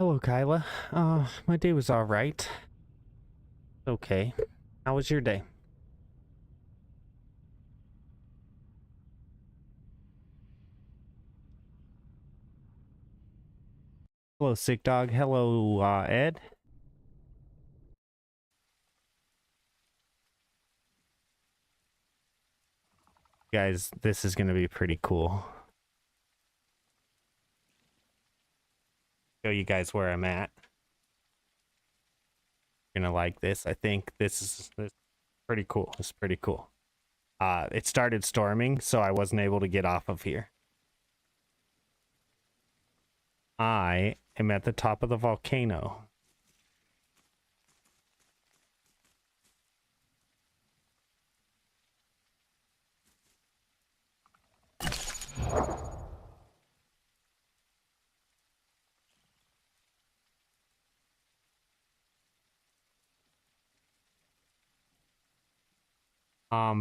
Hello, Kyla. My day was all right. Okay. How was your day? Hello, sick dog. Hello, Ed. Guys, this is gonna be pretty cool. Show you guys where I'm at. You're gonna like this. I think this is pretty cool. It's pretty cool. It started storming, so I wasn't able to get off of here. I am at the top of the volcano.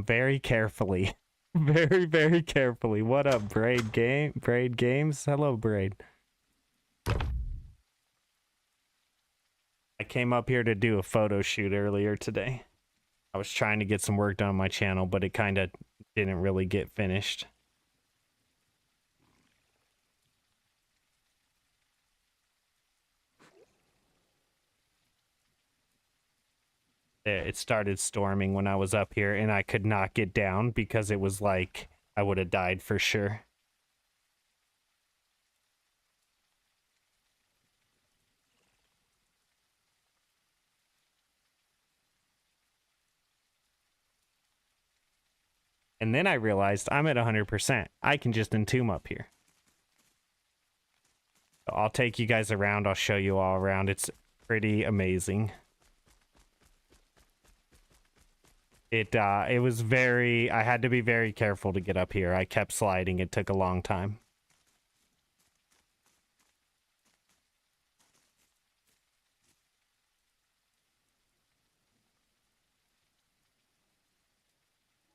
Very carefully. Very carefully. What up, Braid Games? Hello, Braid. I came up here to do a photo shoot earlier today. I was trying to get some work done on my channel, but it kind of didn't really get finished. It started storming when I was up here, and I could not get down because it was like I would have died for sure. And then I realized I'm at 100%. I can just entomb up here. So I'll take you guys around. I'll show you all around. It's pretty amazing. It was very, I had to be very careful to get up here. I kept sliding. It took a long time.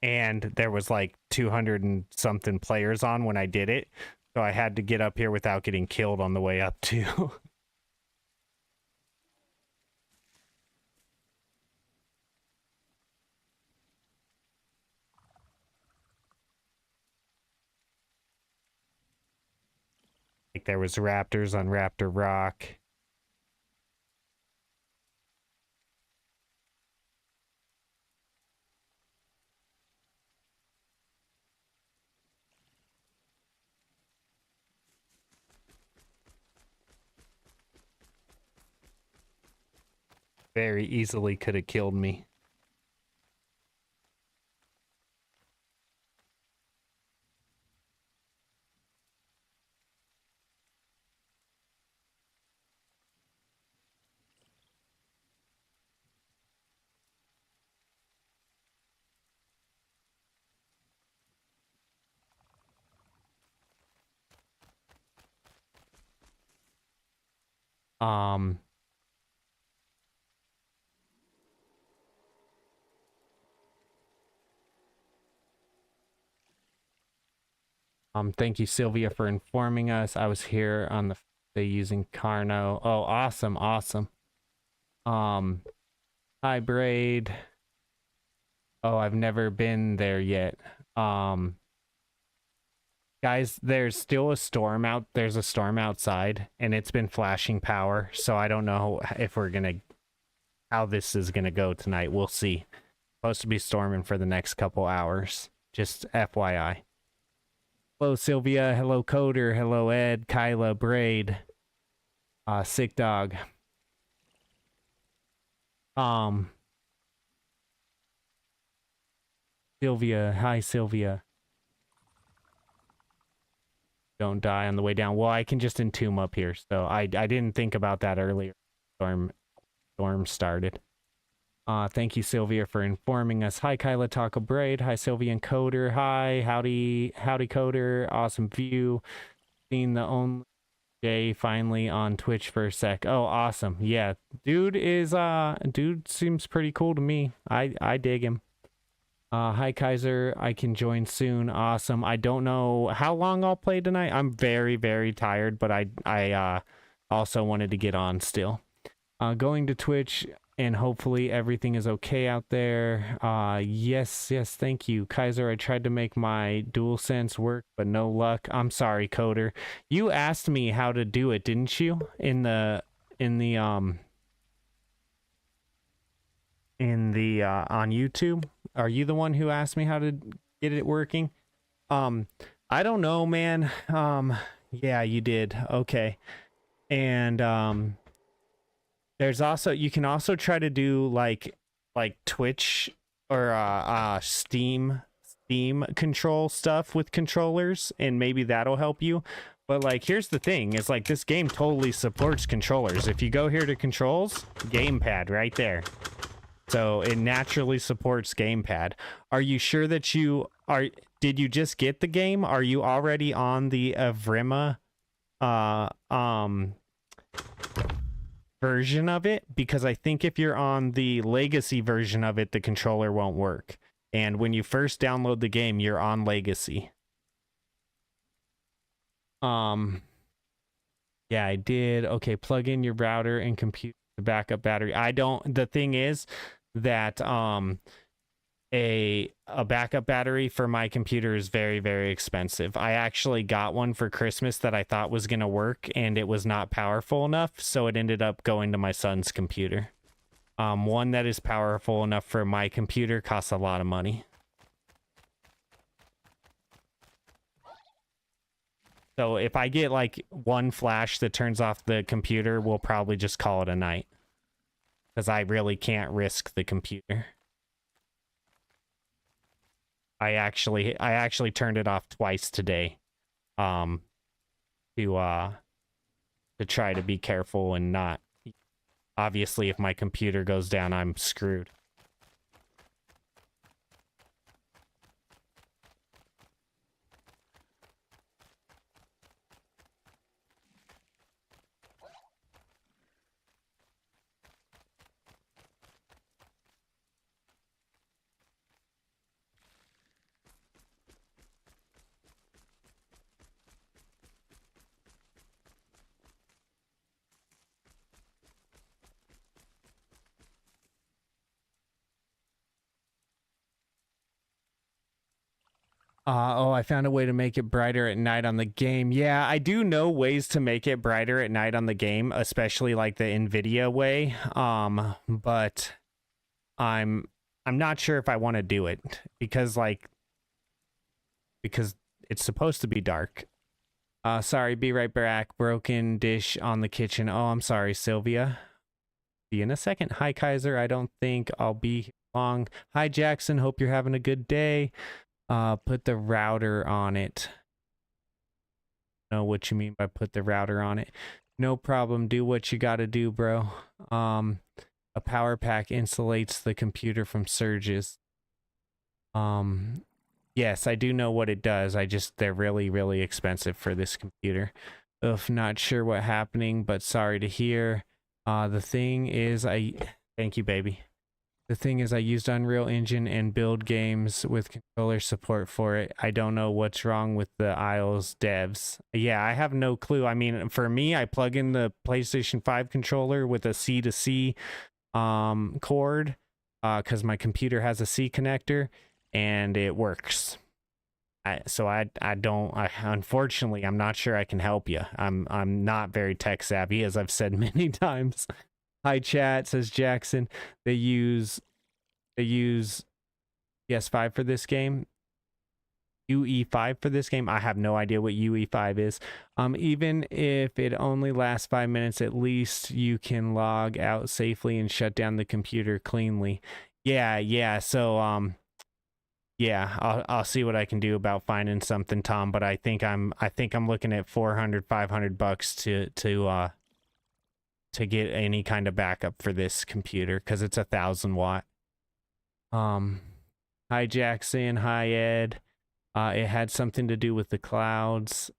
And there was like 200 and something players on when I did it. So I had to get up here without getting killed on the way up too. Like there was raptors on Raptor Rock. Very easily could have killed me. Um, thank you, Sylvia, for informing us. I was here on the using Carno. Oh, awesome, awesome. Hi, Braid. Oh, I've never been there yet. Guys, there's still a storm out. There's a storm outside, and it's been flashing power. So I don't know if we're gonna, how this is gonna go tonight. We'll see. Supposed to be storming for the next couple hours. Just FYI. Hello, Sylvia. Hello, Coder. Hello, Ed, Kyla, Braid. Sick Dog. Sylvia. Hi, Sylvia. Don't die on the way down. Well, I can just entomb up here. So I didn't think about that earlier. Storm started. Thank you, Sylvia, for informing us. Hi, Kyla, Taco Braid. Hi, Sylvia and Coder. Hi, howdy, Coder. Awesome view. Seen the only Jay finally on Twitch for a sec. Oh, awesome. Yeah, dude seems pretty cool to me. I dig him. Hi, Kaiser. I can join soon. Awesome. I don't know how long I'll play tonight. I'm very tired, but I also wanted to get on still. Going to Twitch, and hopefully everything is okay out there. Yes, thank you. Kaiser, I tried to make my DualSense work, but no luck. I'm sorry, Coder. You asked me how to do it, didn't you? In the on YouTube? Are you the one who asked me how to get it working? I don't know, man. Yeah, you did. Okay. And there's also, you can also try to do like Twitch or Steam control stuff with controllers, and maybe that'll help you. But like, here's the thing, is like this game totally supports controllers. If you go here to controls, gamepad right there. So it naturally supports gamepad. Are you sure that you are, did you just get the game? Are you already on the Avrima version of it? Because I think if you're on the legacy version of it, the controller won't work. And when you first download the game, you're on legacy. Yeah, I did. Okay, plug in your router and compute the backup battery. The thing is that a backup battery for my computer is very, very expensive. I actually got one for Christmas that I thought was going to work, and it was not powerful enough, so it ended up going to my son's computer. One that is powerful enough for my computer costs a lot of money. So if I get like one flash that turns off the computer, we'll probably just call it a night, because I really can't risk the computer. I actually turned it off twice today, to try to be careful and not. Obviously, if my computer goes down, I'm screwed. Oh, I found a way to make it brighter at night on the game. Yeah, I do know ways to make it brighter at night on the game, especially like the NVIDIA way. But I'm not sure if I want to do it because it's supposed to be dark. Sorry, be right back. Broken dish on the kitchen. Oh, I'm sorry, Sylvia. See you in a second. Hi, Kaiser. I don't think I'll be here long. Hi, Jackson. Hope you're having a good day. Put the router on it. Know what you mean by put the router on it. No problem. Do what you gotta do, bro. A power pack insulates the computer from surges. Yes, I do know what it does. They're really, really expensive for this computer. Ugh, not sure what happening, but sorry to hear. The thing is, thank you, baby. The thing is, I used Unreal Engine and build games with controller support for it. I don't know what's wrong with the Isles devs. Yeah, I have no clue. I mean, for me, I plug in the PlayStation 5 controller with a C to C cord because my computer has a C connector, and it works. Unfortunately, I'm not sure I can help you. I'm not very tech savvy, as I've said many times. Hi, chat, says Jackson. They use PS5 for this game. UE5 for this game. I have no idea what UE5 is. Even if it only lasts 5 minutes, at least you can log out safely and shut down the computer cleanly. Yeah. So yeah, I'll see what I can do about finding something, Tom. But I think I'm looking at $400-500 to get any kind of backup for this computer because it's 1,000 watt. Hi Jackson, hi Ed. It had something to do with the clouds.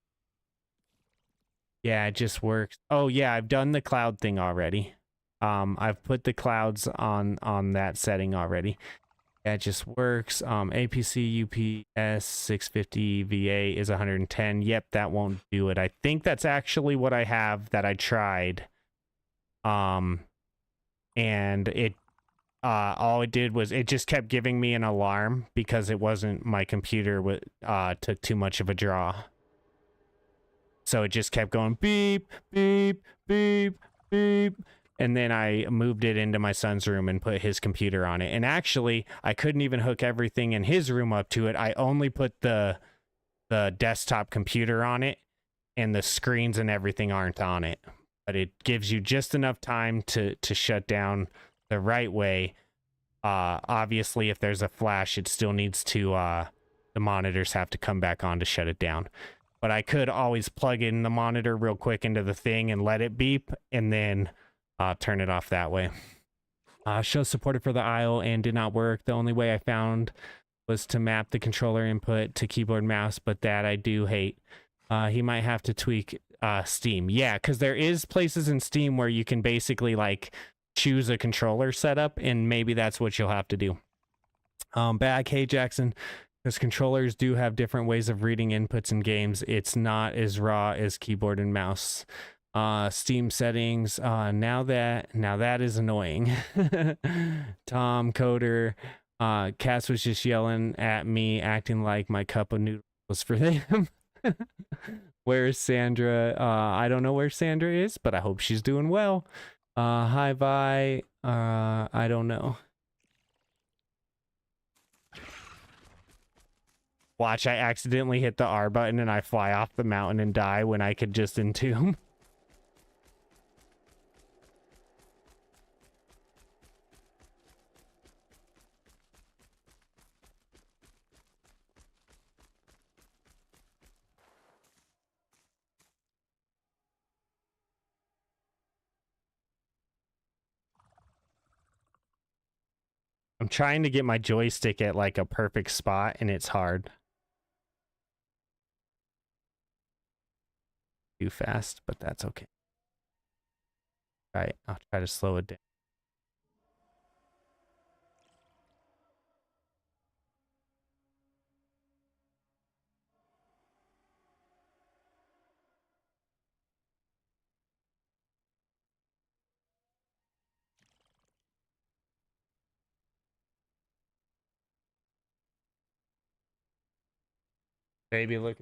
Yeah, it just works. Oh yeah, I've done the cloud thing already. I've put the clouds on that setting already. That just works. APC UPS 650 VA is 110. Yep, that won't do it. I think that's actually what I have that I tried. And it all it did was it just kept giving me an alarm because it wasn't my computer took too much of a draw. So it just kept going beep, beep, beep, beep. And then I moved it into my son's room and put his computer on it. And actually, I couldn't even hook everything in his room up to it. I only put the desktop computer on it, and the screens and everything aren't on it. But it gives you just enough time to shut down the right way. Obviously, if there's a flash, it still needs to, the monitors have to come back on to shut it down. But I could always plug in the monitor real quick into the thing and let it beep, and then turn it off that way. Show supported for the aisle and did not work. The only way I found was to map the controller input to keyboard mouse, but that I do hate. He might have to tweak Steam. Yeah, because there is places in Steam where you can basically like choose a controller setup, and maybe that's what you'll have to do. Bag, hey Jackson, because controllers do have different ways of reading inputs in games. It's not as raw as keyboard and mouse. Steam settings, now that is annoying. Tom Coder, Cass was just yelling at me, acting like my cup of noodles was for them. Where's Sandra? I don't know where Sandra is, but I hope she's doing well. Hi Vi, I don't know. Watch, I accidentally hit the R button and I fly off the mountain and die when I could just entomb. I'm trying to get my joystick at like a perfect spot and it's hard. Too fast, but that's okay. All right, I'll try to slow it down. Baby, look.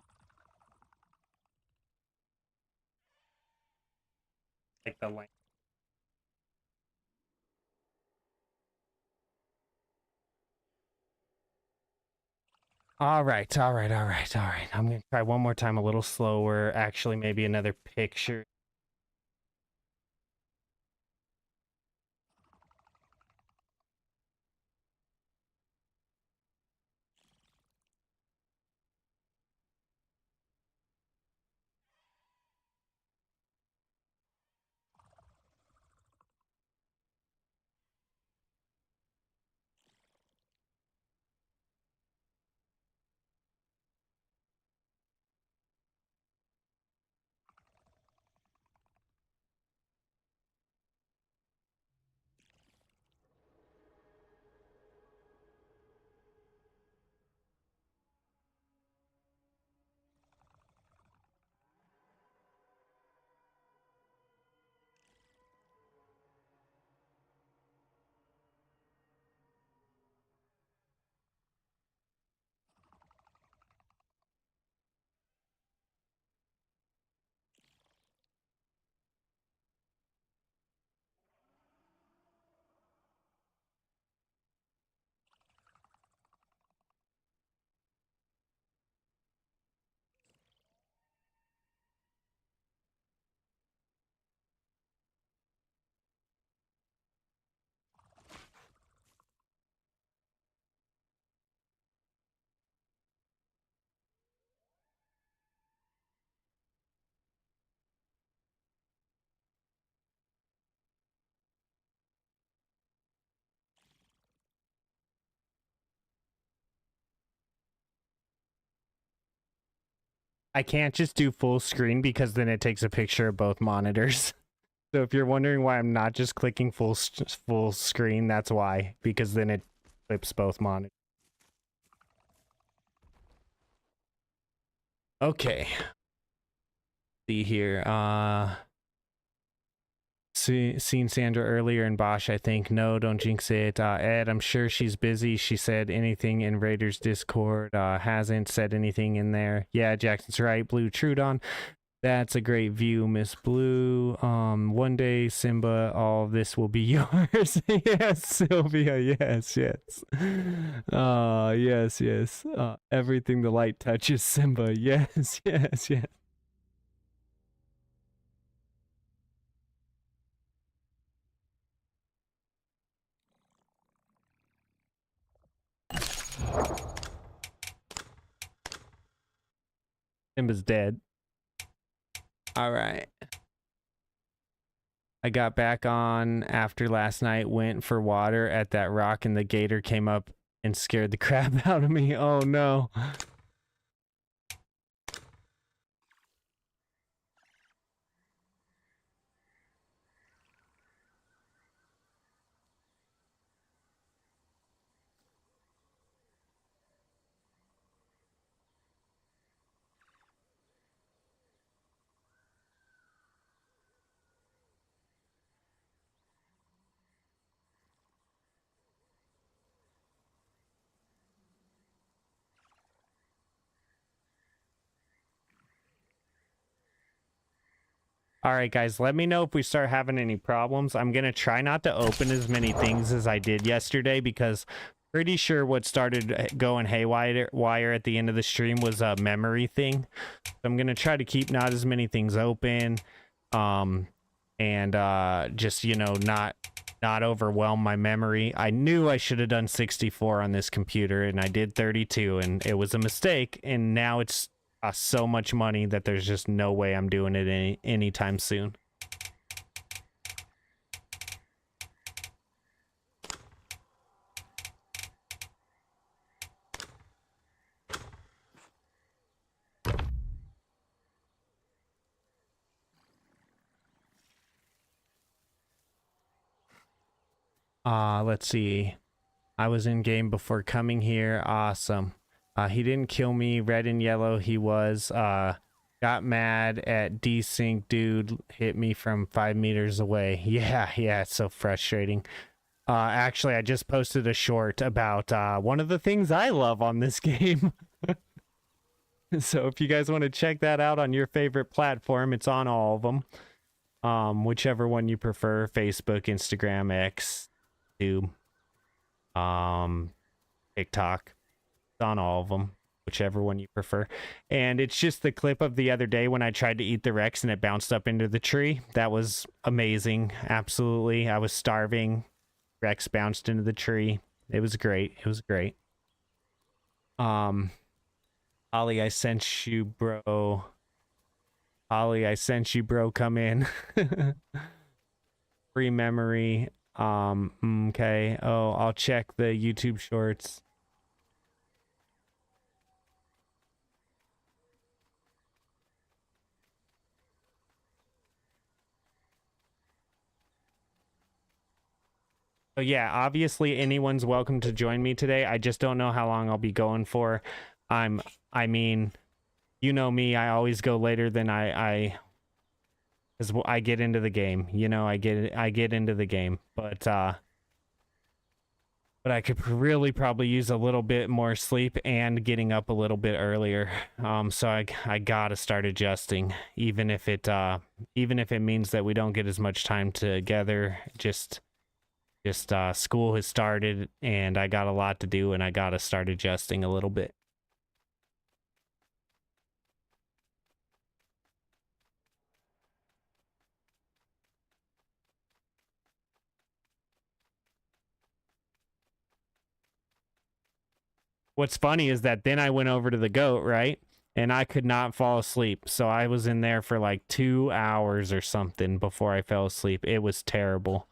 Like the length. All right. I'm gonna try one more time, a little slower. Actually, maybe another picture. I can't just do full screen because then it takes a picture of both monitors. So if you're wondering why I'm not just clicking full screen, that's why. Because then it clips both monitors. Okay. See here. Seen Sandra earlier in Bosch, I think. No, don't jinx it. Ed, I'm sure she's busy. She said anything in Raiders Discord. Hasn't said anything in there. Yeah, Jackson's right. Blue Trudon. That's a great view, Miss Blue. One day, Simba, all of this will be yours. Yes, Sylvia. Yes, yes. Yes. Everything the light touches, Simba. Yes, yes. Simba's dead. All right. I got back on after last night, went for water at that rock, and the gator came up and scared the crap out of me. Oh no. All right, guys, let me know if we start having any problems. I'm going to try not to open as many things as I did yesterday because pretty sure what started going haywire at the end of the stream was a memory thing. So I'm going to try to keep not as many things open and just, you know, not overwhelm my memory. I knew I should have done 64 on this computer and I did 32 and it was a mistake, and now it's so much money that there's just no way I'm doing it anytime soon. Let's see. I was in game before coming here. Awesome. He didn't kill me. Red and yellow he was. Got mad at desync dude. Hit me from 5 meters away. Yeah, it's so frustrating. Actually, I just posted a short about one of the things I love on this game. So if you guys want to check that out on your favorite platform, it's on all of them. Whichever one you prefer. Facebook, Instagram, X, YouTube, TikTok. On all of them, whichever one you prefer. And it's just the clip of the other day when I tried to eat the Rex and it bounced up into the tree. That was amazing. Absolutely. I was starving. Rex bounced into the tree. It was great. Ollie, I sent you, bro. Come in. Free memory. Okay. Oh, I'll check the YouTube shorts. So yeah, obviously anyone's welcome to join me today. I just don't know how long I'll be going for. I mean, you know me, I always go later than I because I get into the game. You know, I get into the game. But I could really probably use a little bit more sleep and getting up a little bit earlier. So I gotta start adjusting, even if it means that we don't get as much time together. Just school has started and I got a lot to do and I gotta start adjusting a little bit. What's funny is that then I went over to the goat, right? And I could not fall asleep. So I was in there for like 2 hours or something before I fell asleep. It was terrible.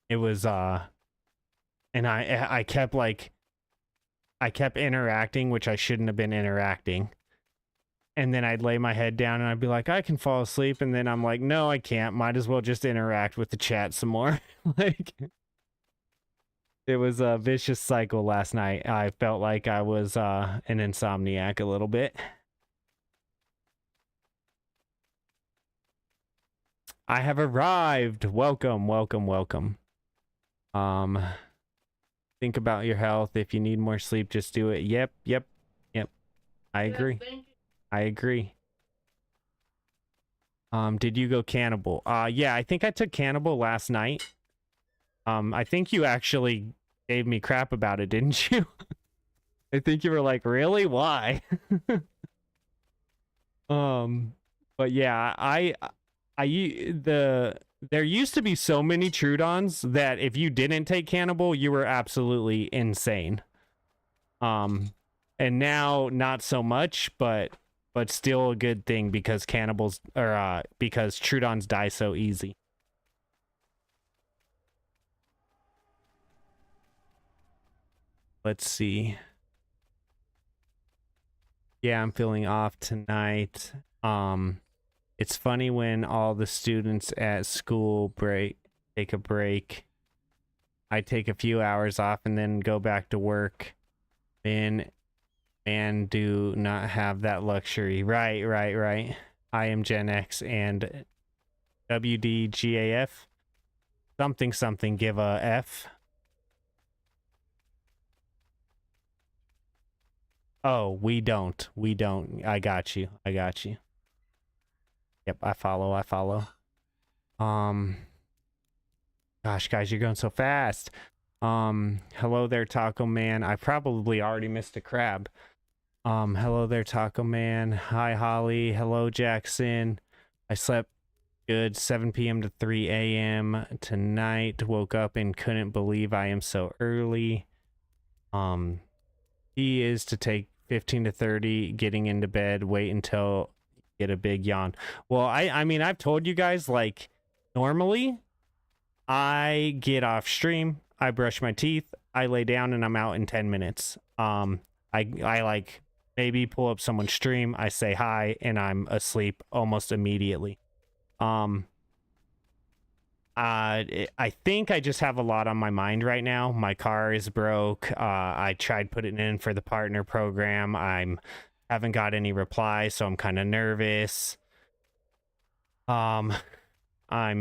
It was and I kept interacting, which I shouldn't have been interacting. And then I'd lay my head down and I'd be like, I can fall asleep, and then I'm like, no, I can't. Might as well just interact with the chat some more. Like It was a vicious cycle last night. I felt like I was an insomniac a little bit. I have arrived. Welcome, welcome, welcome. Think about your health. If you need more sleep, just do it. Yep. I agree. I agree. Did you go cannibal? Yeah, I think I took cannibal last night. I think you actually gave me crap about it, didn't you? I think you were like, really? Why? But yeah, there used to be so many Trudons that if you didn't take cannibal, you were absolutely insane. And now not so much, but still a good thing because cannibals or because Trudons die so easy. Let's see. Yeah, I'm feeling off tonight. It's funny when all the students at school take a break. I take a few hours off and then go back to work. And do not have that luxury. Right. I am Gen X and WDGAF. Something give a F. Oh, we don't. I got you. Yep, I follow. Gosh, guys, you're going so fast. Hello there, Taco Man. I probably already missed a crab. Hello there, Taco Man. Hi, Holly. Hello, Jackson. I slept good 7 p.m. to 3 a.m. tonight. Woke up and couldn't believe I am so early. He is to take 15 to 30 getting into bed. Wait until get a big yawn. Well, I mean, I've told you guys, like, normally I get off stream, I brush my teeth, I lay down, and I'm out in 10 minutes. I like maybe pull up someone's stream, I say hi, and I'm asleep almost immediately. I think I just have a lot on my mind right now. My car is broke. I tried putting in for the partner program. Haven't got any replies, so I'm kind of nervous. I'm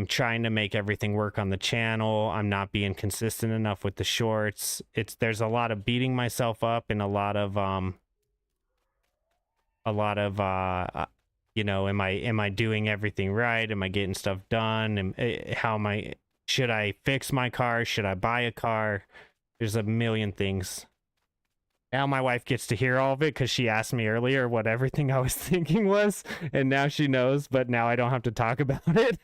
trying to make everything work on the channel. I'm not being consistent enough with the shorts. There's a lot of beating myself up and a lot of you know, am I doing everything right? Am I getting stuff done? Should I fix my car? Should I buy a car? There's a million things. Now my wife gets to hear all of it because she asked me earlier what everything I was thinking was, and now she knows, but now I don't have to talk about it.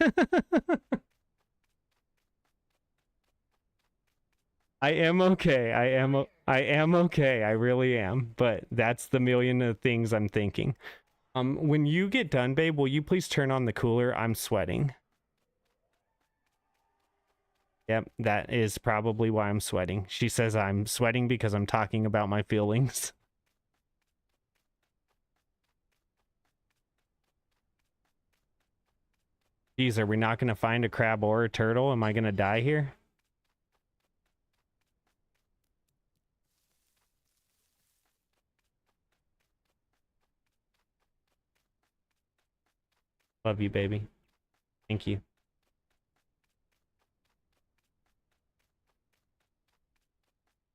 I am okay. I am okay. I really am. But that's the million of things I'm thinking. When you get done, babe, will you please turn on the cooler? I'm sweating. Yep, that is probably why I'm sweating. She says I'm sweating because I'm talking about my feelings. Geez, are we not going to find a crab or a turtle? Am I going to die here? Love you, baby. Thank you.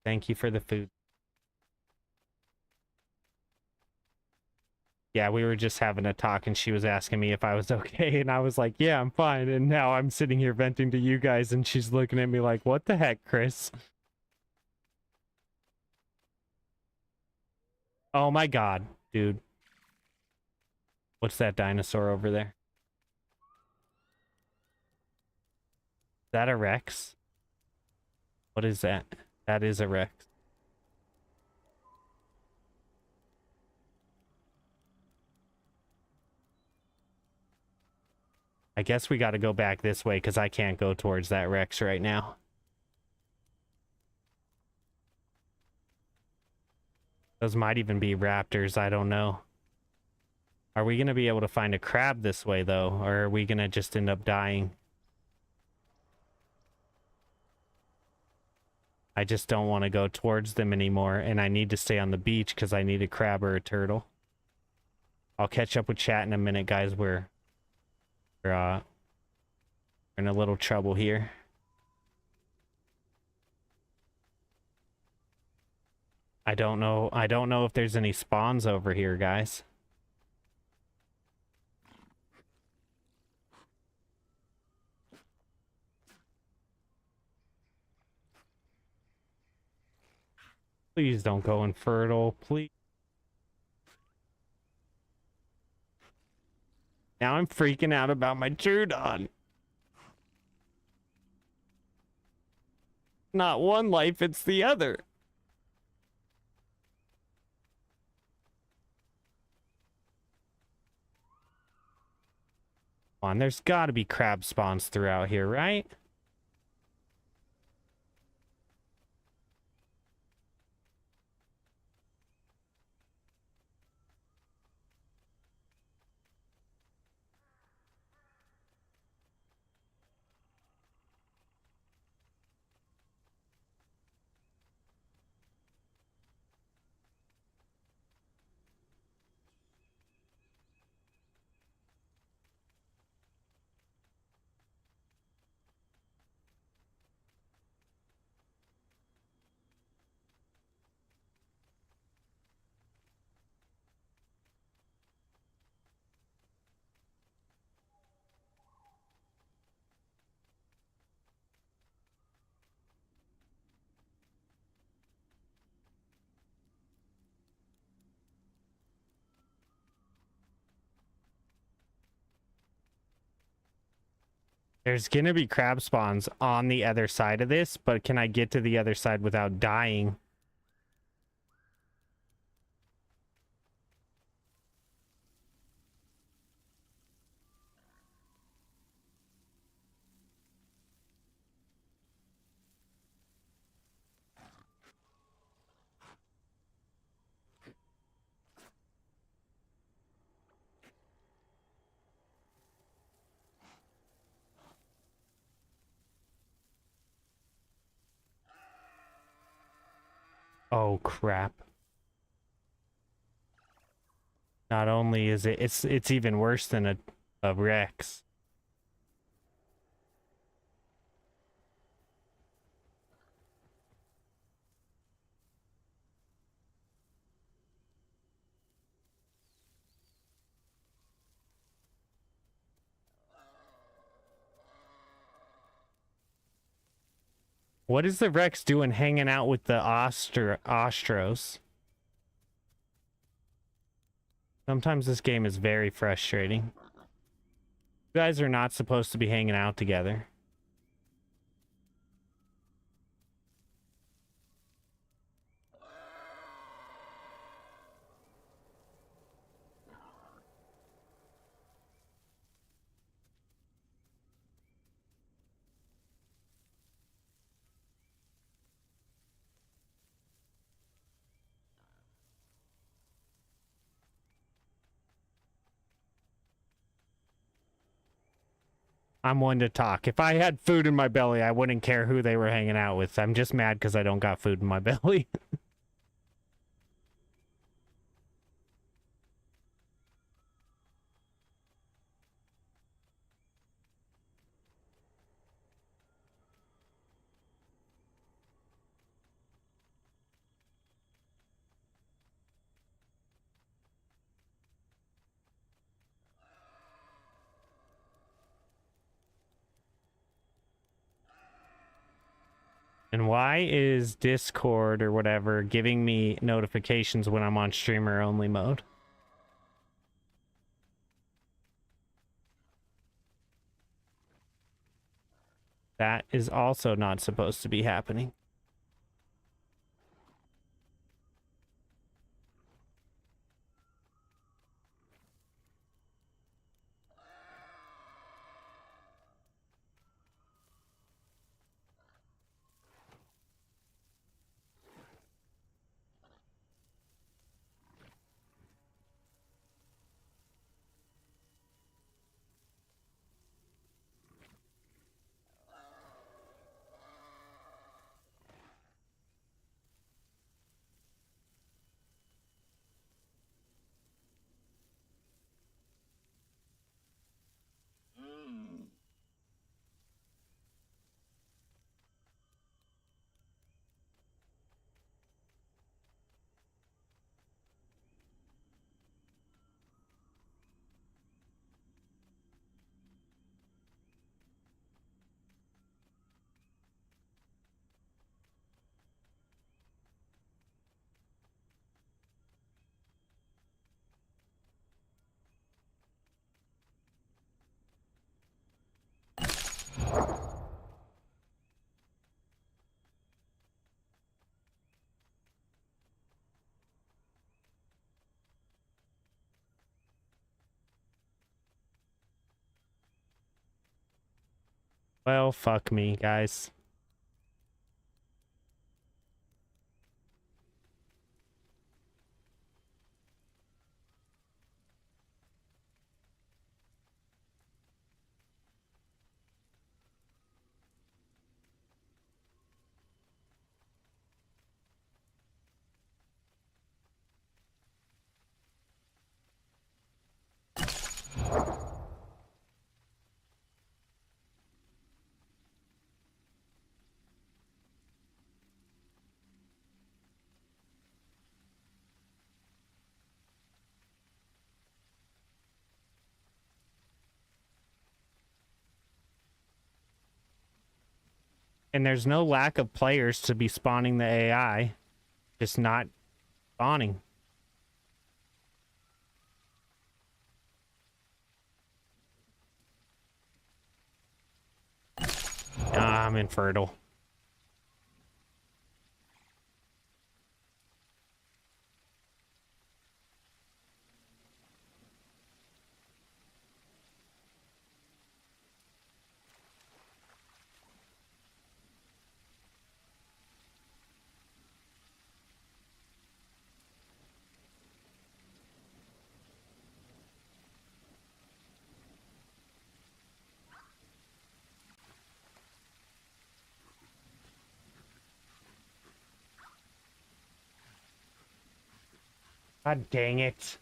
Thank you for the food. Yeah, we were just having a talk and she was asking me if I was okay and I was like, yeah, I'm fine. And now I'm sitting here venting to you guys and she's looking at me like, what the heck, Chris? Oh my God, dude. What's that dinosaur over there? Is that a Rex? What is that? That is a Rex. I guess we got to go back this way because I can't go towards that Rex right now. Those might even be raptors. I don't know. Are we going to be able to find a crab this way, though? Or are we going to just end up dying? I just don't want to go towards them anymore, and I need to stay on the beach because I need a crab or a turtle. I'll catch up with chat in a minute, guys. We're in a little trouble here. I don't know if there's any spawns over here, guys. Please don't go infertile, please. Now I'm freaking out about my Trudon. Not one life, it's the other. Come on, there's gotta be crab spawns throughout here, right? There's gonna be crab spawns on the other side of this, but can I get to the other side without dying? Oh crap. Not only is it's even worse than a Rex. What is the Rex doing hanging out with the Ostros? Sometimes this game is very frustrating. You guys are not supposed to be hanging out together. I'm one to talk. If I had food in my belly, I wouldn't care who they were hanging out with. I'm just mad because I don't got food in my belly. And why is Discord or whatever giving me notifications when I'm on streamer only mode? That is also not supposed to be happening. Well, fuck me, guys. And there's no lack of players to be spawning the AI, just not spawning. Ah, I'm infertile. God dang it.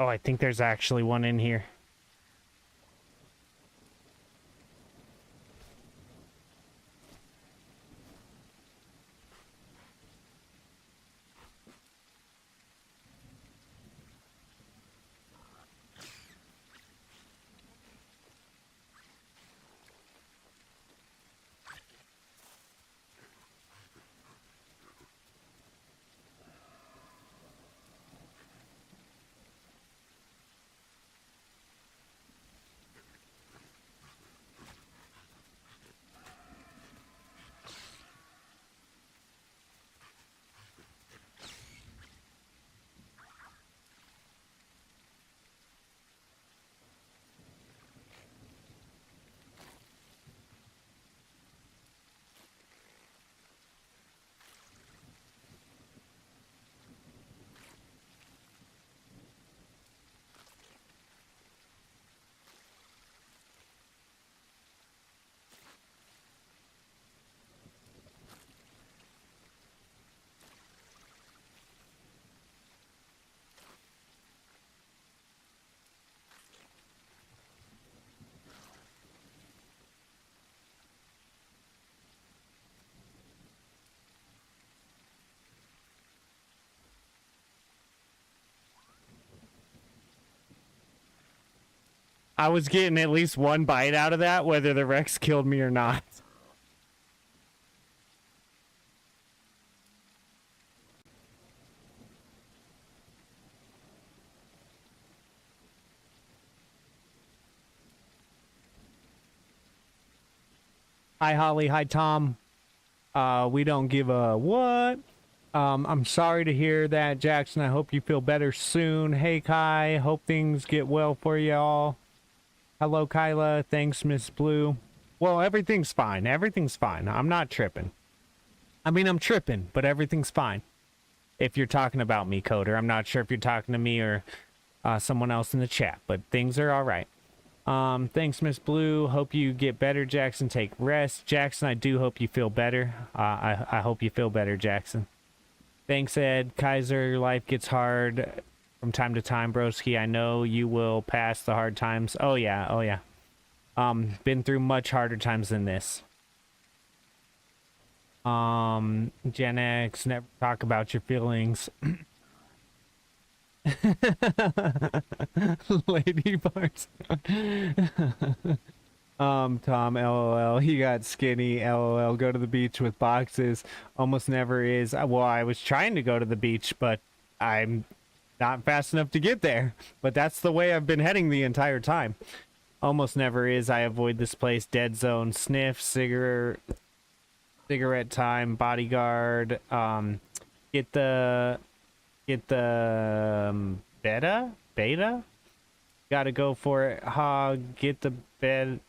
Oh, I think there's actually one in here. I was getting at least one bite out of that, whether the Rex killed me or not. Hi, Holly. Hi, Tom. We don't give a what. I'm sorry to hear that, Jackson. I hope you feel better soon. Hey, Kai. Hope things get well for y'all. Hello, Kyla. Thanks, Miss Blue. Well, everything's fine. Everything's fine. I'm not tripping. I mean, I'm tripping, but everything's fine. If you're talking about me, Coder. I'm not sure if you're talking to me or someone else in the chat, but things are all right. Thanks, Miss Blue. Hope you get better, Jackson. Take rest. Jackson, I do hope you feel better. I hope you feel better, Jackson. Thanks, Ed. Kaiser, life gets hard from time to time, broski. I know you will pass the hard times. Oh, yeah. Oh, yeah. Been through much harder times than this. Gen X, never talk about your feelings. Lady Bars. Tom, LOL. He got skinny, LOL. Go to the beach with boxes. Almost never is. Well, I was trying to go to the beach, but I'm not fast enough to get there. But that's the way I've been heading the entire time. Almost never is. I avoid this place. Dead zone. Sniff. Cigarette time. Bodyguard. Get the beta. Gotta go for it. Hog. Get the beta.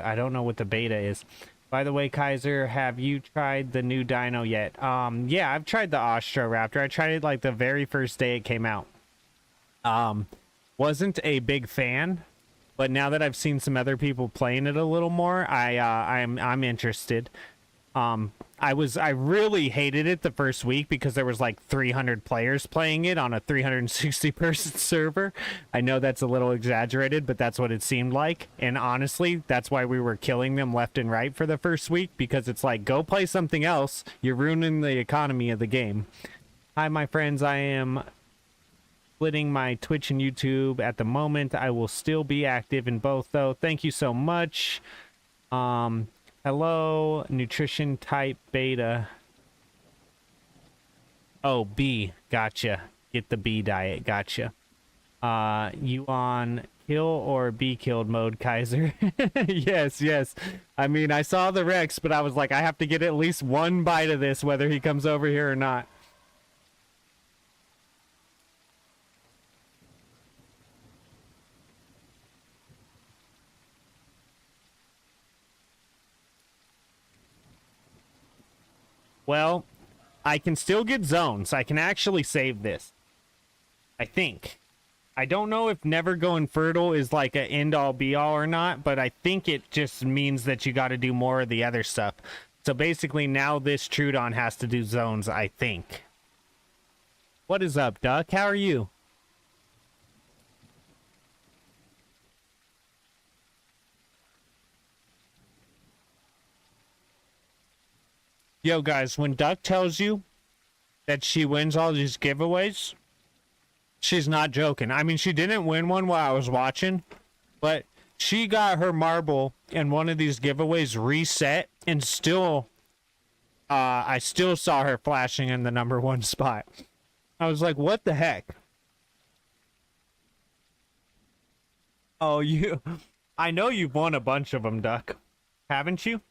I don't know what the beta is. By the way, Kaiser, have you tried the new dino yet? Yeah, I've tried the Austroraptor. I tried it like the very first day it came out. Wasn't a big fan, but now that I've seen some other people playing it a little more, I'm interested. I really hated it the first week because there was like 300 players playing it on a 360 person server. I know that's a little exaggerated, but that's what it seemed like. And honestly, that's why we were killing them left and right for the first week, because it's like, go play something else. You're ruining the economy of the game. Hi, my friends. I am splitting my Twitch and YouTube at the moment. I will still be active in both though. Thank you so much. Hello, nutrition type beta. Oh, B. Gotcha. Get the B diet. Gotcha. You on kill or be killed mode, Kaiser? Yes, yes. I mean, I saw the Rex, but I was like, I have to get at least one bite of this, whether he comes over here or not. Well, I can still get zones. I can actually save this. I think. I don't know if never going fertile is like an end-all be-all or not, but I think it just means that you got to do more of the other stuff. So basically now this Trudon has to do zones, I think. What is up, Duck? How are you? Yo, guys, when Duck tells you that she wins all these giveaways, she's not joking. I mean, she didn't win one while I was watching, but she got her marble in one of these giveaways reset, and still, I still saw her flashing in the #1 spot. I was like, what the heck? Oh, I know you've won a bunch of them, Duck. Haven't you?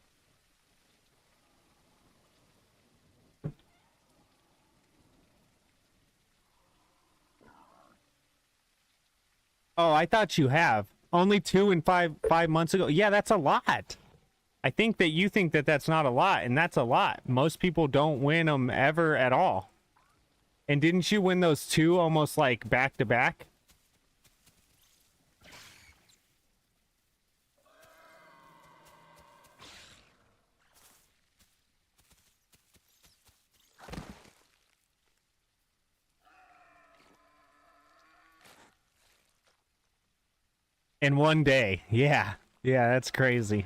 Oh, I thought you have. Only 2 and 5 months ago. Yeah, that's a lot. I think that you think that that's not a lot, and that's a lot. Most people don't win them ever at all. And didn't you win those 2 almost like back to back? In one day. Yeah. Yeah, that's crazy.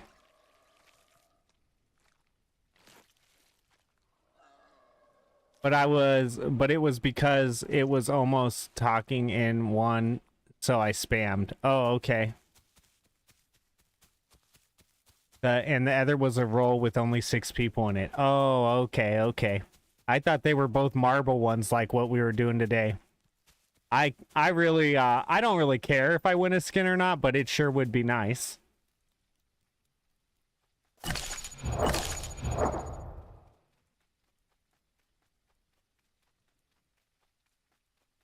But it was because it was almost talking in one, so I spammed. Oh, okay. And the other was a roll with only 6 people in it. Oh, okay, okay. I thought they were both marble ones like what we were doing today. I really, I don't really care if I win a skin or not, but it sure would be nice.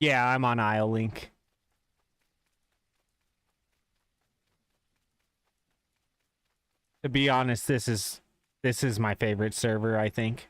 Yeah, I'm on Isle Link. To be honest, this is my favorite server, I think.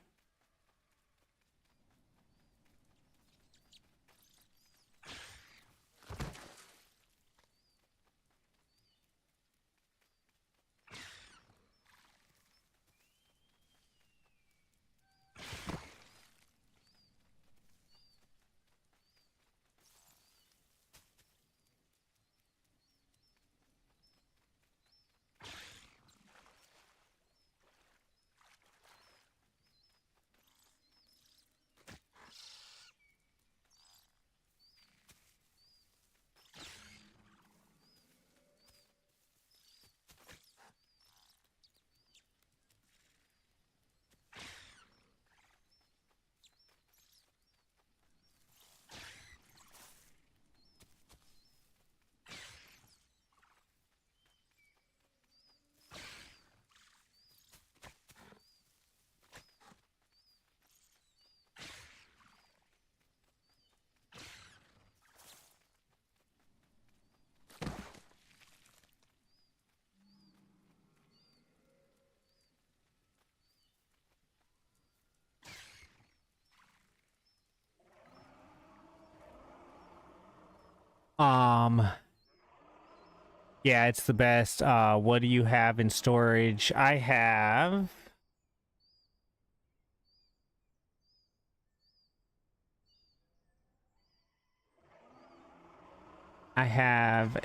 Yeah, it's the best. What do you have in storage? I have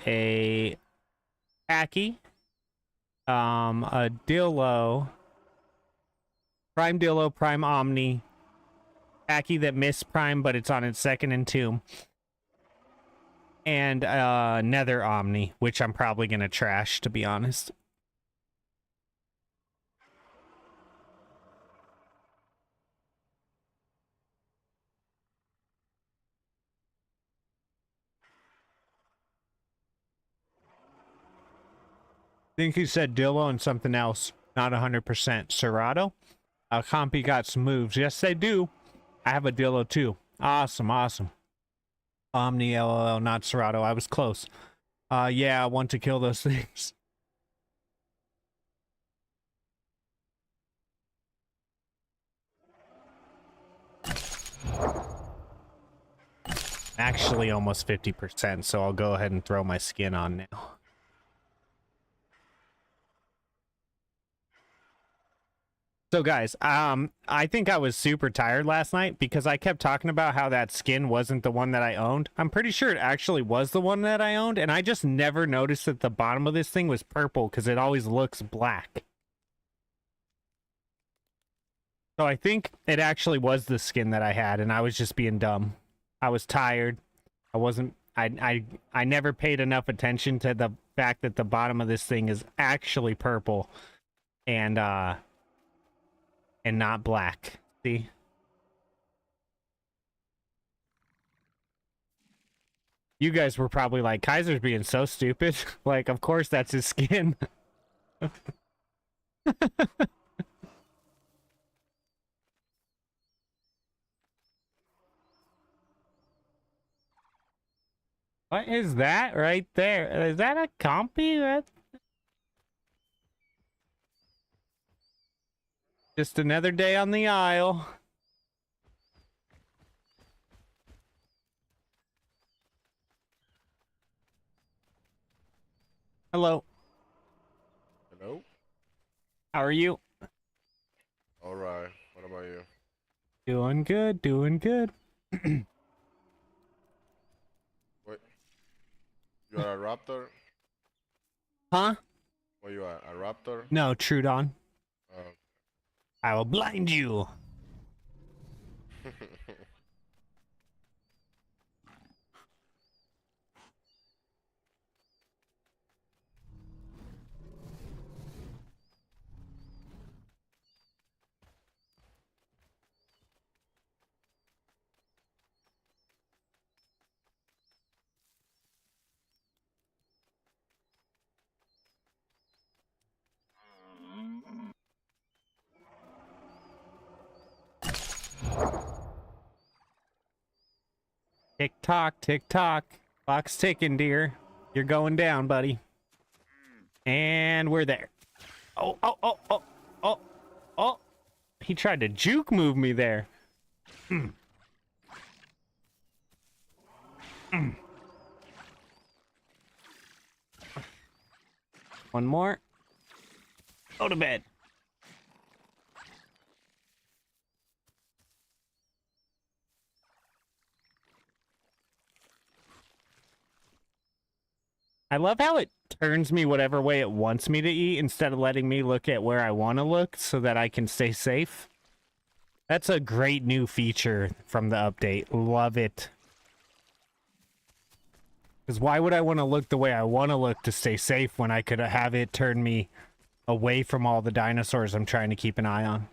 a Packy, a Dillo, Prime Omni, Packy that missed Prime, but it's on its second Entomb, and Nether Omni, which I'm probably gonna trash, to be honest. I think he said Dillo and something else. Not 100%. Serato? Compy got some moves. Yes, they do. I have a Dillo too. Awesome, awesome. Omni, LOL, not Serato. I was close. Yeah, I want to kill those things. Actually, almost 50%, so I'll go ahead and throw my skin on now. So guys, I think I was super tired last night because I kept talking about how that skin wasn't the one that I owned. I'm pretty sure it actually was the one that I owned, and I just never noticed that the bottom of this thing was purple because it always looks black. So I think it actually was the skin that I had, and I was just being dumb. I was tired. I never paid enough attention to the fact that the bottom of this thing is actually purple and not black. See? You guys were probably like, Kaiser's being so stupid. Like, of course that's his skin. What is that right there? Is that a compy? Just another day on the Isle. Hello. Hello? How are you? Alright, what about you? Doing good, doing good. Wait, you are a raptor? Huh? What you are, a raptor? No, Trudon. Oh. I will blind you. Tick tock, tick tock. Clock's ticking, dear. You're going down, buddy. And we're there. Oh, oh, oh, oh, oh, oh. He tried to juke move me there. Mm. Mm. One more. Go to bed. I love how it turns me whatever way it wants me to eat instead of letting me look at where I want to look so that I can stay safe. That's a great new feature from the update. Love it. Because why would I want to look the way I want to look to stay safe when I could have it turn me away from all the dinosaurs I'm trying to keep an eye on?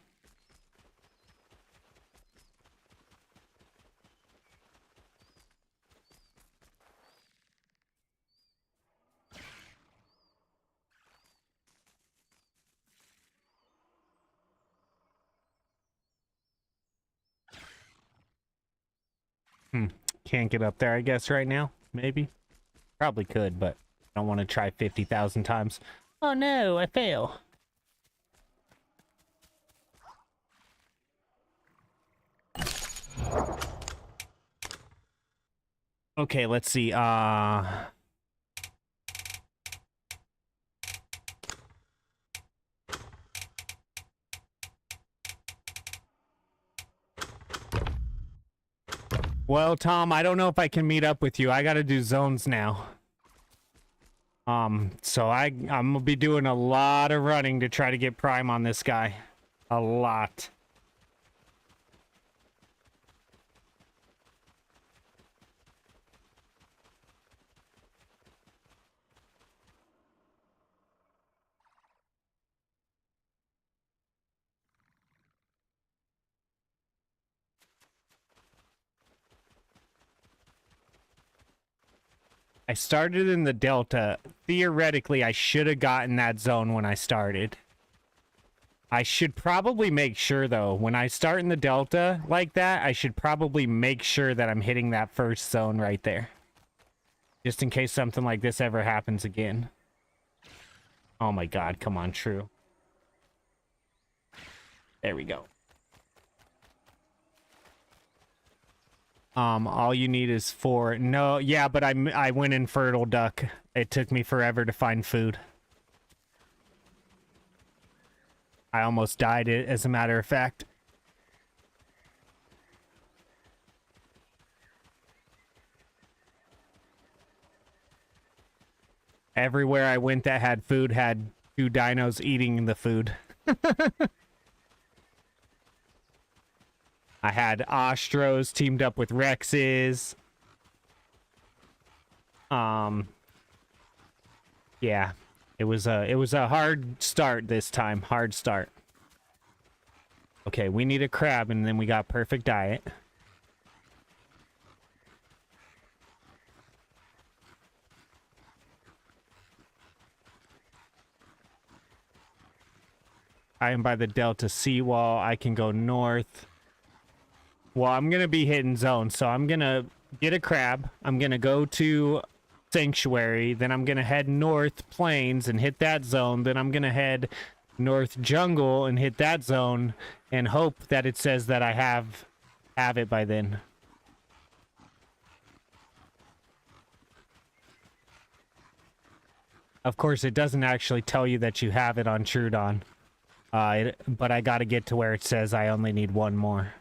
Can't get up there, I guess, right now. Maybe. Probably could, but I don't want to try 50,000 times. Oh no, I fail. Okay, let's see. Well, Tom, I don't know if I can meet up with you. I gotta do zones now. So I'm gonna be doing a lot of running to try to get prime on this guy. A lot. I started in the Delta. Theoretically, I should have gotten that zone when I started. I should probably make sure, though, when I start in the Delta like that, I should probably make sure that I'm hitting that first zone right there. Just in case something like this ever happens again. Oh my god, come on, true. There we go. All you need is 4. No, yeah, but I went infertile duck. It took me forever to find food. I almost died, as a matter of fact. Everywhere I went that had food had 2 dinos eating the food. I had Ostros teamed up with Rexes. Yeah. It was a hard start this time. Hard start. Okay, we need a crab and then we got perfect diet. I am by the Delta Seawall. I can go north. Well, I'm going to be hitting zones, so I'm going to get a crab. I'm going to go to Sanctuary. Then I'm going to head north Plains and hit that zone. Then I'm going to head north Jungle and hit that zone and hope that it says that I have it by then. Of course, it doesn't actually tell you that you have it on Trudon. But I got to get to where it says I only need 1 more.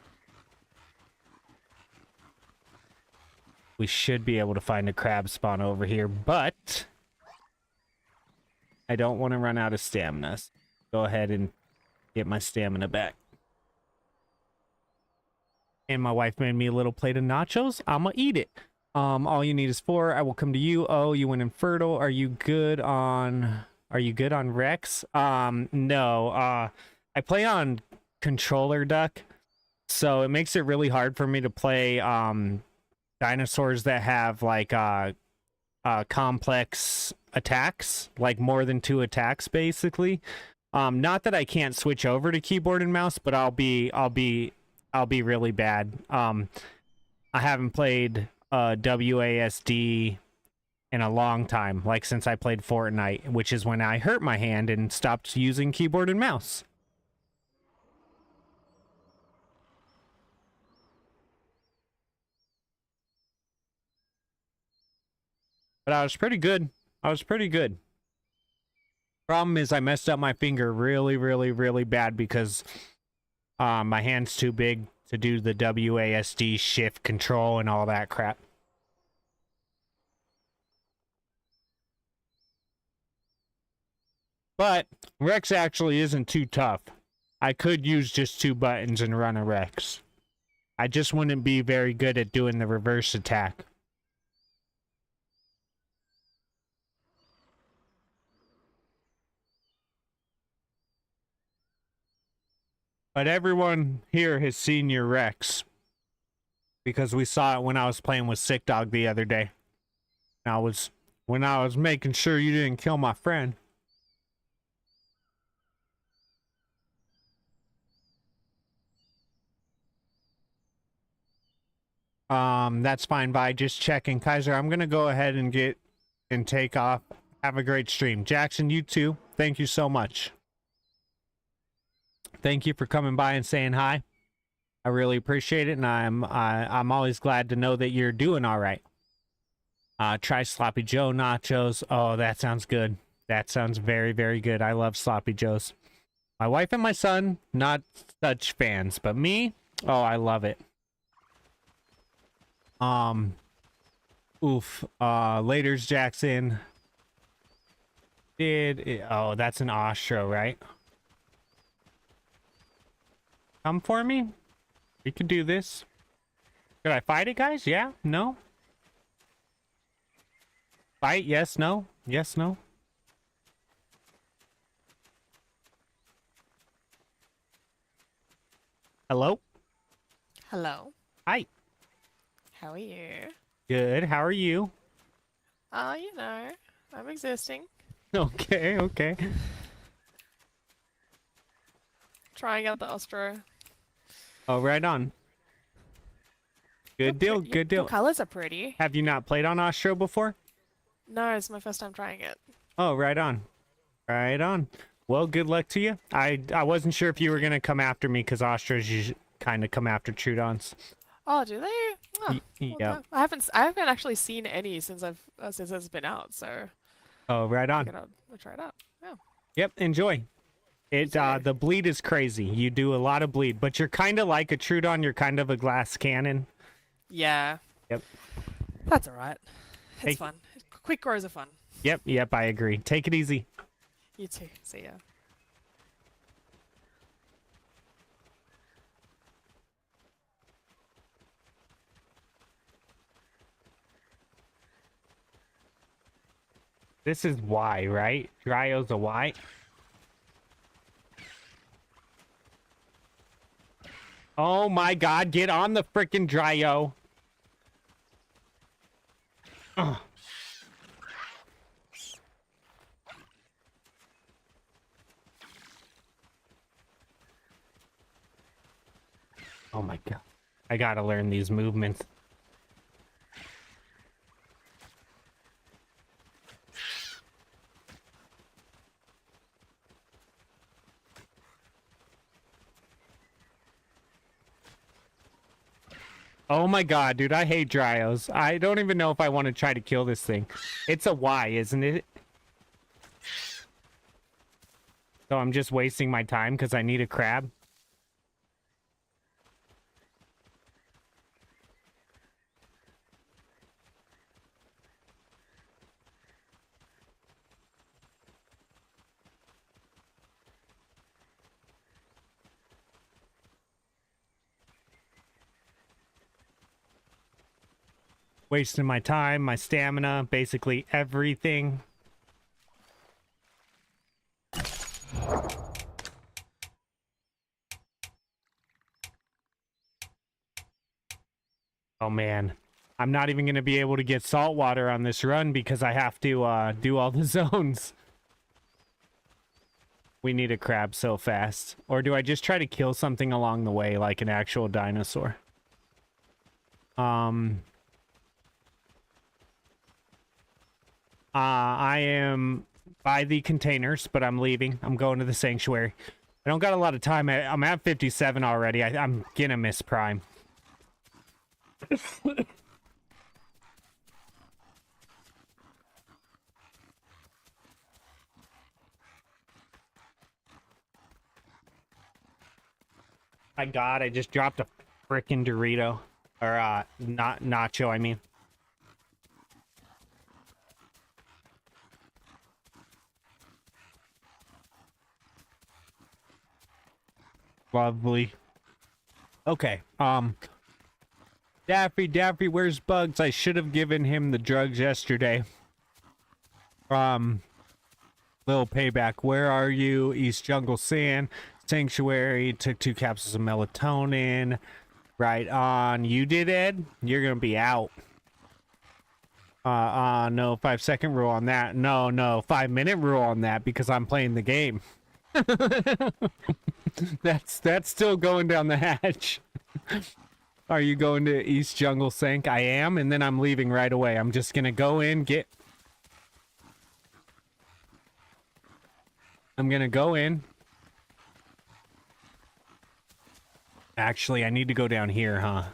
We should be able to find a crab spawn over here, but I don't want to run out of stamina. So go ahead and get my stamina back. And my wife made me a little plate of nachos. I'ma eat it. All you need is 4. I will come to you. Oh, you went infertile. Are you good on Rex? No. I play on controller duck, so it makes it really hard for me to play dinosaurs that have like complex attacks, like more than 2 attacks basically. Not that I can't switch over to keyboard and mouse, but I'll be really bad. I haven't played WASD in a long time, like since I played Fortnite, which is when I hurt my hand and stopped using keyboard and mouse. But I was pretty good. I was pretty good. Problem is I messed up my finger really, really, really bad because my hand's too big to do the WASD shift control and all that crap. But Rex actually isn't too tough. I could use just 2 buttons and run a Rex. I just wouldn't be very good at doing the reverse attack. But everyone here has seen your Rex. Because we saw it when I was playing with Sick Dog the other day. When I was making sure you didn't kill my friend. That's fine. Bye. Just checking. Kaiser, I'm gonna go ahead and take off. Have a great stream. Jackson, you too. Thank you so much. Thank you for coming by and saying hi. I really appreciate it, and I'm always glad to know that you're doing all right. Try Sloppy Joe nachos. Oh, that sounds good. That sounds very, very good. I love Sloppy Joes. My wife and my son, not such fans, but me, oh, I love it. Laters Jackson. Oh, that's an Ostro, right? Come for me? We can do this. Should I fight it, guys? Yeah? No? Fight? Yes? No? Yes? No? Hello? Hello. Hi. How are you? Good. How are you? You know, I'm existing. Okay, okay. Trying out the Ostro. Oh, right on. Good deal, good Your deal. colors are pretty. Have you not played on Ostro before? No, it's my first time trying it. Oh, right on. Right on. Well, good luck to you. I wasn't sure if you were going to come after me because Ostros kind of come after Trudons. Oh, do they? Oh, Yeah. well, I haven't actually seen any since it's been out, so Oh, right on. I'll try it out. Yeah. Yep, enjoy. The bleed is crazy. You do a lot of bleed, but you're kind of like a Trudon. You're kind of a glass cannon. Yeah. Yep. That's all right. It's Hey. fun. Quick grows are fun. Yep, I agree. Take it easy. You too. See ya. This is Y, right? Dryo's a Y. Oh my god, get on the frickin' Dryo. Ugh. Oh my god. I gotta learn these movements. Oh my god, dude, I hate Dryos. I don't even know if I want to try to kill this thing. It's a Y, isn't it? So I'm just wasting my time because I need a crab. Wasting my time, my stamina, basically everything. Oh man, I'm not even going to be able to get salt water on this run because I have to do all the zones. We need a crab so fast. Or do I just try to kill something along the way like an actual dinosaur? I am by the containers, but I'm leaving. I'm going to the sanctuary. I don't got a lot of time. I'm at 57 already. I'm gonna miss Prime. My God, I just dropped a frickin' Dorito. Or, not nacho, I mean. Lovely. Okay, Daffy, where's Bugs? I should have given him the drugs yesterday. Little payback. Where are you? East Jungle Sand. Sanctuary. Took 2 capsules of melatonin. Right on. You did, Ed? You're gonna be out. No 5-second rule on that. No, 5-minute rule on that because I'm playing the game. That's still going down the hatch. Are you going to East Jungle Sink? I am, and then I'm leaving right away. I'm just gonna go in, I'm gonna go in. Actually, I need to go down here, huh?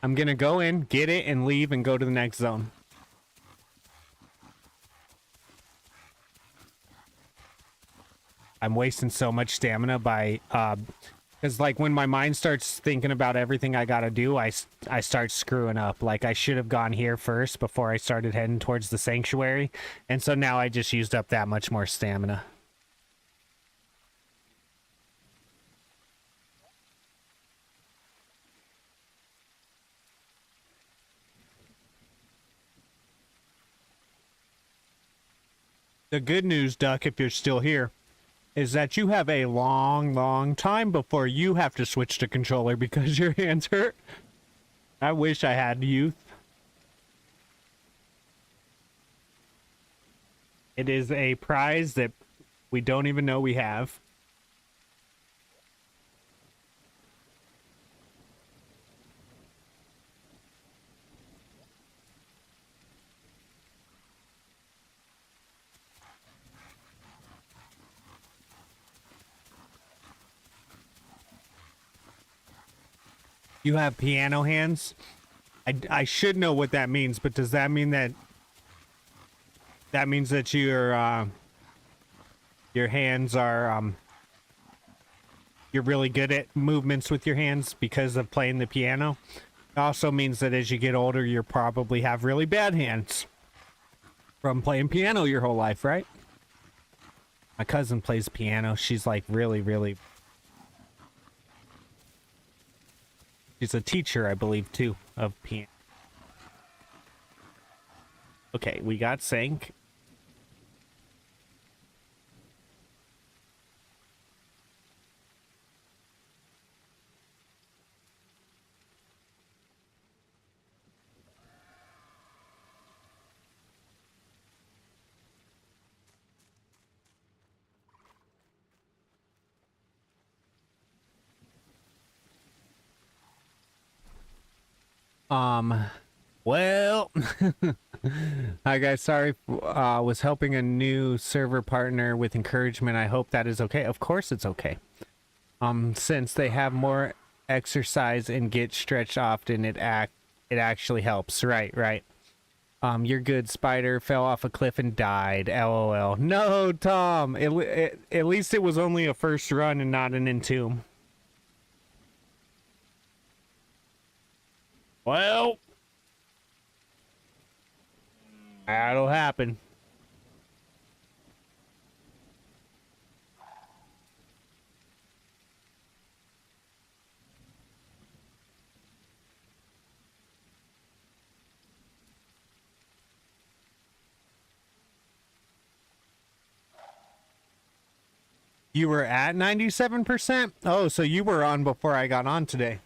I'm gonna go in, get it, and leave and go to the next zone. I'm wasting so much stamina by, because like when my mind starts thinking about everything I gotta do, I start screwing up. Like I should have gone here first before I started heading towards the sanctuary. And so now I just used up that much more stamina. The good news, Duck, if you're still here, is that you have a long time before you have to switch to controller because your hands hurt. I wish I had youth. It is a prize that we don't even know we have. You have piano hands? I should know what that means, but does that mean that means that your hands are you're really good at movements with your hands because of playing the piano? It also means that as you get older, you probably have really bad hands from playing piano your whole life, right? My cousin plays piano. She's like really she's a teacher, I believe, too, of piano. Okay, we got sync. Well, hi guys, sorry, was helping a new server partner with encouragement. I hope that is okay. Of course it's okay. Since they have more exercise and get stretched often, it actually helps. Right. You're good, Spider. Fell off a cliff and died. LOL. No, Tom. At least it was only a first run and not an entomb. Well, that'll happen. You were at 97%? Oh, so you were on before I got on today.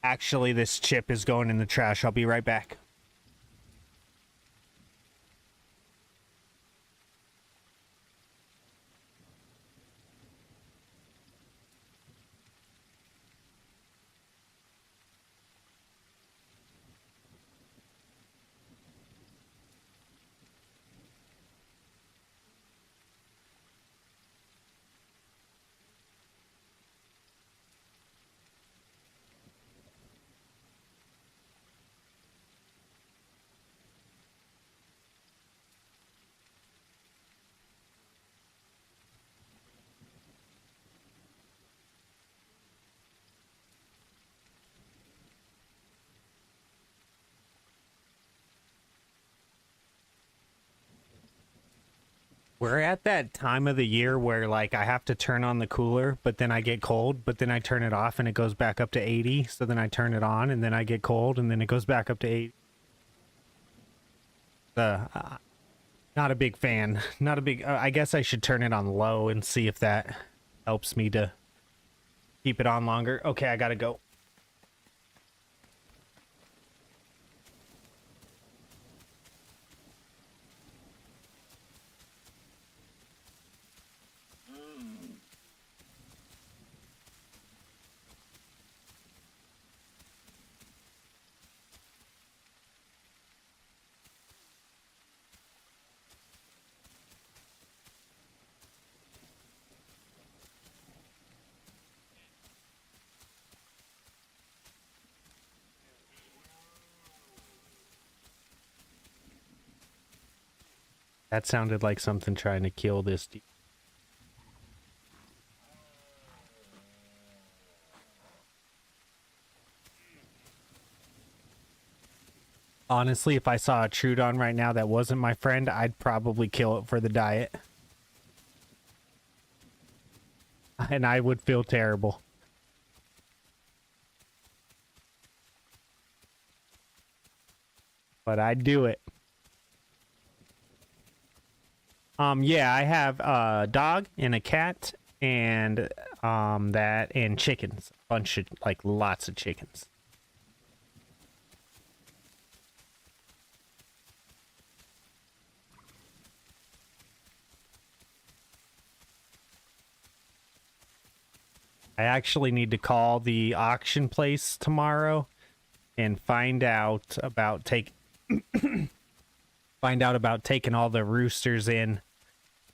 Actually, this chip is going in the trash. I'll be right back. We're at that time of the year where like I have to turn on the cooler, but then I get cold, but then I turn it off and it goes back up to 80. So then I turn it on and then I get cold and then it goes back up to 80. Not a big fan. Not a big. I guess I should turn it on low and see if that helps me to keep it on longer. Okay, I gotta go. That sounded like something trying to kill this. Honestly, if I saw a Trudon right now that wasn't my friend, I'd probably kill it for the diet. And I would feel terrible. But I'd do it. Yeah, I have a dog and a cat and that and chickens. A bunch of like lots of chickens. I actually need to call the auction place tomorrow and find out about taking all the roosters in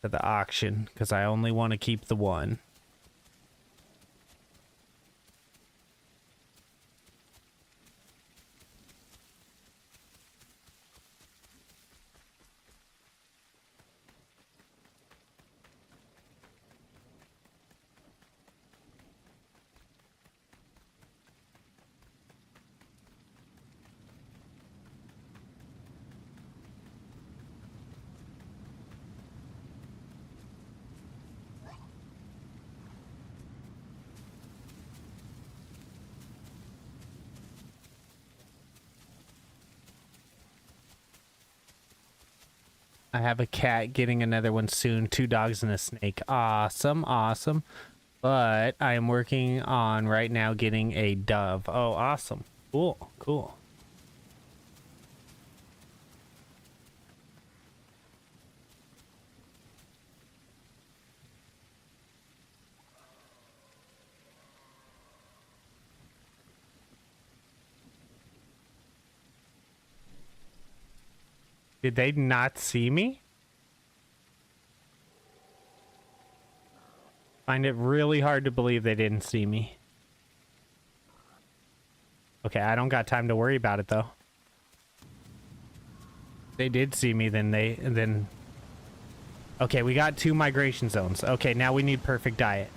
to the auction because I only want to keep the one. I have a cat, getting another one soon. 2 dogs and a snake. Awesome, awesome. But I am working on right now getting a dove. Oh, awesome. Cool, cool. Did they not see me? Find it really hard to believe they didn't see me. Okay, I don't got time to worry about it though. They did see me, then okay, we got 2 migration zones. Okay, now we need perfect diet.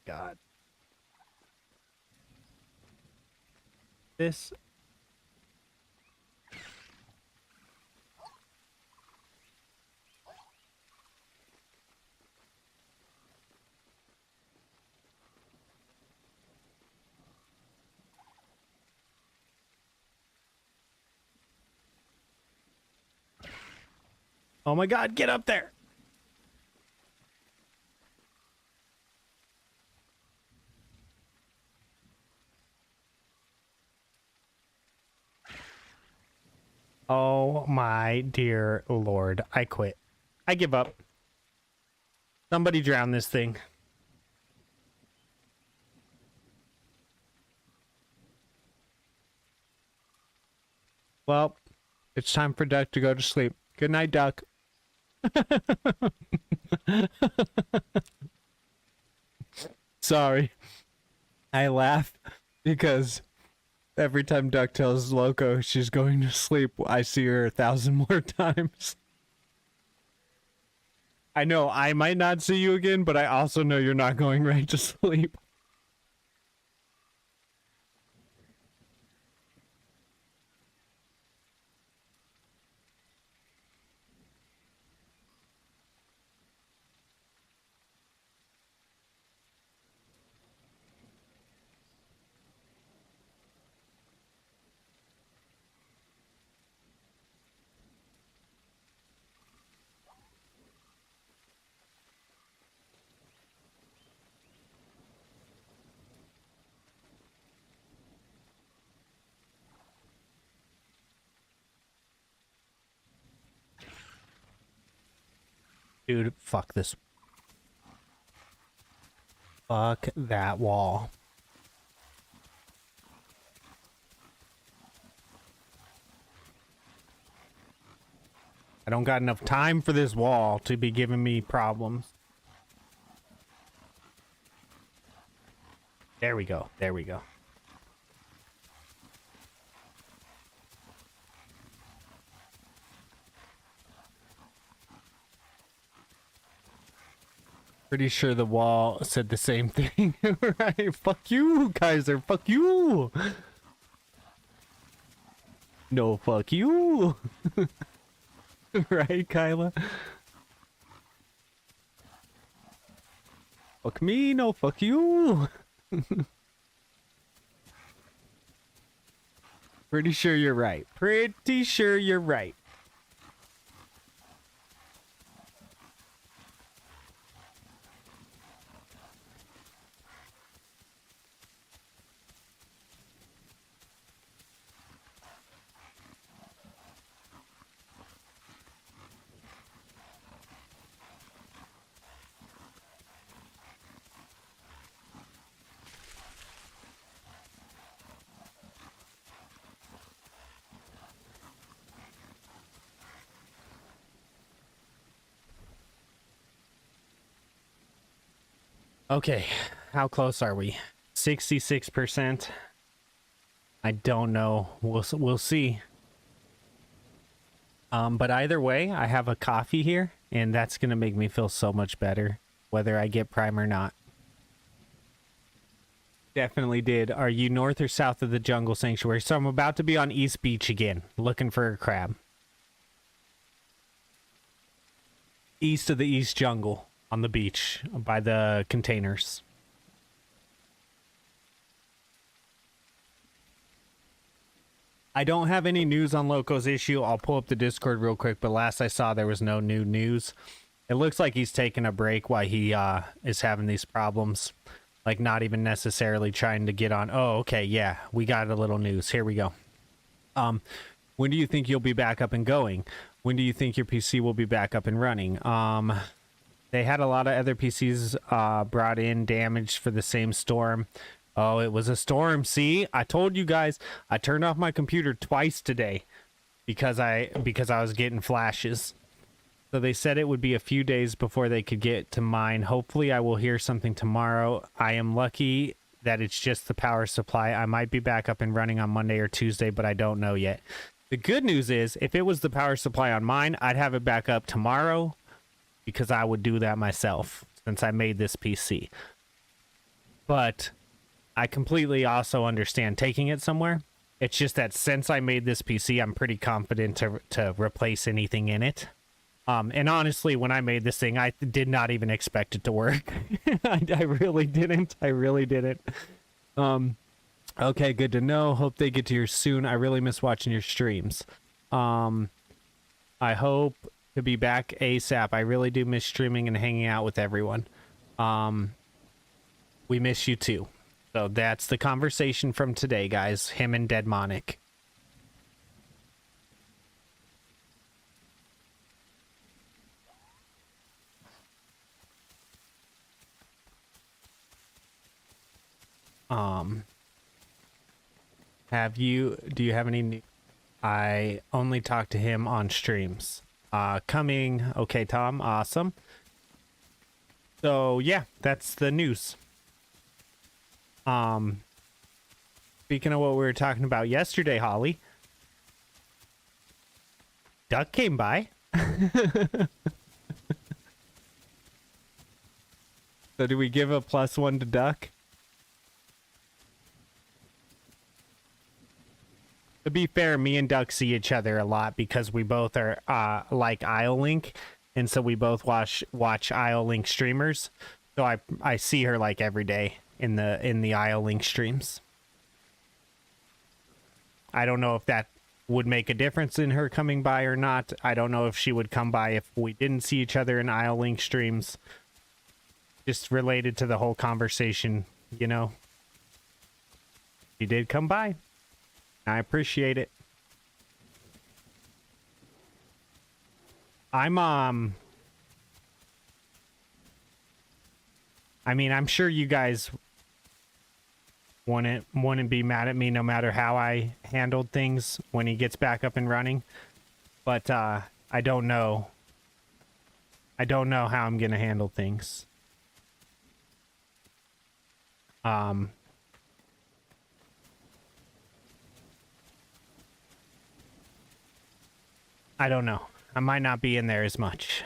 God. This. Oh my God, get up there. Oh my dear Lord. I quit. I give up. Somebody drown this thing. Well, it's time for Duck to go to sleep. Good night, Duck. Sorry. I laugh because every time Duck tells Loco she's going to sleep, I see her 1,000 more times. I know I might not see you again, but I also know you're not going right to sleep. Dude, fuck this. Fuck that wall. I don't got enough time for this wall to be giving me problems. There we go. There we go. Pretty sure the wall said the same thing. Right? Fuck you, Kaiser. Fuck you. No, fuck you. Right, Kyla? Fuck me, no, fuck you. Pretty sure you're right. Pretty sure you're right. Okay, how close are we? 66%. I don't know. We'll see. But either way, I have a coffee here, and that's gonna make me feel so much better, whether I get prime or not. Definitely did. Are you north or south of the jungle sanctuary? So I'm about to be on East Beach again, looking for a crab. East of the East Jungle, on the beach, by the containers. I don't have any news on Loco's issue. I'll pull up the Discord real quick, but last I saw there was no new news. It looks like he's taking a break while he is having these problems. Like, not even necessarily trying to get on. Oh, okay, yeah, we got a little news. Here we go. When do you think you'll be back up and going? When do you think your PC will be back up and running? They had a lot of other PCs brought in damaged for the same storm. Oh, it was a storm. See, I told you guys. I turned off my computer twice today because I was getting flashes. So they said it would be a few days before they could get to mine. Hopefully I will hear something tomorrow. I am lucky that it's just the power supply. I might be back up and running on Monday or Tuesday, but I don't know yet. The good news is, if it was the power supply on mine, I'd have it back up tomorrow because I would do that myself since I made this PC. But I completely also understand taking it somewhere. It's just that since I made this PC, I'm pretty confident to replace anything in it. And honestly, when I made this thing, I did not even expect it to work. I really didn't. I really didn't. Okay, good to know. Hope they get to you soon. I really miss watching your streams. I hope to be back ASAP. I really do miss streaming and hanging out with everyone. We miss you too. So that's the conversation from today, guys. Him and Deadmonic. Do you have any I only talk to him on streams. Coming. Okay, Tom. Awesome. So yeah, that's the news. Speaking of what we were talking about yesterday, Holly, Duck came by. So do we give a +1 to Duck? To be fair, me and Duck see each other a lot because we both are like IO-Link, and so we both watch IO-Link streamers. So I see her like every day in the IO-Link streams. I don't know if that would make a difference in her coming by or not. I don't know if she would come by if we didn't see each other in IO-Link streams. Just related to the whole conversation, you know. She did come by. I appreciate it. I mean, I'm sure you guys wouldn't be mad at me no matter how I handled things when he gets back up and running. But I don't know. I don't know how I'm gonna handle things. I don't know. I might not be in there as much.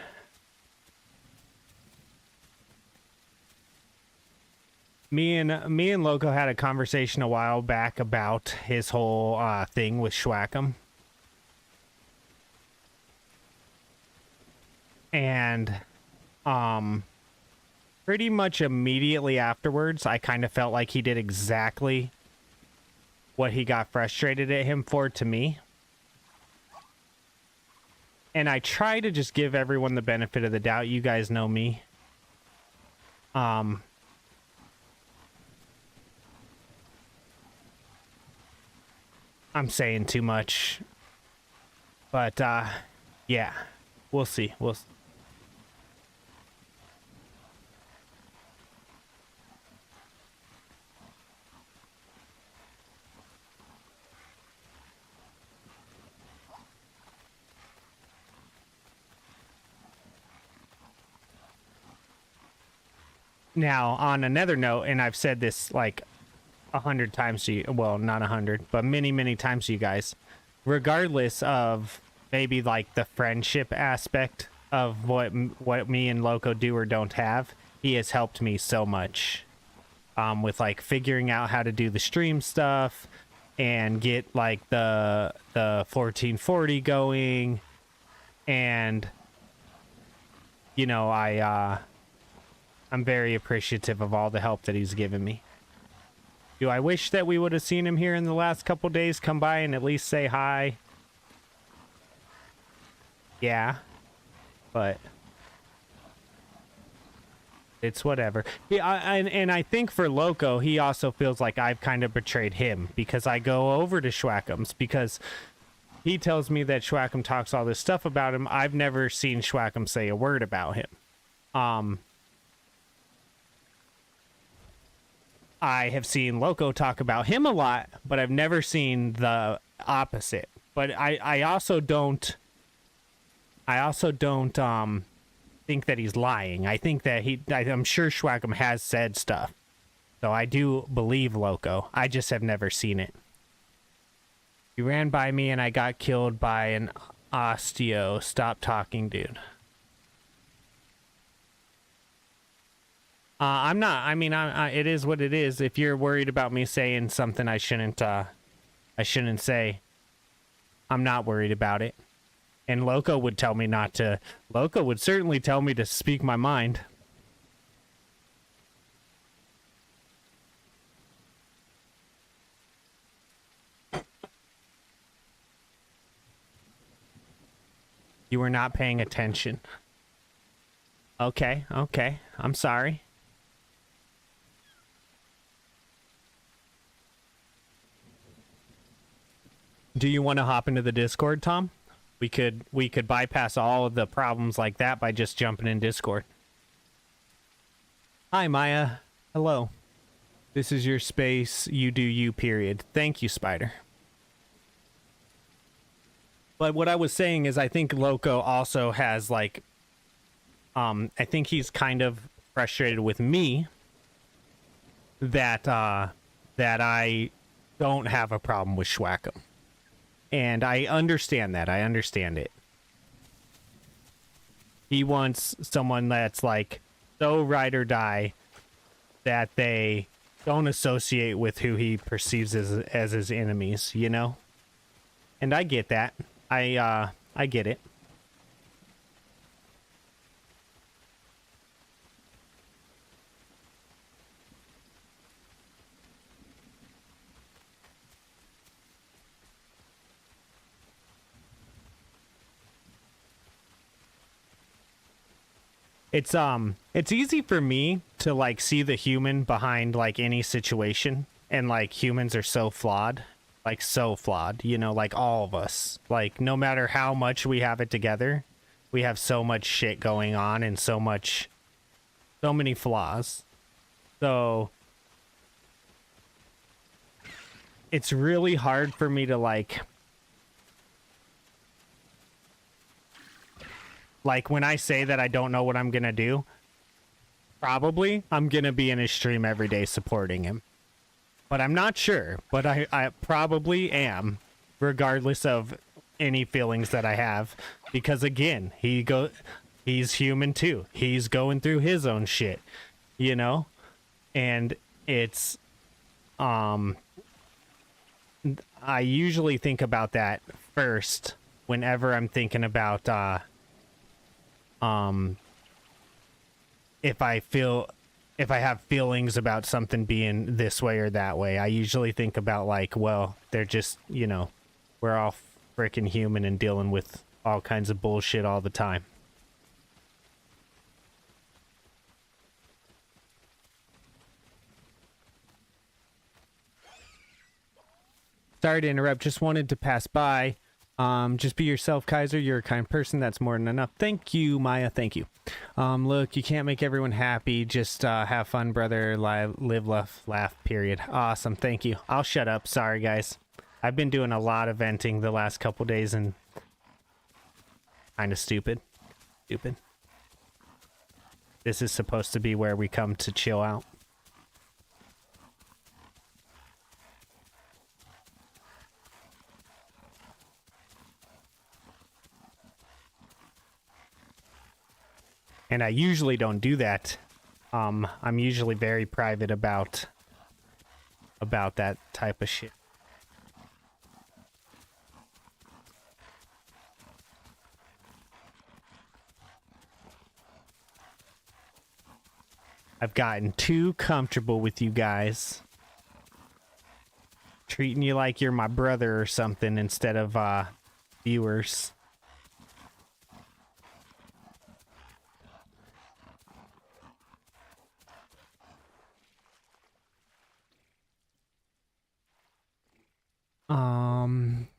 Me and Loco had a conversation a while back about his whole thing with Schwackham. And pretty much immediately afterwards, I kind of felt like he did exactly what he got frustrated at him for to me. And I try to just give everyone the benefit of the doubt. You guys know me. I'm saying too much. But yeah. We'll see. We'll see. Now, on another note, and I've said this like 100 times to you, well, not 100, but many, many times to you guys, regardless of maybe like the friendship aspect of what me and Loco do or don't have, he has helped me so much with like figuring out how to do the stream stuff and get like the 1440 going, and you know, I'm very appreciative of all the help that he's given me. Do I wish that we would have seen him here in the last couple days come by and at least say hi? Yeah. But it's whatever. Yeah, and I think for Loco, he also feels like I've kind of betrayed him because I go over to Schwackham's because he tells me that Schwackham talks all this stuff about him. I've never seen Schwackham say a word about him. I have seen Loco talk about him a lot, but I've never seen the opposite. But I also don't think that he's lying. I think that I'm sure Schwackham has said stuff. So I do believe Loco. I just have never seen it. You ran by me and I got killed by an osteo. Stop talking, dude. I'm not. I mean, it is what it is. If you're worried about me saying something I shouldn't say, I'm not worried about it. And Loco would tell me not to. Loco would certainly tell me to speak my mind. You were not paying attention. Okay, okay. I'm sorry. Do you want to hop into the Discord, Tom? We could bypass all of the problems like that by just jumping in Discord. Hi, Maya. Hello. This is your space. You do you, period. Thank you, Spider. But what I was saying is I think Loco also has like I think he's kind of frustrated with me that that I don't have a problem with Schwackham. And I understand that. I understand it. He wants someone that's like so ride or die that they don't associate with who he perceives as his enemies, you know? And I get that. I get it. It's easy for me to like see the human behind like any situation, and like humans are so flawed, you know, like all of us. Like no matter how much we have it together, we have so much shit going on and so many flaws. So it's really hard for me to like when I say that I don't know what I'm gonna do, probably I'm gonna be in his stream every day supporting him. But I'm not sure. But I probably am, regardless of any feelings that I have. Because again, he's human too. He's going through his own shit, you know? And it's I usually think about that first whenever I'm thinking about if I have feelings about something being this way or that way. I usually think about like, well, they're just, you know, we're all freaking human and dealing with all kinds of bullshit all the time. Sorry to interrupt, just wanted to pass by. Just be yourself, Kaiser. You're a kind person. That's more than enough. Thank you, Maya. Thank you. Look, you can't make everyone happy. Just have fun, brother. Live, laugh, period. Awesome. Thank you. I'll shut up. Sorry, guys. I've been doing a lot of venting the last couple days and kind of stupid. This is supposed to be where we come to chill out. And I usually don't do that. I'm usually very private about that type of shit. I've gotten too comfortable with you guys. Treating you like you're my brother or something instead of viewers.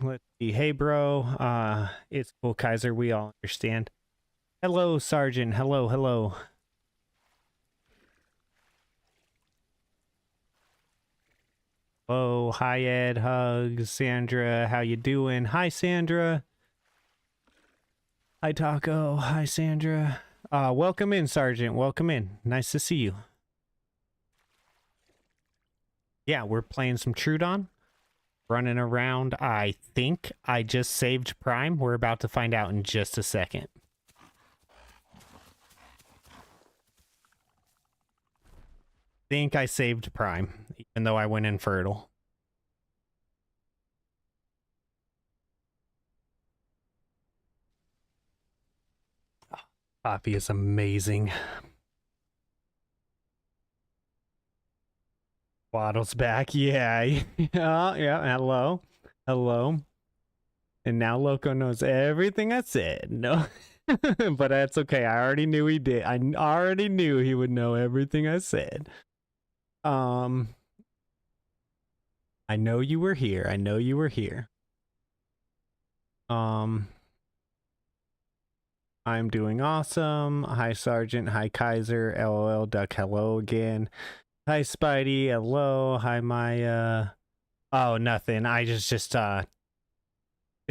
Let's see. Hey, bro. It's cool, Kaiser. We all understand. Hello, Sergeant. Hello. Oh, hi, Ed. Hugs. Sandra, how you doing? Hi, Sandra. Hi, Taco. Hi, Sandra. Welcome in, Sergeant. Welcome in. Nice to see you. Yeah, we're playing some Trudon. Running around. I think I just saved Prime. We're about to find out in just a second. Think I saved Prime, even though I went infertile. Poppy is amazing. Waddle's back. Yeah. Yeah. Hello. And now Loco knows everything I said. No. But that's okay. I already knew he did. I already knew he would know everything I said. I know you were here. I'm doing awesome. Hi, Sergeant. Hi, Kaiser. LOL. Duck. Hello again. Hi, Spidey. Hello. Hi, Maya. Oh, nothing. I just been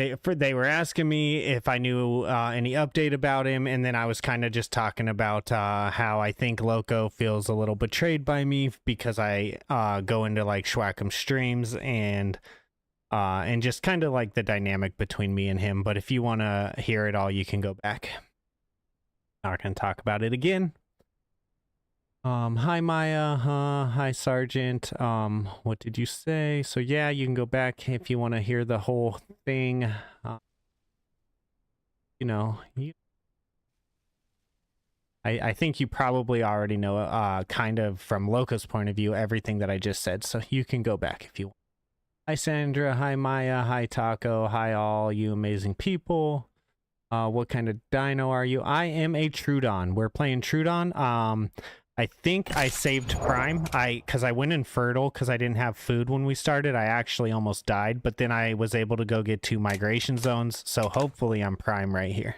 they were asking me if I knew any update about him, and then I was kind of just talking about how I think Loco feels a little betrayed by me because I go into like Schwackham streams and just kind of like the dynamic between me and him. But if you want to hear it all, you can go back. Not gonna talk about it again. Hi Maya, hi Sergeant. What did you say? So yeah, you can go back if you want to hear the whole thing. You know, I think you probably already know, kind of from Loco's point of view, everything that I just said. So you can go back if you want. Hi Sandra, hi Maya, hi Taco, hi all you amazing people. What kind of dino are you? I am a Trudon. We're playing Trudon. I think I saved Prime. Because I went infertile because I didn't have food when we started. I actually almost died, but then I was able to go get 2 migration zones. So hopefully I'm Prime right here.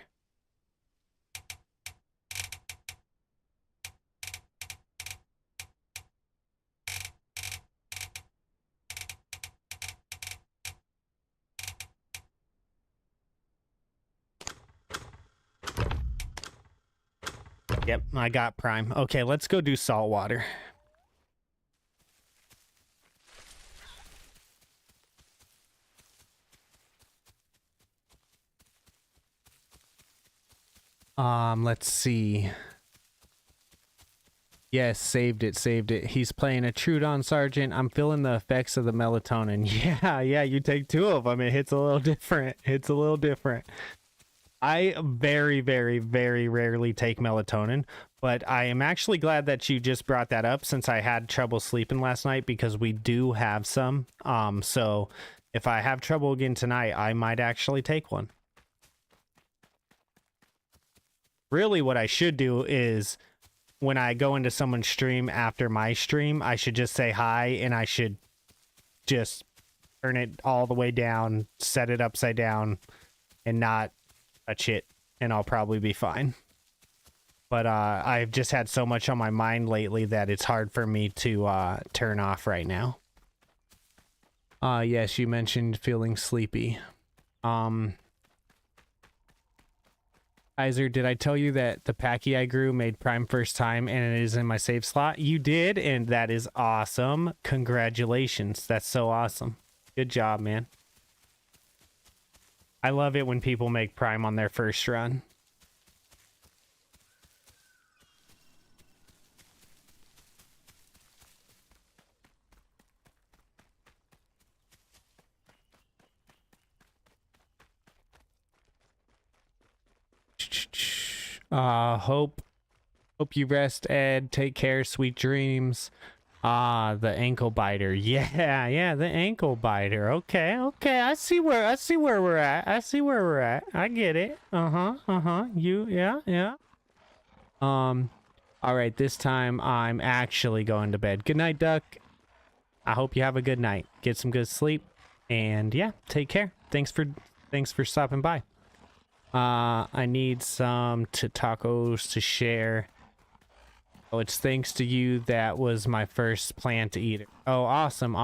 Yep, I got Prime. Okay, let's go do saltwater. Let's see. Yes, saved it. He's playing a Trudon Sergeant. I'm feeling the effects of the melatonin. Yeah, you take 2 of them. It hits a little different. I very, very, very rarely take melatonin, but I am actually glad that you just brought that up since I had trouble sleeping last night because we do have some. So if I have trouble again tonight, I might actually take one. Really, what I should do is when I go into someone's stream after my stream, I should just say hi and I should just turn it all the way down, set it upside down, and not touch it, and I'll probably be fine. But I've just had so much on my mind lately that it's hard for me to turn off right now. Yes, you mentioned feeling sleepy. Kaiser, did I tell you that the Packy I grew made Prime first time and it is in my save slot? You did, and that is awesome. Congratulations. That's so awesome. Good job, man. I love it when people make Prime on their first run. Hope you rest, Ed. Take care, sweet dreams. The ankle biter. Yeah, the ankle biter. Okay. I see where we're at. I get it. Yeah. All right, this time I'm actually going to bed. Good night, Duck. I hope you have a good night. Get some good sleep. And yeah, take care. Thanks for stopping by. I need some tacos to share. Oh, it's thanks to you that was my first plant eater. Oh, awesome.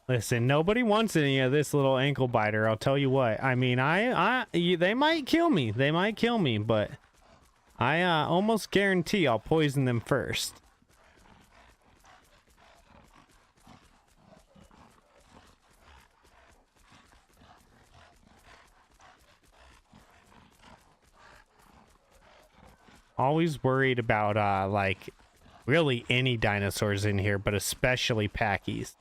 Listen, nobody wants any of this little ankle biter. I'll tell you what. I mean, they might kill me. But I almost guarantee I'll poison them first. Always worried about like really any dinosaurs in here, but especially Packies.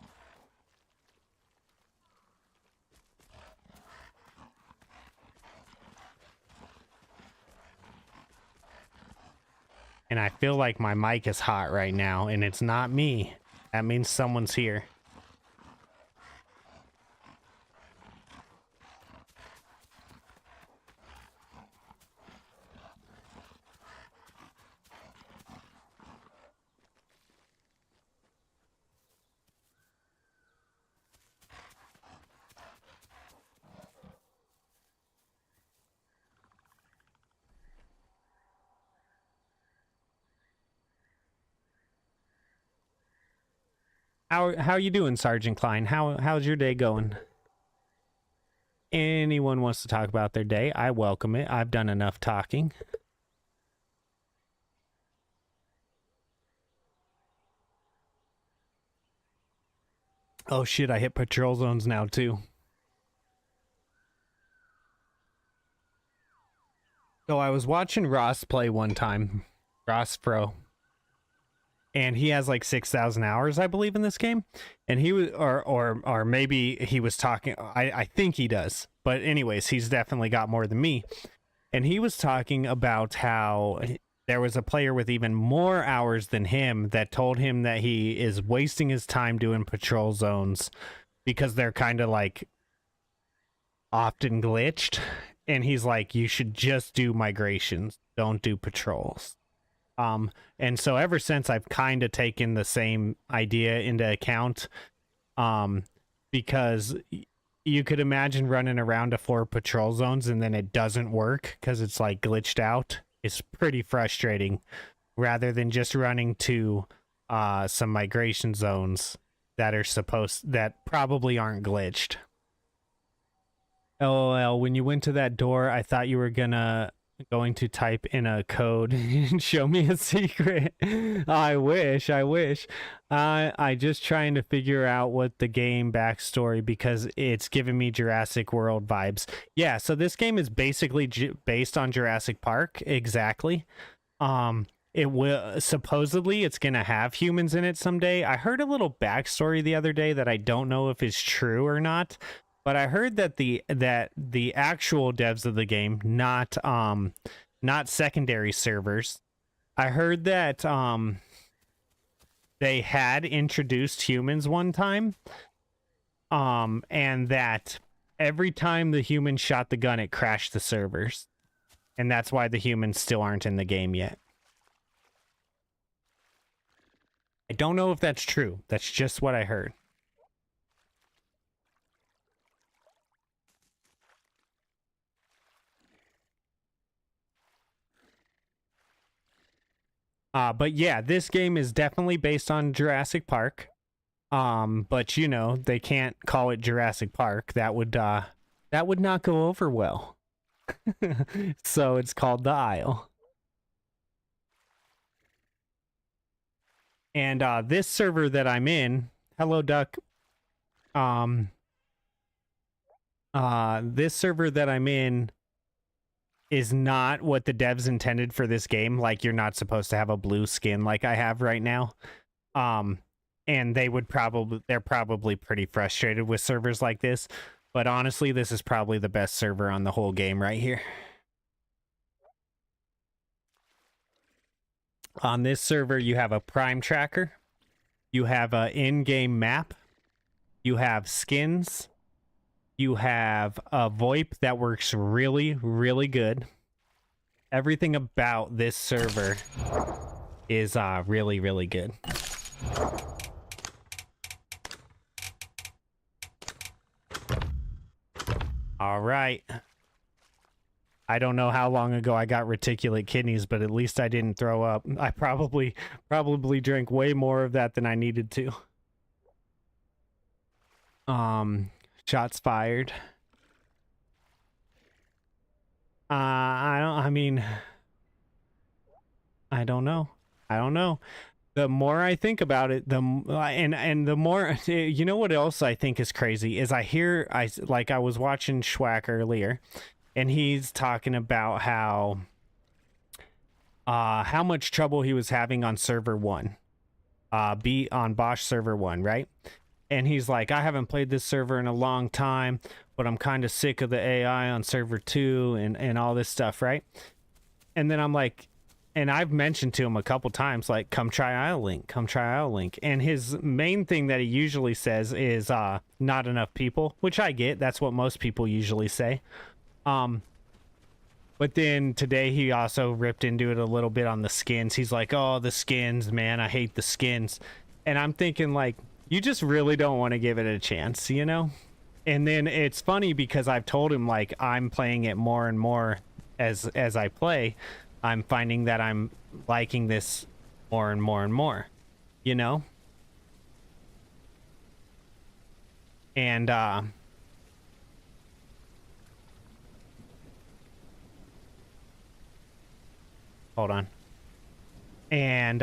And I feel like my mic is hot right now, and it's not me. That means someone's here. How you doing, Sergeant Klein? How's your day going? Anyone wants to talk about their day, I welcome it. I've done enough talking. Oh shit, I hit patrol zones now too. So I was watching Ross play one time, Ross Pro, and he has like 6,000 hours, I believe, in this game. And he was, or maybe he was talking. I think he does, but anyways, he's definitely got more than me. And he was talking about how there was a player with even more hours than him that told him that he is wasting his time doing patrol zones because they're kind of like often glitched. And he's like, you should just do migrations, don't do patrols. And so ever since, I've kind of taken the same idea into account, because you could imagine running around to 4 patrol zones and then it doesn't work because it's like glitched out. It's pretty frustrating, rather than just running to some migration zones that probably aren't glitched. LOL, when you went to that door, I thought you were going to type in a code and show me a secret. I wish. I just trying to figure out what the game backstory, because it's giving me Jurassic World vibes. Yeah, so this game is basically based on Jurassic Park, exactly. It will supposedly it's gonna have humans in it someday. I heard a little backstory the other day that I don't know if is true or not. But I heard that the actual devs of the game, not secondary servers, I heard that they had introduced humans one time, and that every time the human shot the gun, it crashed the servers, and that's why the humans still aren't in the game yet. I don't know if that's true. That's just what I heard. But yeah, this game is definitely based on Jurassic Park. But you know, they can't call it Jurassic Park. That would not go over well. So it's called The Isle. And this server that I'm in, hello Duck. This server that I'm in is not what the devs intended for this game. Like, you're not supposed to have a blue skin like I have right now. And they're probably pretty frustrated with servers like this. But honestly, this is probably the best server on the whole game right here. On this server, you have a prime tracker. You have an in-game map. You have skins. You have a VoIP that works really, really good. Everything about this server is really, really good. All right. I don't know how long ago I got reticulate kidneys, but at least I didn't throw up. I probably drank way more of that than I needed to. Shots fired. I don't know. The more I think about it, the more, you know what else I think is crazy is I was watching Schwack earlier, and he's talking about how much trouble he was having on server 1, on Bosch server 1, right? And he's like, I haven't played this server in a long time, but I'm kind of sick of the AI on server 2 and all this stuff, right? And then I'm like, and I've mentioned to him a couple times, like, come try IsleLink. And his main thing that he usually says is not enough people, which I get. That's what most people usually say. But then today he also ripped into it a little bit on the skins. He's like, oh, the skins, man, I hate the skins. And I'm thinking, like, you just really don't want to give it a chance, you know? And then it's funny because I've told him, like, I'm playing it more and more as I play. I'm finding that I'm liking this more and more and more, you know? And hold on. And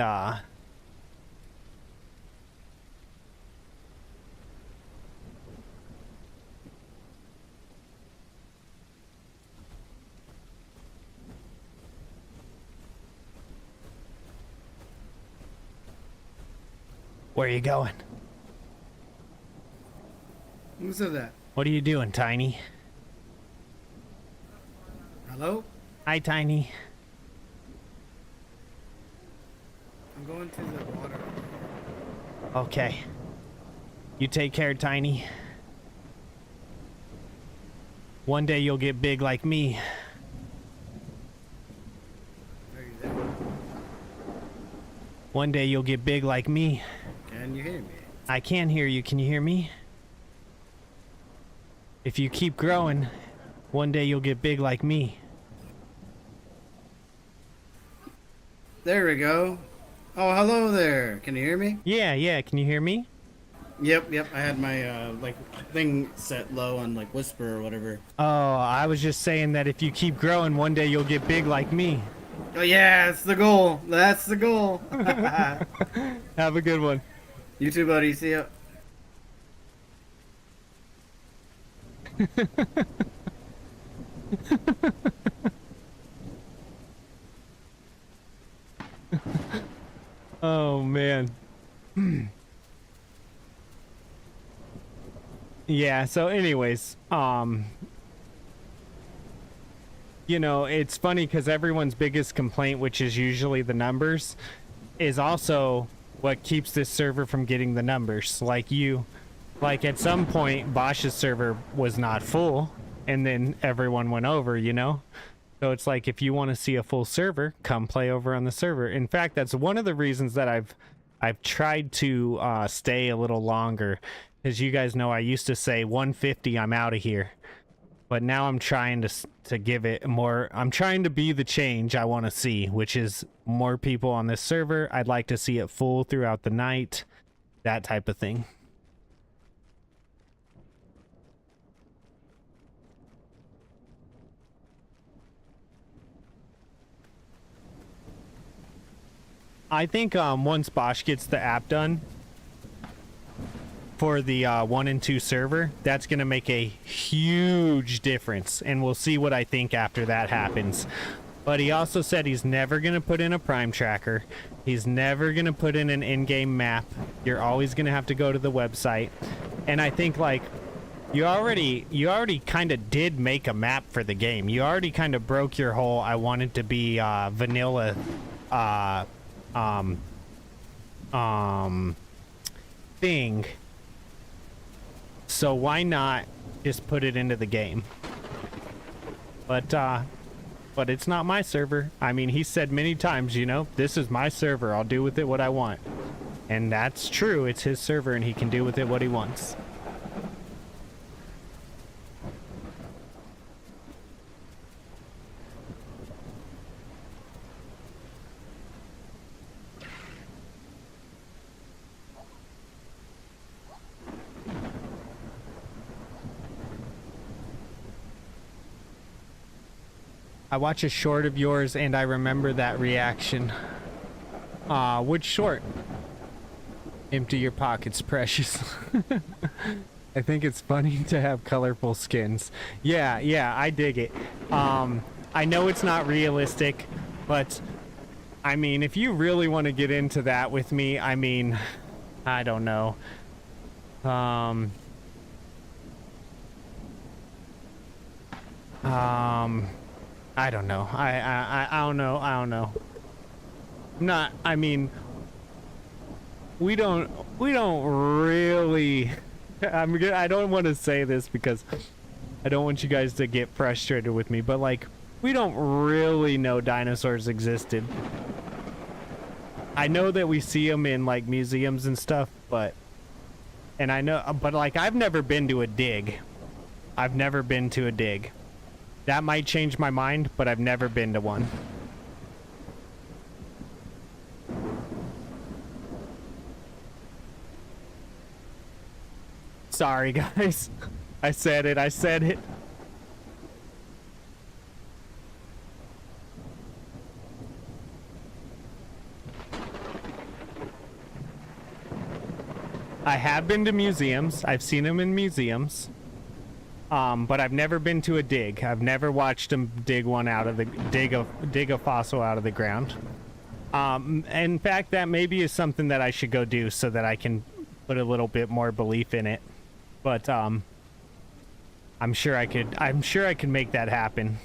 where are you going? Who said that? What are you doing, Tiny? Hello? Hi, Tiny. I'm going to the water. Okay. You take care, Tiny. One day you'll get big like me. Are you there? One day you'll get big like me. Can you hear me? I can hear you. Can you hear me? If you keep growing, one day you'll get big like me. There we go. Oh, hello there. Can you hear me? Yeah. Can you hear me? Yep. I had my like thing set low on like whisper or whatever. Oh, I was just saying that if you keep growing, one day you'll get big like me. Oh yeah, that's the goal. That's the goal. Have a good one. You too, buddy. See ya. Oh, man. Yeah, so anyways, you know, it's funny because everyone's biggest complaint, which is usually the numbers, is also what keeps this server from getting the numbers. Like at some point, Bosch's server was not full, and then everyone went over, you know? So it's like, if you want to see a full server, come play over on the server. In fact, that's one of the reasons that I've tried to stay a little longer. As you guys know, I used to say 150, I'm out of here. But now I'm trying to give it more. I'm trying to be the change I want to see, which is more people on this server. I'd like to see it full throughout the night, that type of thing. I think once Bosch gets the app done for the 1 and 2 server, that's going to make a huge difference, and we'll see what I think after that happens. But he also said he's never going to put in a prime tracker. He's never going to put in an in-game map. You're always going to have to go to the website. And I think, like, you already kind of did make a map for the game. You already kind of broke your whole I want it to be vanilla thing. So why not just put it into the game? But it's not my server. I mean, he said many times, you know, this is my server. I'll do with it what I want. And that's true. It's his server and he can do with it what he wants. I watch a short of yours and I remember that reaction. Which short? Empty your pockets, precious. I think it's funny to have colorful skins. Yeah, I dig it. I know it's not realistic, but I mean, if you really want to get into that with me, I mean, I don't know. I don't know. I don't know. Not, I mean, we don't really, I don't want to say this because I don't want you guys to get frustrated with me, but like, we don't really know dinosaurs existed. I know that we see them in like museums and stuff, but like, I've never been to a dig. That might change my mind, but I've never been to one. sorry, guys. I said it. I said it. I have been to museums. I've seen them in museums. But I've never been to a dig. I've never watched them dig one out of the dig a fossil out of the ground. In fact, that maybe is something that I should go do so that I can put a little bit more belief in it. But I'm sure I could. I'm sure I can make that happen.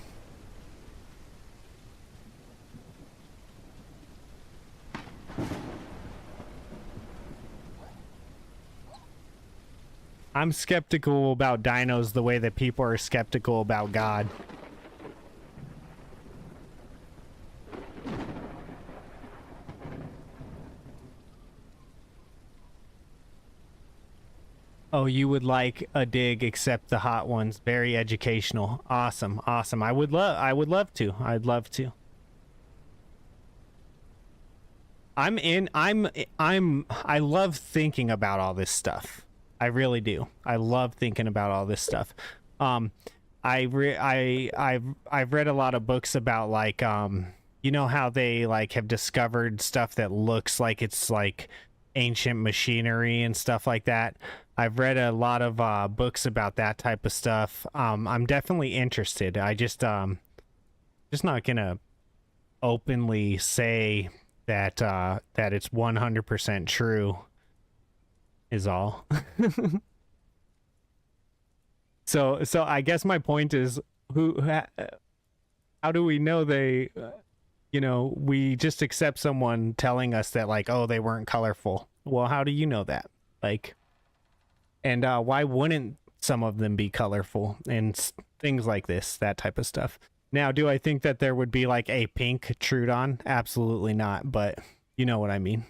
I'm skeptical about dinos the way that people are skeptical about God. Oh, you would like a dig except the hot ones. Very educational. Awesome. Awesome. I would love to. I'd love to. I love thinking about all this stuff. I really do. I love thinking about all this stuff. I've read a lot of books about like you know how they like have discovered stuff that looks like it's like ancient machinery and stuff like that. I've read a lot of books about that type of stuff. I'm definitely interested. I just not gonna openly say that that it's 100% true is all. So I guess my point is how do we know they you know, we just accept someone telling us that like, oh, they weren't colorful. Well, how do you know that? Like, and why wouldn't some of them be colorful and things like this, that type of stuff. Now, do I think that there would be like a pink Trudon? Absolutely not, but you know what I mean.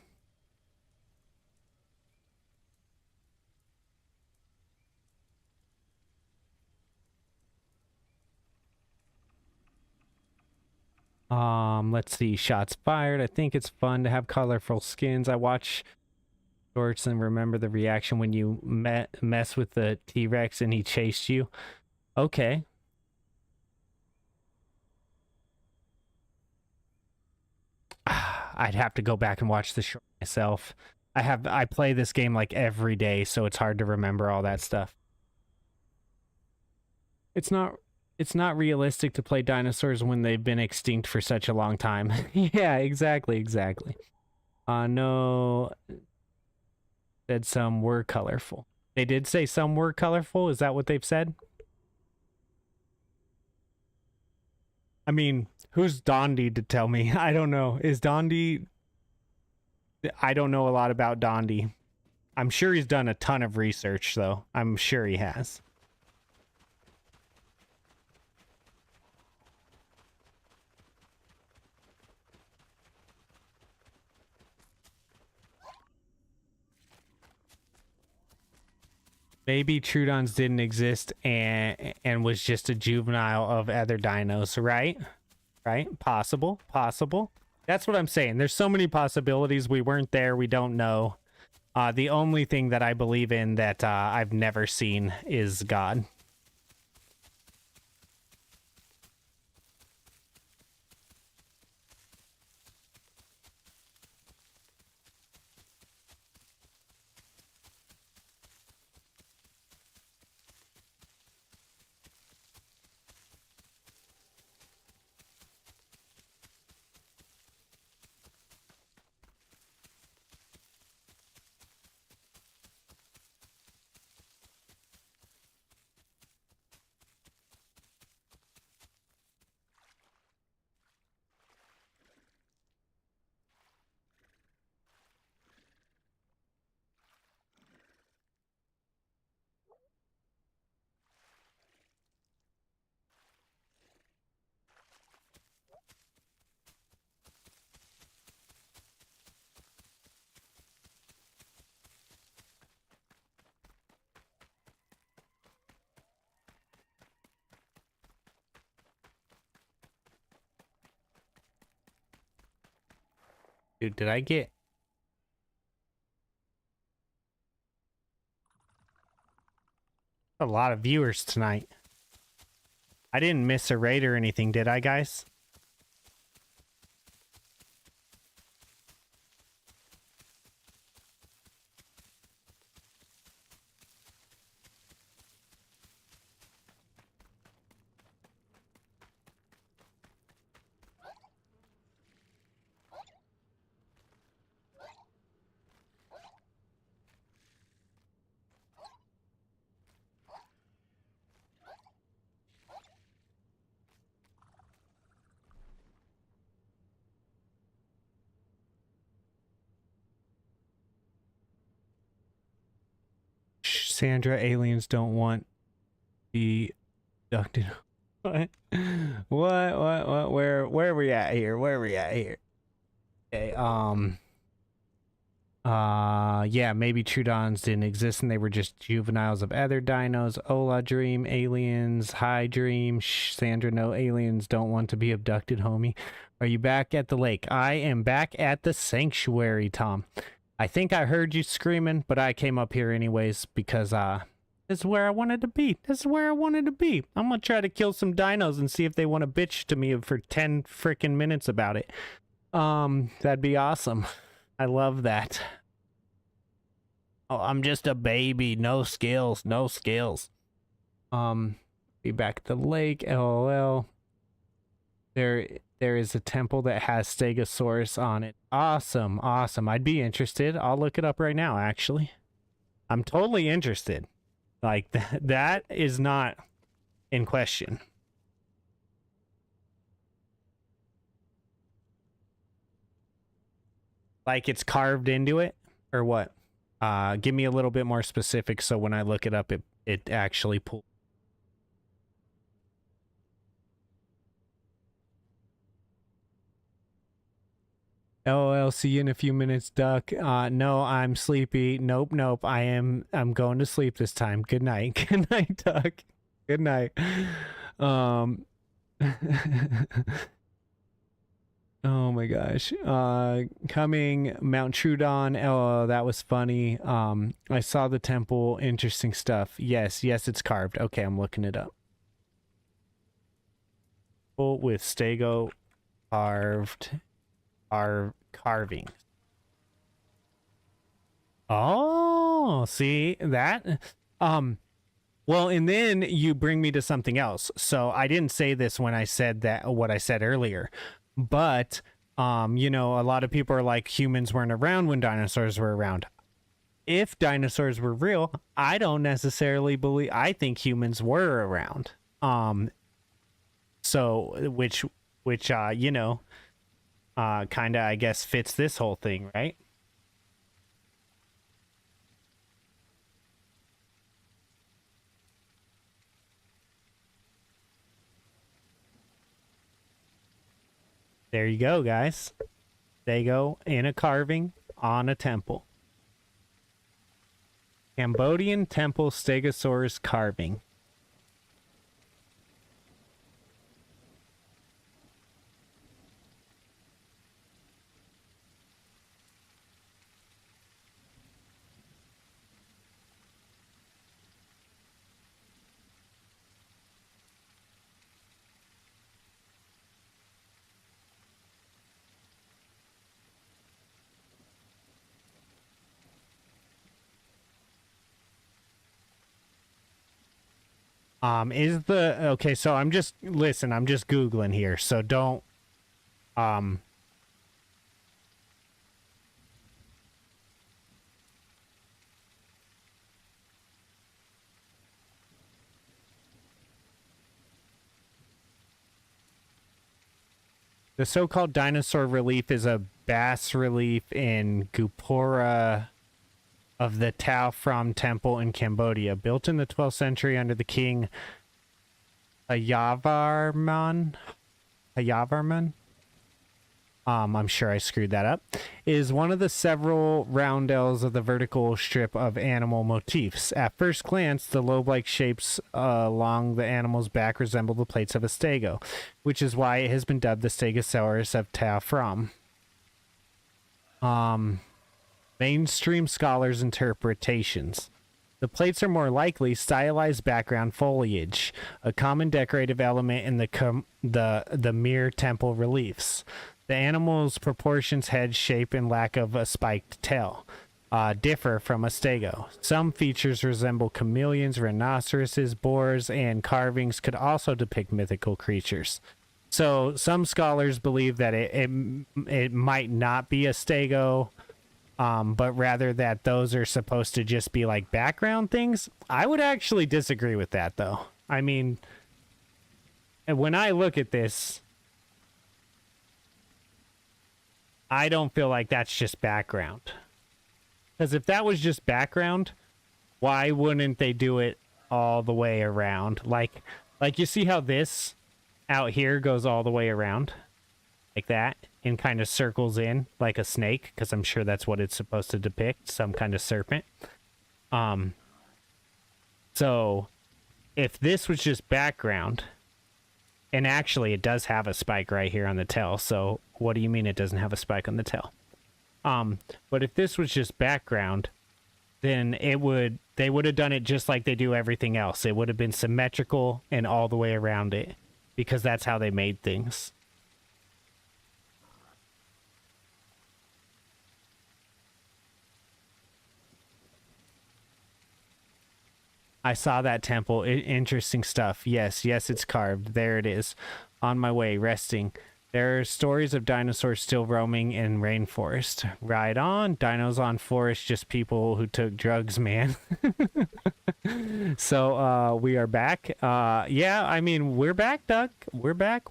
Let's see. Shots fired. I think it's fun to have colorful skins. I watch shorts and remember the reaction when you mess with the T-Rex and he chased you. Okay. I'd have to go back and watch the short myself. I play this game like every day, so it's hard to remember all that stuff. It's not realistic to play dinosaurs when they've been extinct for such a long time. Yeah, exactly. No, said some were colorful. They did say some were colorful. Is that what they've said? I mean, who's Dondi to tell me? I don't know. Is Dondi... I don't know a lot about Dondi. I'm sure he's done a ton of research, though. I'm sure he has. Maybe Trudons didn't exist and was just a juvenile of other dinos, right? Right? Possible. That's what I'm saying. There's so many possibilities. We weren't there. We don't know. The only thing that I believe in that I've never seen is God. Dude, did I get... A lot of viewers tonight. I didn't miss a raid or anything, did I, guys? Sandra, aliens don't want to be abducted. What? What? Where are we at here? Where are we at here? Okay, yeah, maybe Trudons didn't exist and they were just juveniles of other dinos. Ola dream, aliens, hi dream. Shh, Sandra, no, aliens don't want to be abducted, homie. Are you back at the lake? I am back at the sanctuary, Tom. I think I heard you screaming, but I came up here anyways because, this is where I wanted to be. This is where I wanted to be. I'm gonna try to kill some dinos and see if they want to bitch to me for 10 freaking minutes about it. That'd be awesome. I love that. Oh, I'm just a baby. No skills. No skills. Be back at the lake. LOL. There is a temple that has Stegosaurus on it. Awesome, awesome. I'd be interested. I'll look it up right now, actually. I'm totally interested. Like, that is not in question. Like it's carved into it? Or what? Give me a little bit more specific so when I look it up, it actually pulls. LOL, see you in a few minutes, Duck. No, I'm sleepy. Nope. I'm going to sleep this time. Good night. Good night, Duck. Good night. Oh my gosh. Coming Mount Trudon. Oh, that was funny. I saw the temple. Interesting stuff. Yes, it's carved. Okay, I'm looking it up. With stego carving. Oh, see that? Well, and then you bring me to something else. So I didn't say this when I said that, what I said earlier, but you know, a lot of people are like, humans weren't around when dinosaurs were around. If dinosaurs were real, I don't necessarily believe. I think humans were around. So which you know, kind of, I guess, fits this whole thing, right? There you go, guys. They go in a carving on a temple. Cambodian temple Stegosaurus carving. Okay, so I'm just Googling here, so don't, the so-called dinosaur relief is a bas relief in Gupura of the Tao Phrom Temple in Cambodia, built in the 12th century under the king Hayavarman. I'm sure I screwed that up. Is one of the several roundels of the vertical strip of animal motifs. At first glance, the lobe-like shapes along the animal's back resemble the plates of a stego, which is why it has been dubbed the Stegosaurus of Tao Phrom. Mainstream scholars' interpretations. The plates are more likely stylized background foliage, a common decorative element in the mere temple reliefs. The animal's proportions, head shape, and lack of a spiked tail differ from a stego. Some features resemble chameleons, rhinoceroses, boars, and carvings could also depict mythical creatures. So some scholars believe that it might not be a stego, but rather that those are supposed to just be like background things. I would actually disagree with that, though. I mean, when I look at this, I don't feel like that's just background. Because if that was just background, why wouldn't they do it all the way around? Like you see how this out here goes all the way around like that and kind of circles in like a snake, because I'm sure that's what it's supposed to depict, some kind of serpent. So if this was just background, and actually it does have a spike right here on the tail, so what do you mean it doesn't have a spike on the tail? But if this was just background, then they would have done it just like they do everything else. It would have been symmetrical and all the way around it, because that's how they made things. I saw that temple. Interesting stuff. Yes, it's carved. There it is. On my way, resting. There are stories of dinosaurs still roaming in rainforest. Right on. Dinos on forest, just people who took drugs, man. So, we are back. Yeah, I mean, we're back, Duck. We're back.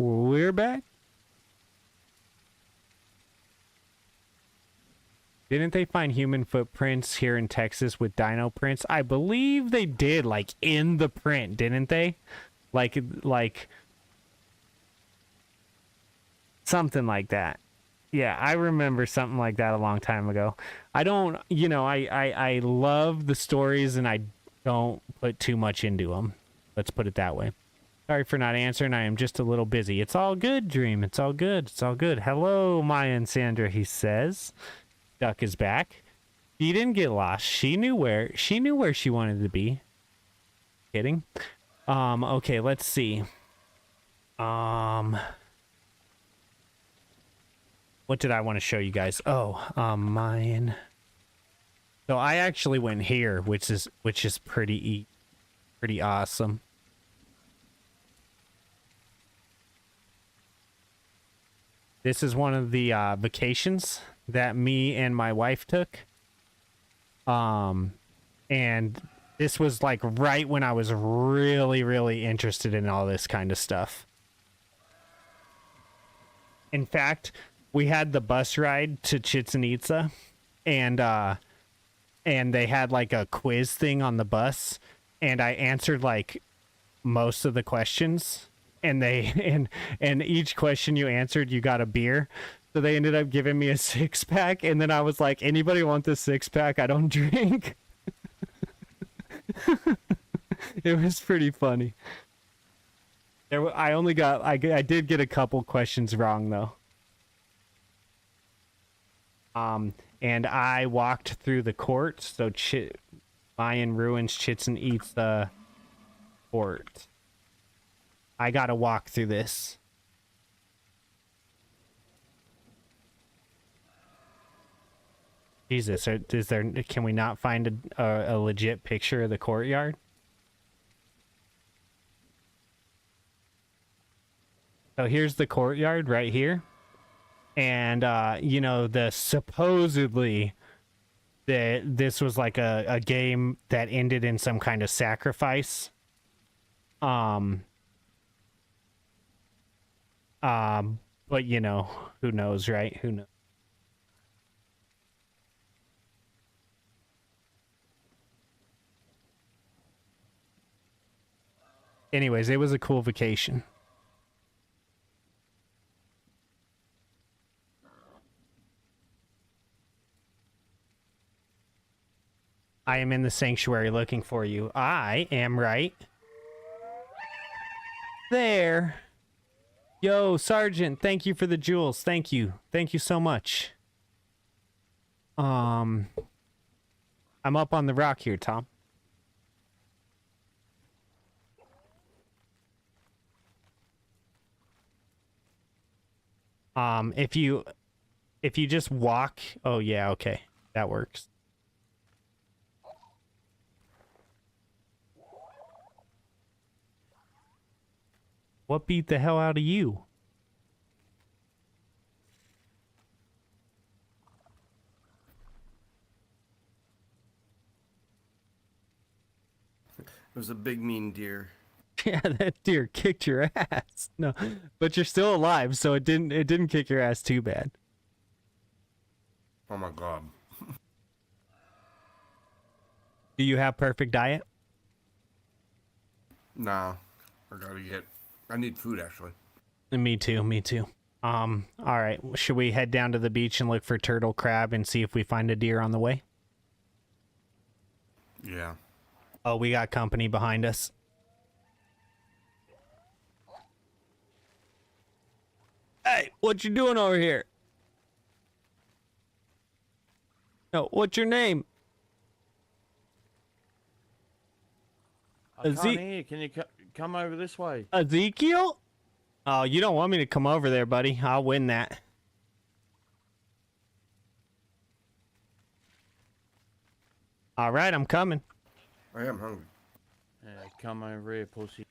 Didn't they find human footprints here in Texas with dino prints? I believe they did, like, in the print, didn't they? Like... something like that. Yeah, I remember something like that a long time ago. I don't, I love the stories and I don't put too much into them. Let's put it that way. Sorry for not answering. I am just a little busy. It's all good, Dream. It's all good. It's all good. Hello, Maya and Sandra, he says. Duck is back. She didn't get lost. She knew where she wanted to be. Kidding. Okay, let's see. What did I want to show you guys? Oh, mine. So I actually went here, which is pretty awesome. This is one of the vacations that me and my wife took. And this was like right when I was really interested in all this kind of stuff. In fact, we had the bus ride to Chichen Itza, and they had like a quiz thing on the bus, and I answered like most of the questions, and and each question you answered, you got a beer. So they ended up giving me a 6-pack, and then I was like, anybody want this 6-pack? I don't drink. It was pretty funny. I did get a couple questions wrong though. And I walked through the court, so Mayan ruins, Chichen Itza court. I gotta walk through this. Jesus, can we not find a legit picture of the courtyard? So here's the courtyard right here. And, supposedly this was like a game that ended in some kind of sacrifice. But, who knows, right? Who knows? Anyways, it was a cool vacation. I am in the sanctuary looking for you. I am right there. Yo, Sergeant, thank you for the jewels. Thank you. Thank you so much. I'm up on the rock here, Tom. If you just walk, oh yeah, okay, that works. What beat the hell out of you? It was a big mean deer. Yeah, that deer kicked your ass. No, but you're still alive, so it didn't kick your ass too bad. Oh my god. Do you have perfect diet? Nah. I need food actually. Me too, me too. All right, should we head down to the beach and look for turtle, crab, and see if we find a deer on the way? Yeah. Oh, we got company behind us. Hey, what you doing over here? No, what's your name? I can't hear you. Can you come over this way? Ezekiel? Oh, you don't want me to come over there, buddy. I'll win that. All right, I'm coming. I am hungry. Yeah, come over here, pussy.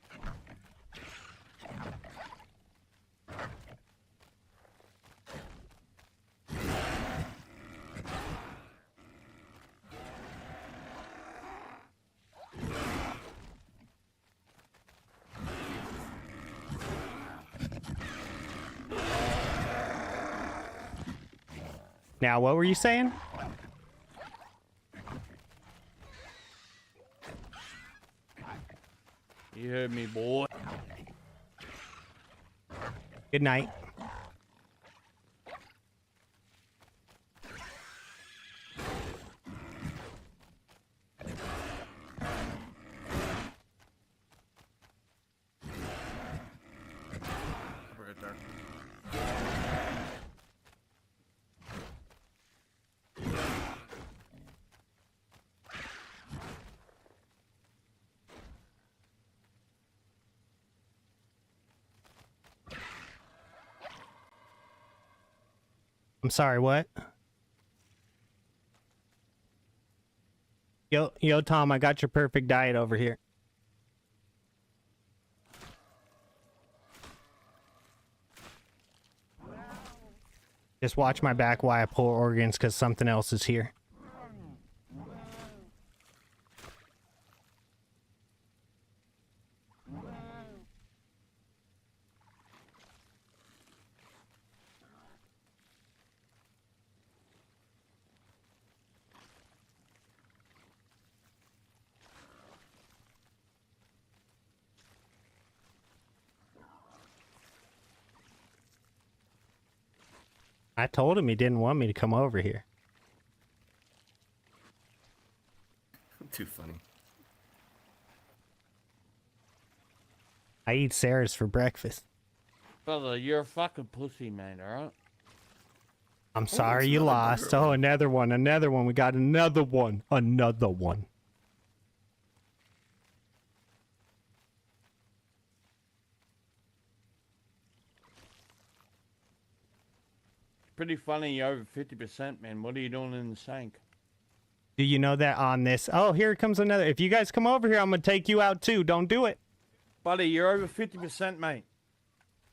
Now, what were you saying? You heard me, boy. Good night. Right there. I'm sorry, what? Yo, Tom, I got your perfect diet over here. Just watch my back while I pull organs, because something else is here. I told him he didn't want me to come over here. Too funny. I eat Sarah's for breakfast. Brother, you're a fucking pussy, man, alright? I'm sorry it's you another lost. burger. Oh, another one, another one. We got another one. Another one. Pretty funny you're over 50%, man. What are you doing in the sink? Do you know that on this? Oh, here comes another. If you guys come over here, I'm going to take you out too. Don't do it. Buddy, you're over 50%, mate.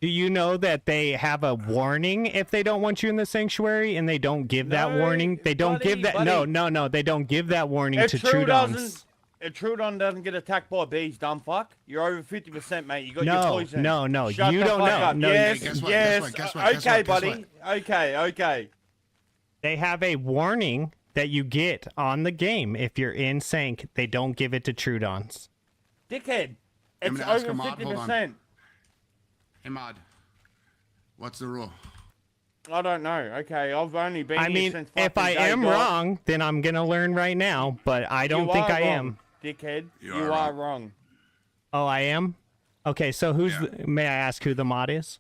Do you know that they have a warning if they don't want you in the sanctuary, and they don't give that No, warning? They don't give that. No, buddy. no, no. They don't give that warning If to Trudon's Trudons. If Trudon doesn't get attacked by bees, dumb fuck, you're over 50%, mate. You got your No, poison. no, no. Shut You the don't fuck know. Up. No, yes, guess what, yes. guess what, guess what, Okay, guess what, buddy. Okay, okay. They have a warning that you get on the game if you're in Sank. They don't give it to Trudons. Dickhead. I'm It's gonna ask over a mod, hold on. 50%. Hey, Mod. What's the rule? I don't know. Okay, I've only been I here mean, since if I fucking day am dot. wrong, then I'm gonna learn right now. But I don't You think are I am. wrong, Dickhead. You You are are wrong. Oh, I am. Okay, so who's? Yeah. May I ask who the mod is?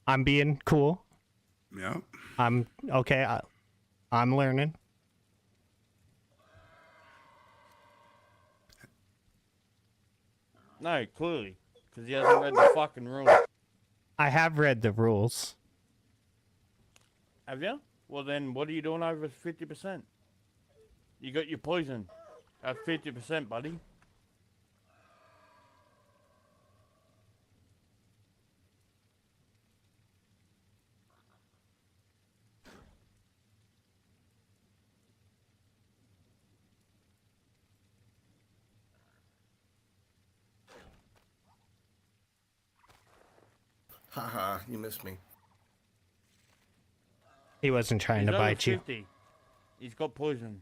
I'm being cool. Yeah. I'm okay. I'm learning. No, clearly. Because he hasn't read the fucking rules. I have read the rules. Have you? Well, then what are you doing over 50%? You got your poison at 50%, buddy. Haha, you missed me. He wasn't trying He's to over bite you. 50. He's got poison.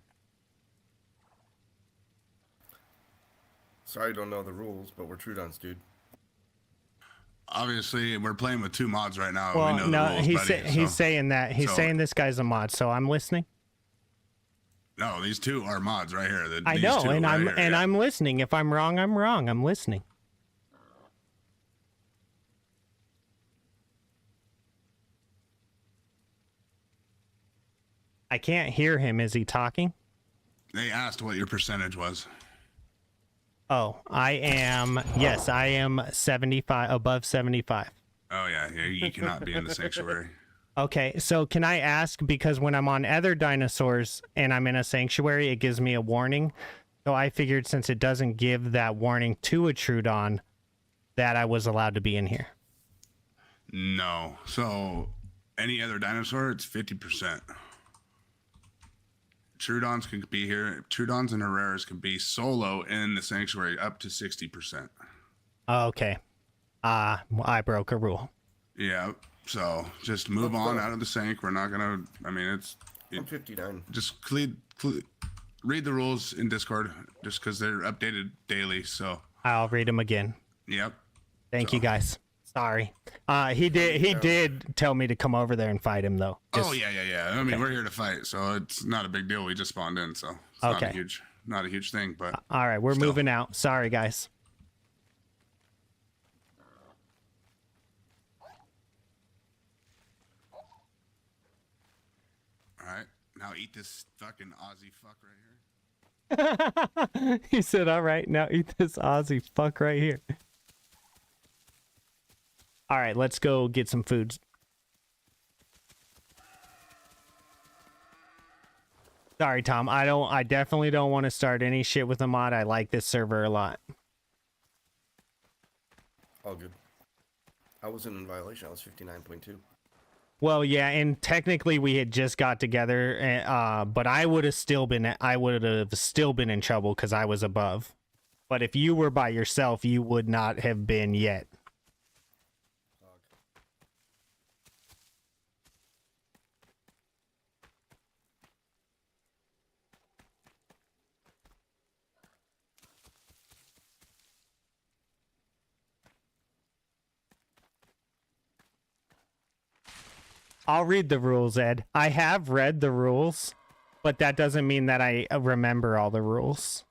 Sorry, I don't know the rules, but we're Trudons, dude. Obviously, we're playing with 2 mods right now. Well, we know no, the rules, he's buddy, he's so- saying that he's so- saying this guy's a mod, so I'm listening. No, these 2 are mods right here. I These know, 2 and right I'm here, and yeah. I'm listening. If I'm wrong, I'm wrong. I'm listening. I can't hear him. Is he talking? They asked what your percentage was. Oh, I am. Yes, I am 75, above 75. Oh yeah, you cannot be in the sanctuary. Okay, so can I ask, because when I'm on other dinosaurs and I'm in a sanctuary, it gives me a warning. So I figured since it doesn't give that warning to a Trudon, that I was allowed to be in here. No, so any other dinosaur, it's 50%. Trudons can be here. Trudons and Herreras can be solo in the sanctuary up to 60%. Okay. I broke a rule. Yeah, so just move on out of the sank. We're not gonna. I mean, I'm 59. just read the rules in Discord, just because they're updated daily. So I'll read them again. yep. Thank you guys. Sorry. He did tell me to come over there and fight him though. Oh yeah. I mean, we're here to fight, so it's not a big deal. We just spawned in, so it's Okay. not a huge thing. But All right, we're Still. moving out. Sorry guys. all right, now eat this fucking Aussie fuck right here. He said, all right, now eat this Aussie fuck right here. All right, let's go get some food. Sorry, Tom. I definitely don't want to start any shit with a mod. I like this server a lot. All good. I wasn't in violation. I was 59.2. Well, yeah, and technically we had just got together, but I would have still been in trouble because I was above. But if you were by yourself, you would not have been yet. I'll read the rules, Ed. I have read the rules, but that doesn't mean that I remember all the rules.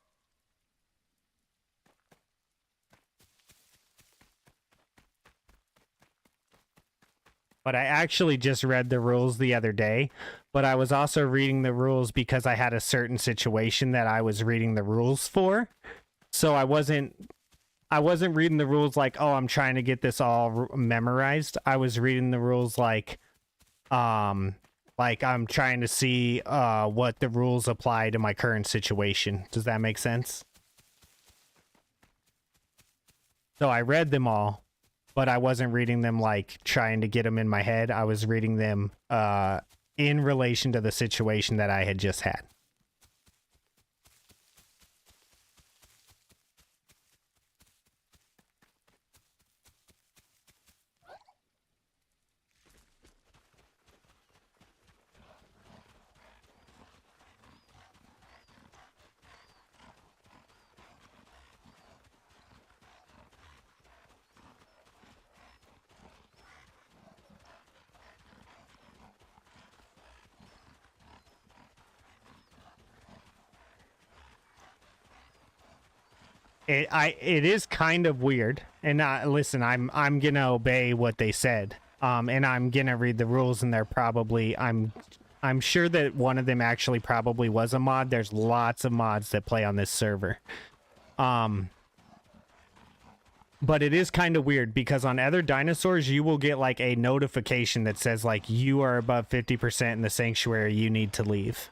But I actually just read the rules the other day, but I was also reading the rules because I had a certain situation that I was reading the rules for. So I wasn't reading the rules like, oh, I'm trying to get this all memorized. I was reading the rules like I'm trying to see what the rules apply to my current situation. Does that make sense? So I read them all, but I wasn't reading them like trying to get them in my head. I was reading them in relation to the situation that I had just had. It is kind of weird, and listen, I'm gonna obey what they said, and I'm gonna read the rules, and they're probably I'm sure that one of them actually probably was a mod. There's lots of mods that play on this server, But it is kind of weird because on other dinosaurs, you will get like a notification that says like you are above 50% in the sanctuary, you need to leave.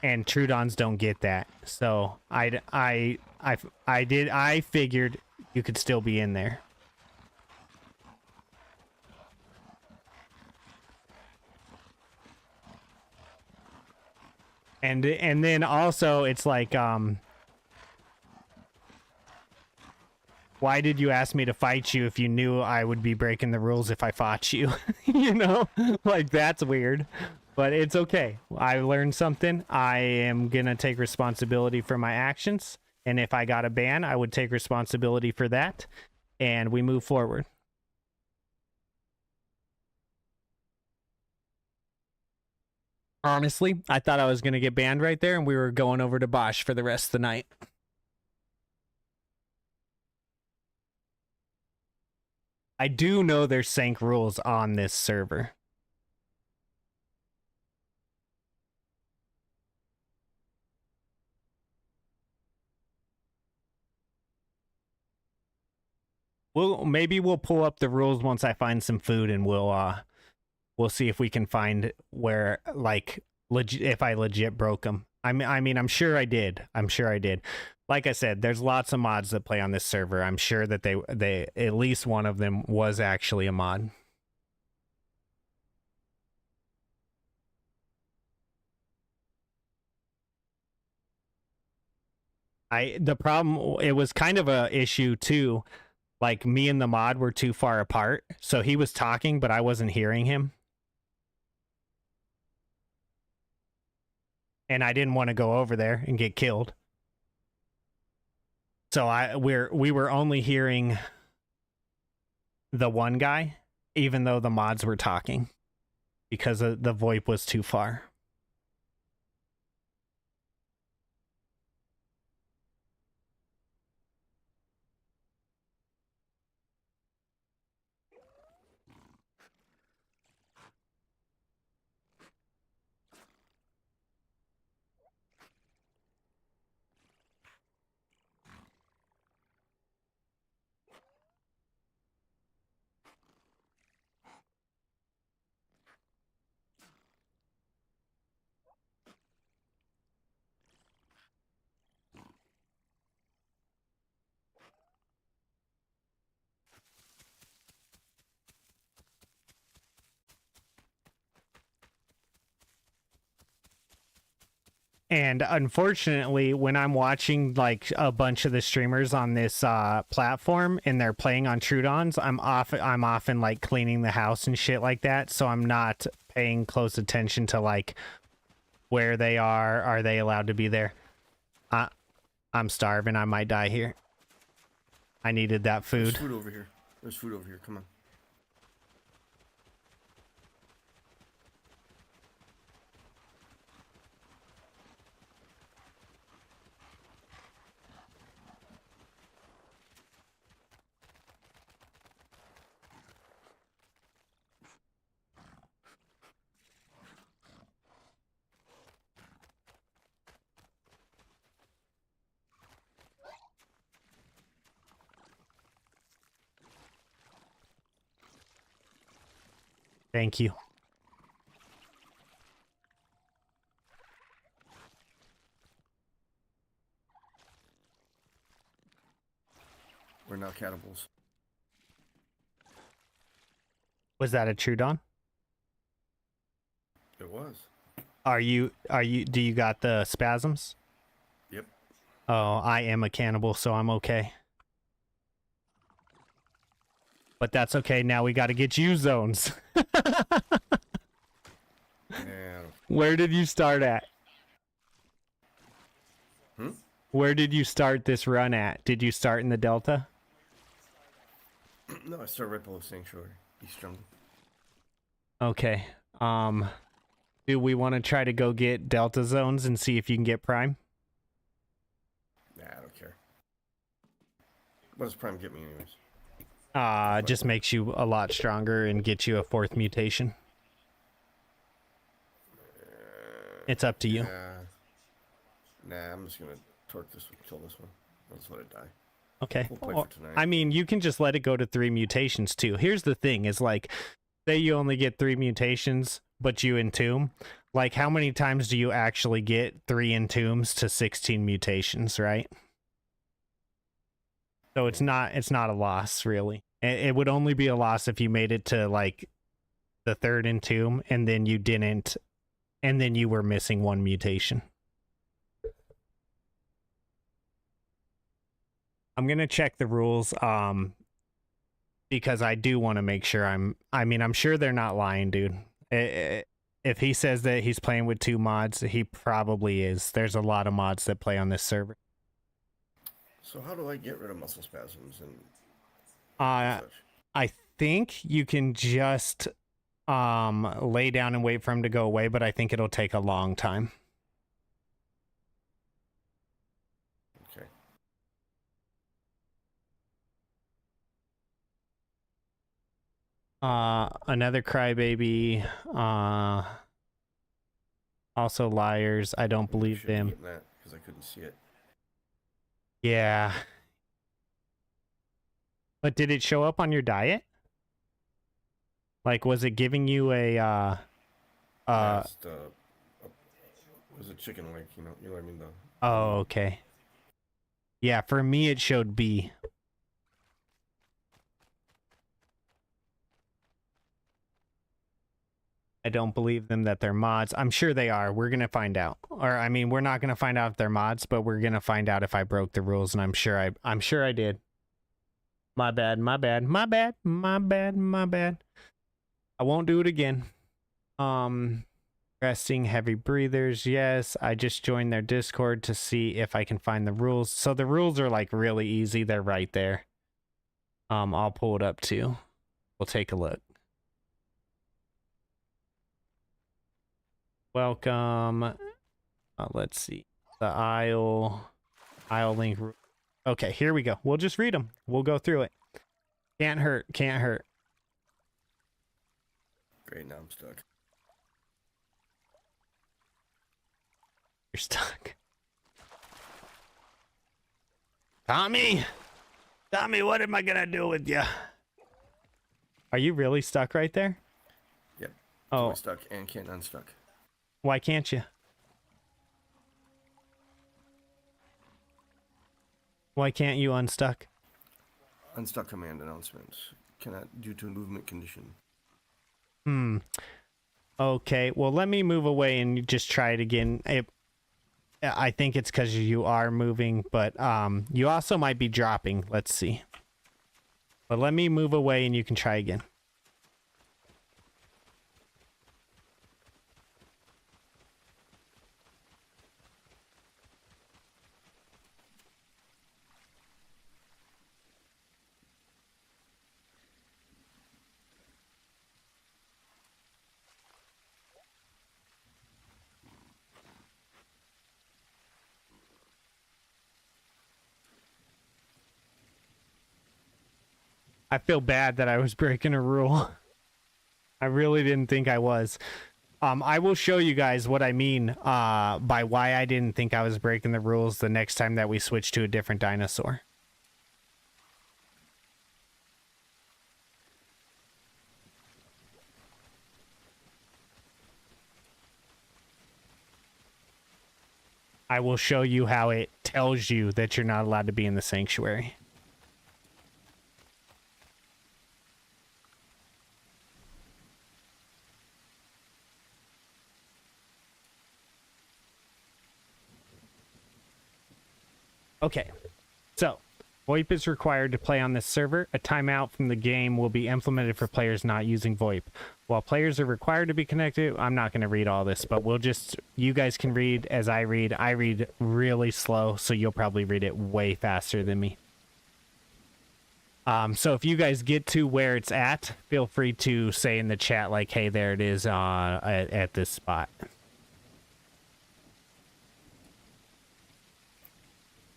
And Trudons don't get that. So I figured you could still be in there. And then also it's like why did you ask me to fight you if you knew I would be breaking the rules if I fought you? You know? Like, that's weird. But it's okay. I learned something. I am going to take responsibility for my actions. And if I got a ban, I would take responsibility for that. And we move forward. Honestly, I thought I was going to get banned right there, and we were going over to Bosch for the rest of the night. I do know there's sync rules on this server. Maybe we'll pull up the rules once I find some food, and we'll see if we can find where like if I legit broke them. I mean, I'm sure I did. Like I said, there's lots of mods that play on this server. I'm sure that they at least one of them was actually a mod. The problem, it was kind of a issue too. Like me and the mod were too far apart. So he was talking, but I wasn't hearing him. And I didn't want to go over there and get killed. So we were only hearing the one guy, even though the mods were talking, because the VoIP was too far. And unfortunately, when I'm watching like a bunch of the streamers on this platform and they're playing on Trudons, I'm often like cleaning the house and shit like that, so I'm not paying close attention to like where they are they allowed to be there. I'm starving. I might die here. I needed that food. There's food over here. There's food over here. Come on. Thank you. We're now cannibals. Was that a Trudon? It was. Do you got the spasms? Yep. Oh, I am a cannibal, so I'm okay. But that's okay. Now we got to get you zones. Yeah. Where did you start at? Hmm? Where did you start this run at? Did you start in the Delta? No, I started right below Sanctuary, East Jungle. Okay. Do we want to try to go get Delta zones and see if you can get Prime? Nah, I don't care. What does Prime get me anyways? Just makes you a lot stronger and get you a 4th mutation. It's up to you. Nah, I'm just gonna torque this one, kill this one. Let's let it die. Okay. We'll play Well, for tonight. I mean, you can just let it go to 3 mutations too. Here's the thing: is like, say you only get 3 mutations, but you entomb. Like, how many times do you actually get 3 entombs to 16 mutations, right? So it's not a loss really. It would only be a loss if you made it to like the 3rd entomb and then you didn't, and then you were missing 1 mutation. I'm gonna check the rules, because I do want to make sure I'm sure they're not lying, dude. If he says that he's playing with 2 mods, he probably is. There's a lot of mods that play on this server. So how do I get rid of muscle spasms and such? I think you can just lay down and wait for him to go away, but I think it'll take a long time. Okay. Another crybaby. Also liars. I don't believe them. Because I couldn't see it. Yeah. But did it show up on your diet? Like, was it giving you a It's the, it was a chicken leg, you know what I mean? Oh, okay. Yeah, for me it showed B. I don't believe them that they're mods. I'm sure they are. We're going to find out. Or I mean, we're not going to find out if they're mods, but we're going to find out if I broke the rules, and I'm sure I did. My bad. I won't do it again. Resting heavy breathers. Yes, I just joined their Discord to see if I can find the rules. So the rules are like really easy. They're right there. I'll pull it up too. We'll take a look. Welcome. Let's see. The aisle link. Okay, here we go. We'll just read them. We'll go through it. Can't hurt. Great, now I'm stuck. You're stuck. Tommy, what am I gonna do with you? Are you really stuck right there? Yep. Oh, Totally stuck and can't unstuck. why can't you? Why can't you unstuck? Unstuck command announcement. Cannot due to movement condition. Okay, well, let me move away and just try it again. I think it's because you are moving, but you also might be dropping. Let's see. But let me move away and you can try again. I feel bad that I was breaking a rule. I really didn't think I was. I will show you guys what I mean by why I didn't think I was breaking the rules the next time that we switch to a different dinosaur. I will show you how it tells you that you're not allowed to be in the sanctuary. Okay, so VoIP is required to play on this server. A timeout from the game will be implemented for players not using VoIP. While players are required to be connected, I'm not going to read all this, but you guys can read as I read. I read really slow, so you'll probably read it way faster than me. So if you guys get to where it's at, feel free to say in the chat, like, hey, there it is at this spot.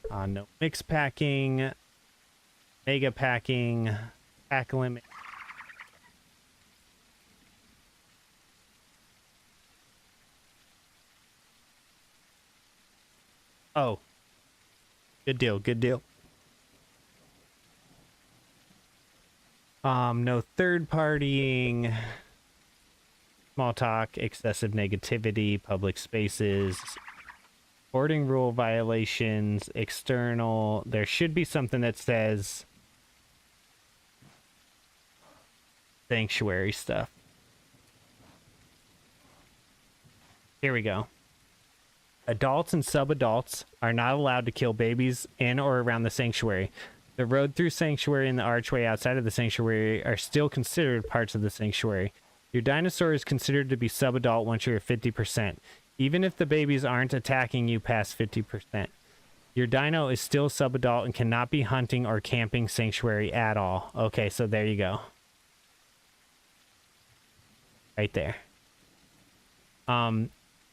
No mix packing, mega packing, pack limit. Oh. Good deal. Good deal. No third partying, small talk, excessive negativity, public spaces, boarding rule violations, external. There should be something that says sanctuary stuff. Here we go. Adults and sub-adults are not allowed to kill babies in or around the sanctuary. The road through sanctuary and the archway outside of the sanctuary are still considered parts of the sanctuary. Your dinosaur is considered to be sub-adult once you're at 50%, even if the babies aren't attacking you past 50%. Your dino is still sub-adult and cannot be hunting or camping sanctuary at all. Okay, so there you go. Right there.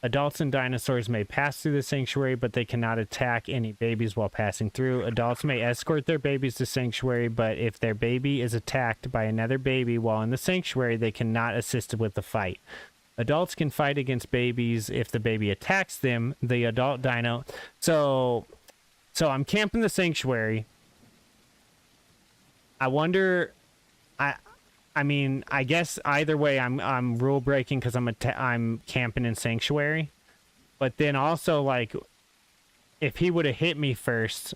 Adults and dinosaurs may pass through the sanctuary, but they cannot attack any babies while passing through. Adults may escort their babies to sanctuary, but if their baby is attacked by another baby while in the sanctuary, they cannot assist with the fight. Adults can fight against babies if the baby attacks them. The adult dino... So I'm camping the sanctuary. I wonder... I mean, I guess either way, I'm rule breaking because I'm camping in sanctuary, but then also like, if he would have hit me first,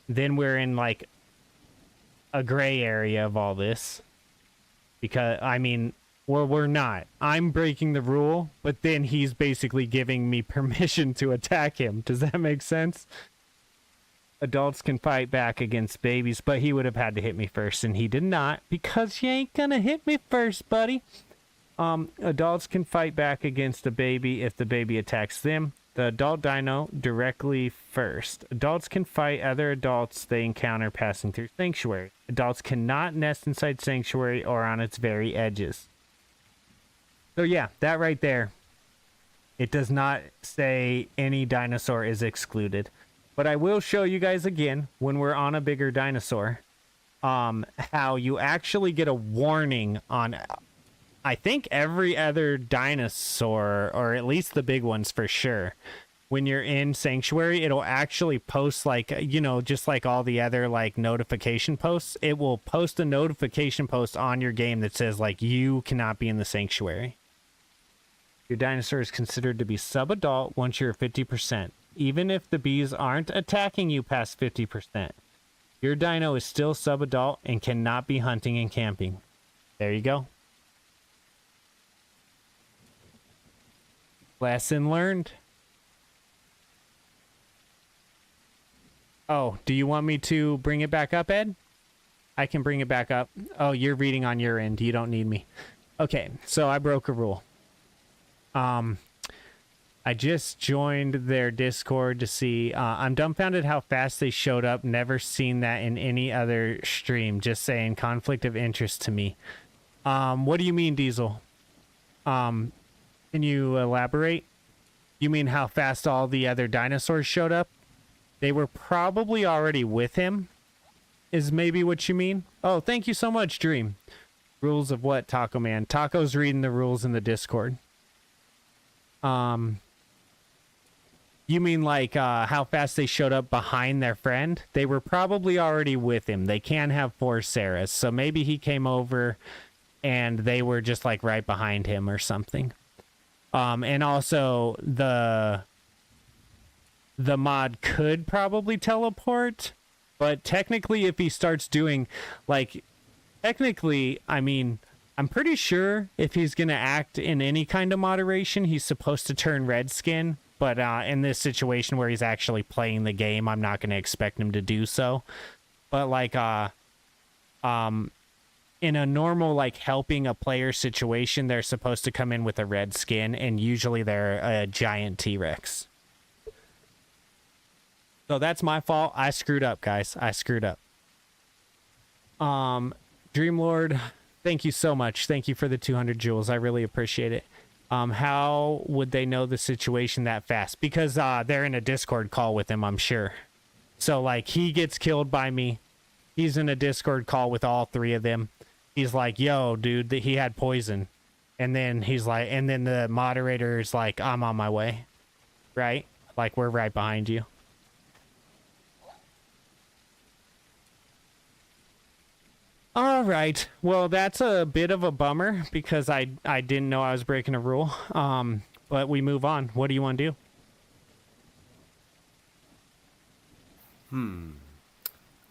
then we're in like a gray area of all this, because I mean, we're not. I'm breaking the rule, but then he's basically giving me permission to attack him. Does that make sense? Adults can fight back against babies, but he would have had to hit me first, and he did not, because you ain't gonna hit me first, buddy. Adults can fight back against a baby if the baby attacks them. The adult dino directly first. Adults can fight other adults they encounter passing through sanctuary. Adults cannot nest inside sanctuary or on its very edges. So yeah, that right there. It does not say any dinosaur is excluded. But I will show you guys again, when we're on a bigger dinosaur, how you actually get a warning on, I think, every other dinosaur, or at least the big ones for sure. When you're in Sanctuary, it'll actually post, like, you know, just like all the other, like, notification posts. It will post a notification post on your game that says, like, you cannot be in the Sanctuary. Your dinosaur is considered to be sub-adult once you're 50%. Even if the bees aren't attacking you past 50%. Your dino is still sub-adult and cannot be hunting and camping. There you go. Lesson learned. Oh, do you want me to bring it back up, Ed? I can bring it back up. Oh, you're reading on your end. You don't need me. Okay, so I broke a rule. I just joined their Discord to see. I'm dumbfounded how fast they showed up. Never seen that in any other stream. Just saying, conflict of interest to me. What do you mean, Diesel? Can you elaborate? You mean how fast all the other dinosaurs showed up? They were probably already with him, is maybe what you mean? Oh, thank you so much, Dream. Rules of what, Taco Man? Taco's reading the rules in the Discord. You mean like how fast they showed up behind their friend? They were probably already with him. They can have 4 Sarahs, so maybe he came over and they were just like right behind him or something. And also the mod could probably teleport, but technically if he starts doing like, technically, I mean, I'm pretty sure if he's going to act in any kind of moderation, he's supposed to turn red skin. But in this situation where he's actually playing the game, I'm not going to expect him to do so. But like in a normal like helping a player situation, they're supposed to come in with a red skin, and usually they're a giant T-Rex. So that's my fault. I screwed up, guys. I screwed up. Dreamlord, thank you so much. Thank you for the 200 jewels. I really appreciate it. How would they know the situation that fast? Because they're in a Discord call with him, I'm sure. So like he gets killed by me. He's in a Discord call with all 3 of them. He's like, yo, dude, he had poison. And then he's like, and then the moderator is like, I'm on my way. Right? Like, we're right behind you. All right. Well, that's a bit of a bummer because I didn't know I was breaking a rule. But we move on. What do you want to do?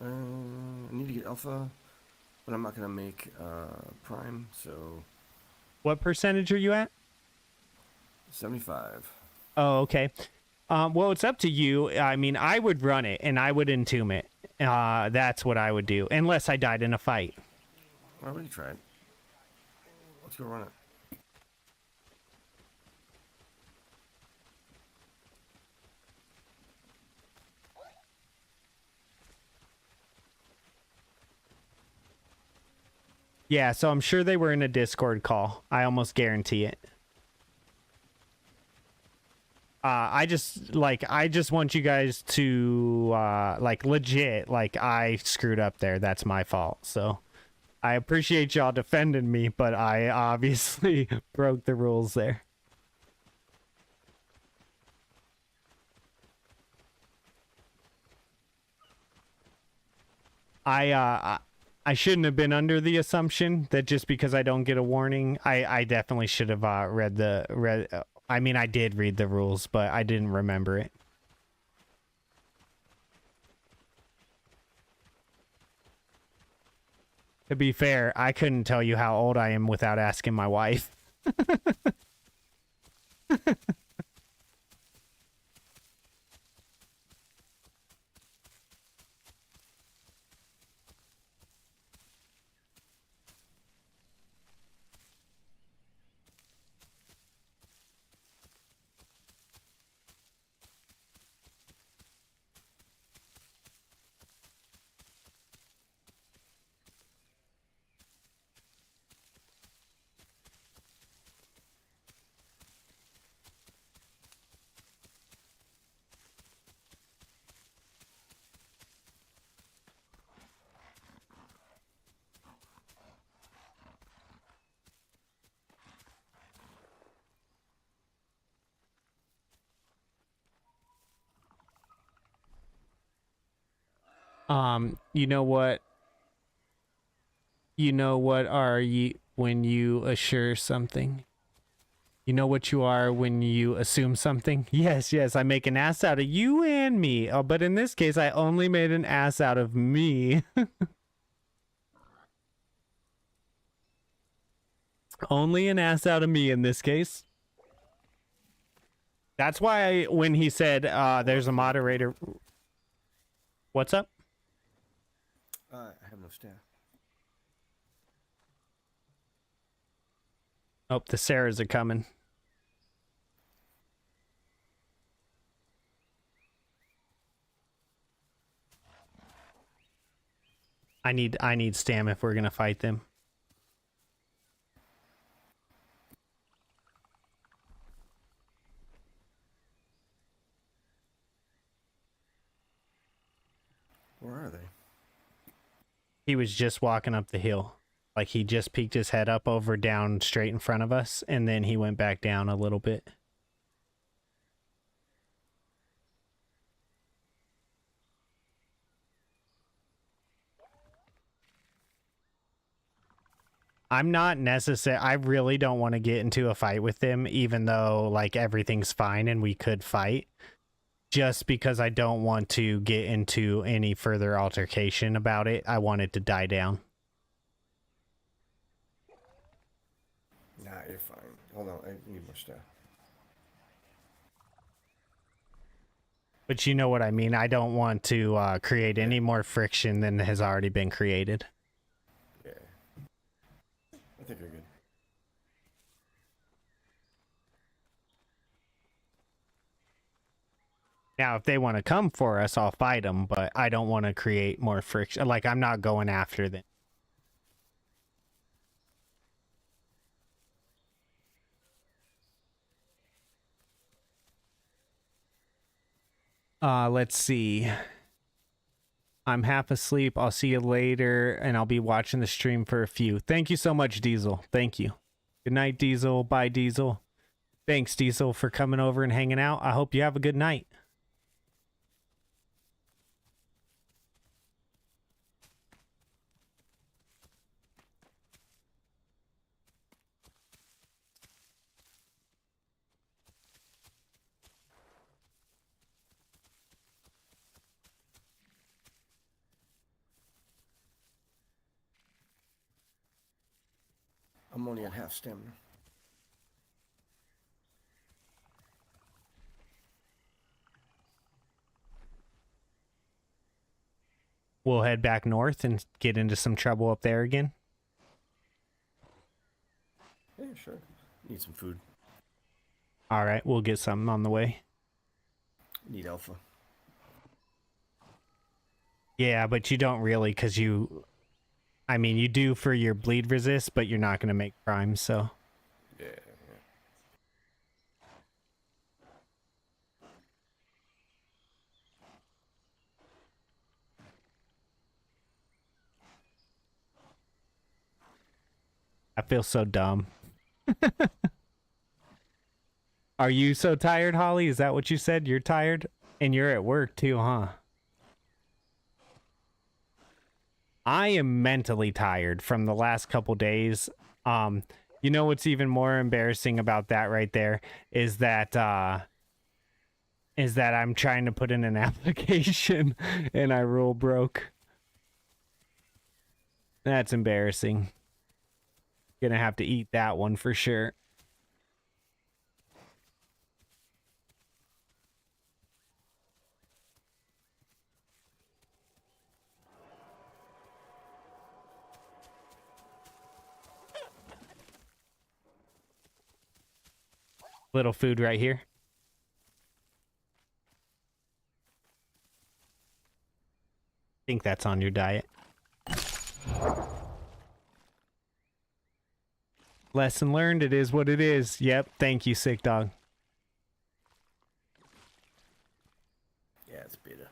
I need to get alpha, but I'm not gonna make prime, so What percentage are you at? 75. Oh, okay. Well, it's up to you. I mean, I would run it and I would entomb it. That's what I would do, unless I died in a fight. I already tried. Let's go run it. Yeah, so I'm sure they were in a Discord call. I almost guarantee it. I just want you guys to like legit, like I screwed up there. That's my fault. So I appreciate y'all defending me, but I obviously broke the rules there. I shouldn't have been under the assumption that just because I don't get a warning, I definitely should have read. I mean, I did read the rules, but I didn't remember it. To be fair, I couldn't tell you how old I am without asking my wife. You know what? You know what are you when you assure something? You know what you are when you assume something? Yes, yes, I make an ass out of you and me. Oh, but in this case, I only made an ass out of me. Only an ass out of me in this case. That's why when he said there's a moderator... What's up? I have no staff. Oh, the Sarahs are coming. I need stam if we're gonna fight them. Where are they? He was just walking up the hill. Like he just peeked his head up over down straight in front of us, and then he went back down a little bit. I'm not necessary. I really don't want to get into a fight with them, even though like everything's fine and we could fight. Just because I don't want to get into any further altercation about it. I want it to die down. Nah, you're fine. Hold on, I need more staff. But you know what I mean. I don't want to create any more friction than has already been created. Yeah. I think you're good. Now, if they want to come for us, I'll fight them, but I don't want to create more friction. Like, I'm not going after them. Let's see. I'm half asleep. I'll see you later, and I'll be watching the stream for a few. Thank you so much, Diesel. Thank you. Good night, Diesel. Bye, Diesel. Thanks, Diesel, for coming over and hanging out. I hope you have a good night. I'm only at half stamina. We'll head back north and get into some trouble up there again. Yeah, sure. Need some food. All right, we'll get something on the way. Need alpha. Yeah, but you don't really, because you... I mean, you do for your bleed resist, but you're not going to make prime, so... Yeah. I feel so dumb. Are you so tired, Holly? Is that what you said? You're tired? And you're at work too, huh? I am mentally tired from the last couple days. You know what's even more embarrassing about that right there is that I'm trying to put in an application and I rule broke. That's embarrassing. Gonna have to eat that one for sure. Little food right here. Think that's on your diet. Lesson learned, it is what it is. Yep, thank you, sick dog. Yeah, it's better.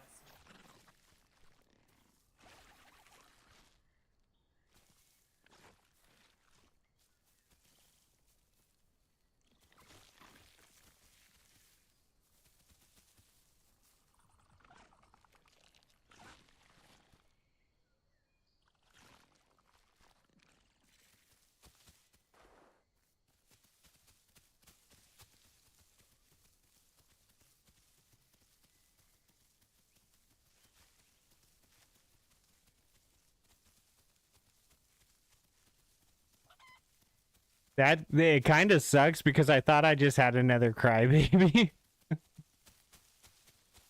That it kind of sucks because I thought I just had another crybaby.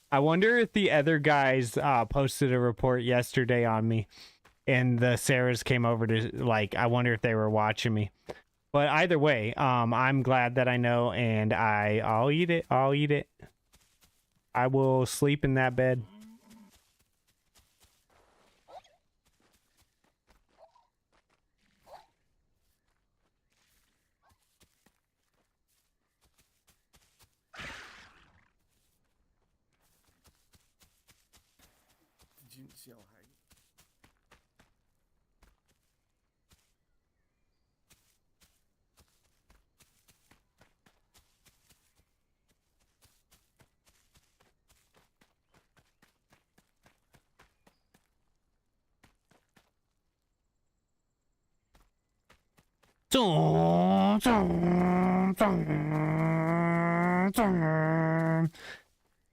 I wonder if the other guys posted a report yesterday on me and the Sarahs came over to, like, I wonder if they were watching me. But either way, I'm glad that I know, and I'll eat it. I'll eat it. I will sleep in that bed. Did you see how high?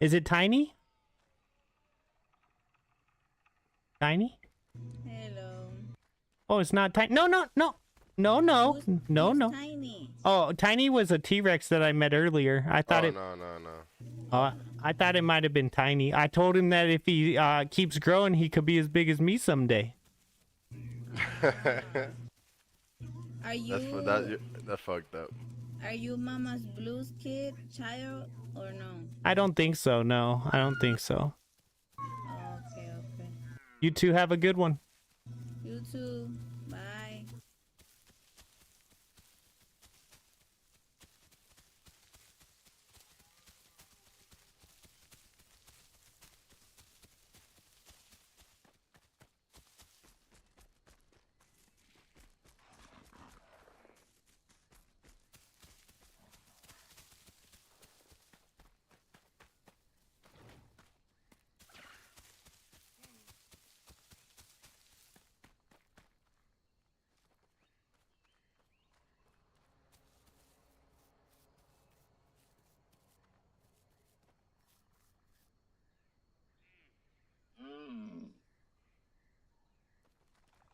Is it tiny? Tiny? Hello. Oh, it's not tiny. No, no, no. No, no. No, Who's no. Tiny? Oh, Tiny was a T-Rex that I met earlier. I thought it... No, no, no. I thought it might have been Tiny. I told him that if he keeps growing, he could be as big as me someday. Are you That's fucked up. are you Mama's Blues kid, child, or no? I don't think so. No, I don't think so. Okay, okay. You two have a good one. You too. Bye.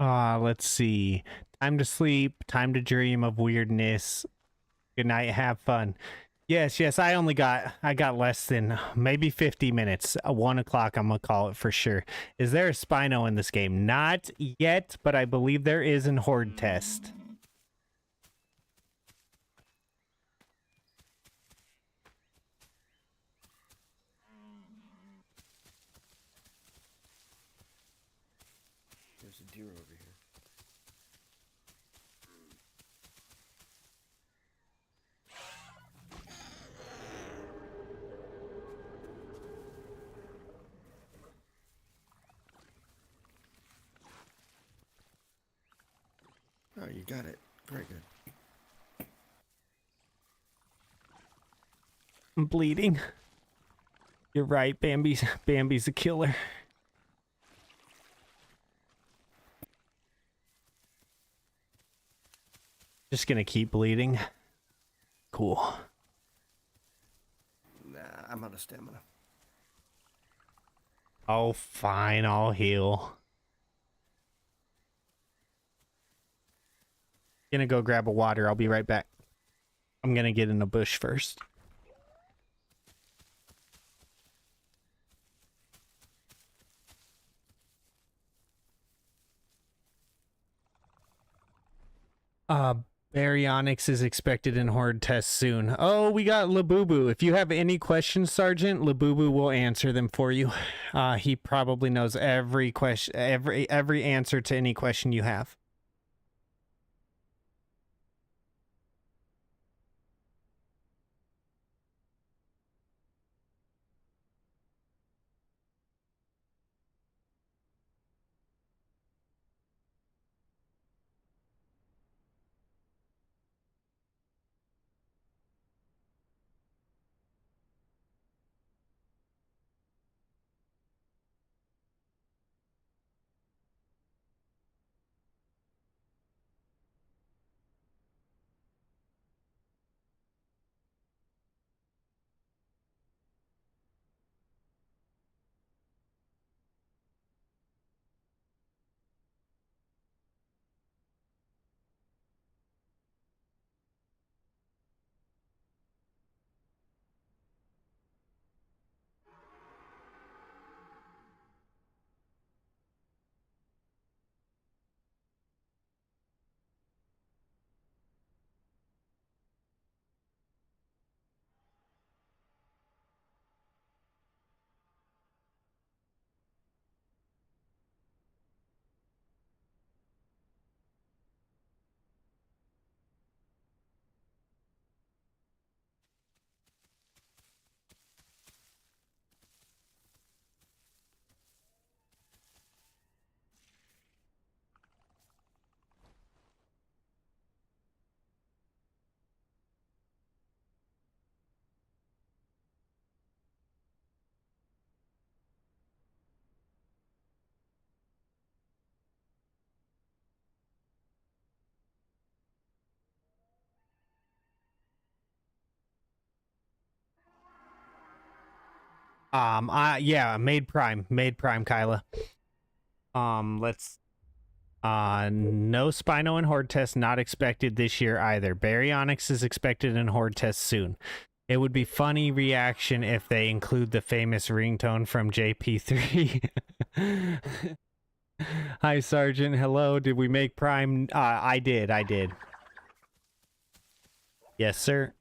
Let's see. Time to sleep, time to dream of weirdness. Good night, have fun. Yes, I got less than maybe 50 minutes. 1 o'clock, I'm gonna call it for sure. Is there a Spino in this game? Not yet, but I believe there is in Horde test. There's a deer over here. Oh, you got it. Very good. I'm bleeding. You're right, Bambi's a killer. Just gonna keep bleeding. Cool. Nah, I'm out of stamina. Oh, fine, I'll heal. Gonna go grab a water. I'll be right back. I'm gonna get in a bush first. Baryonyx is expected in Horde test soon. Oh, we got Labubu. If you have any questions, Sergeant, Labubu will answer them for you. He probably knows every question, every answer to any question you have. Yeah, made prime, Kyla. Let's no Spino and Horde test not expected this year either. Baryonyx is expected in Horde test soon. It would be funny reaction if they include the famous ringtone from JP3. Hi, Sergeant. Hello. Did we make prime? I did. Yes, sir.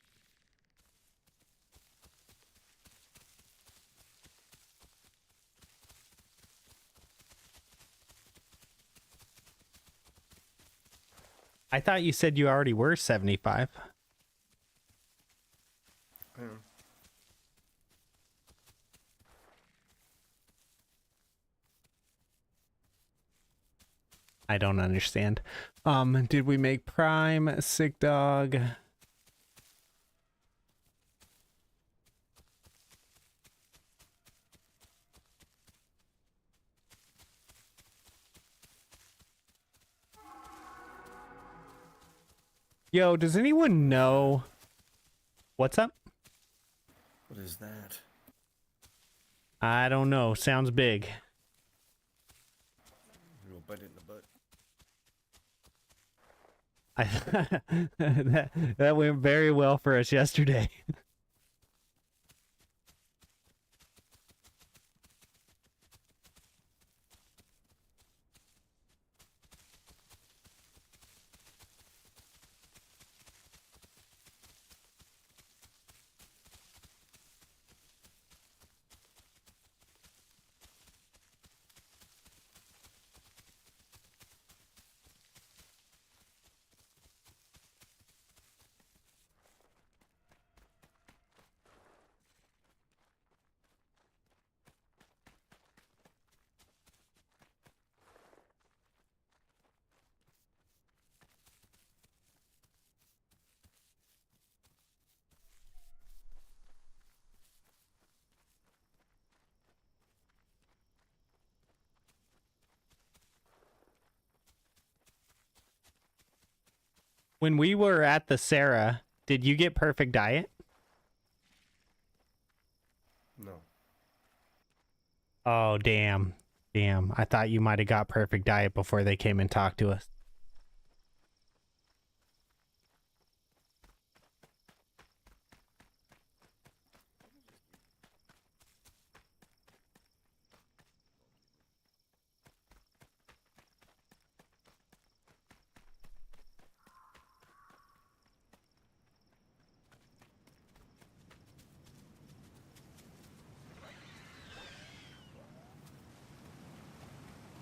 I thought you said you already were 75. I don't understand. Did we make prime? Sick dog. Yo, does anyone know what's up? What is that? I don't know. Sounds big. We'll bite it in the butt. that went very well for us yesterday. When we were at the Sarah, did you get perfect diet? No. Oh, damn. Damn. I thought you might have got perfect diet before they came and talked to us.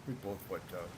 We both wiped out.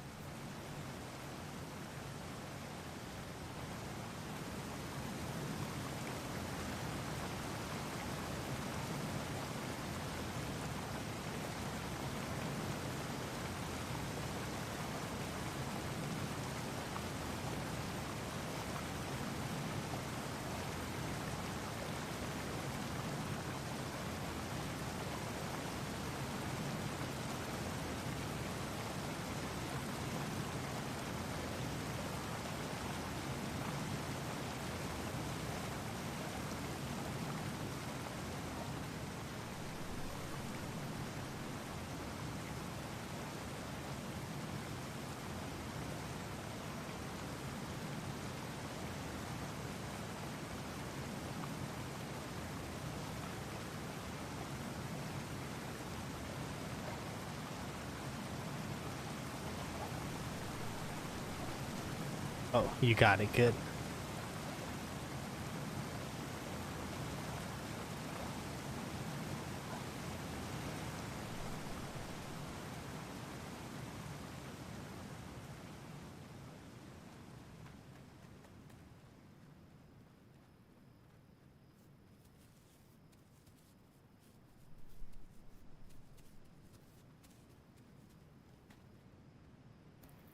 Oh, you got it. Good.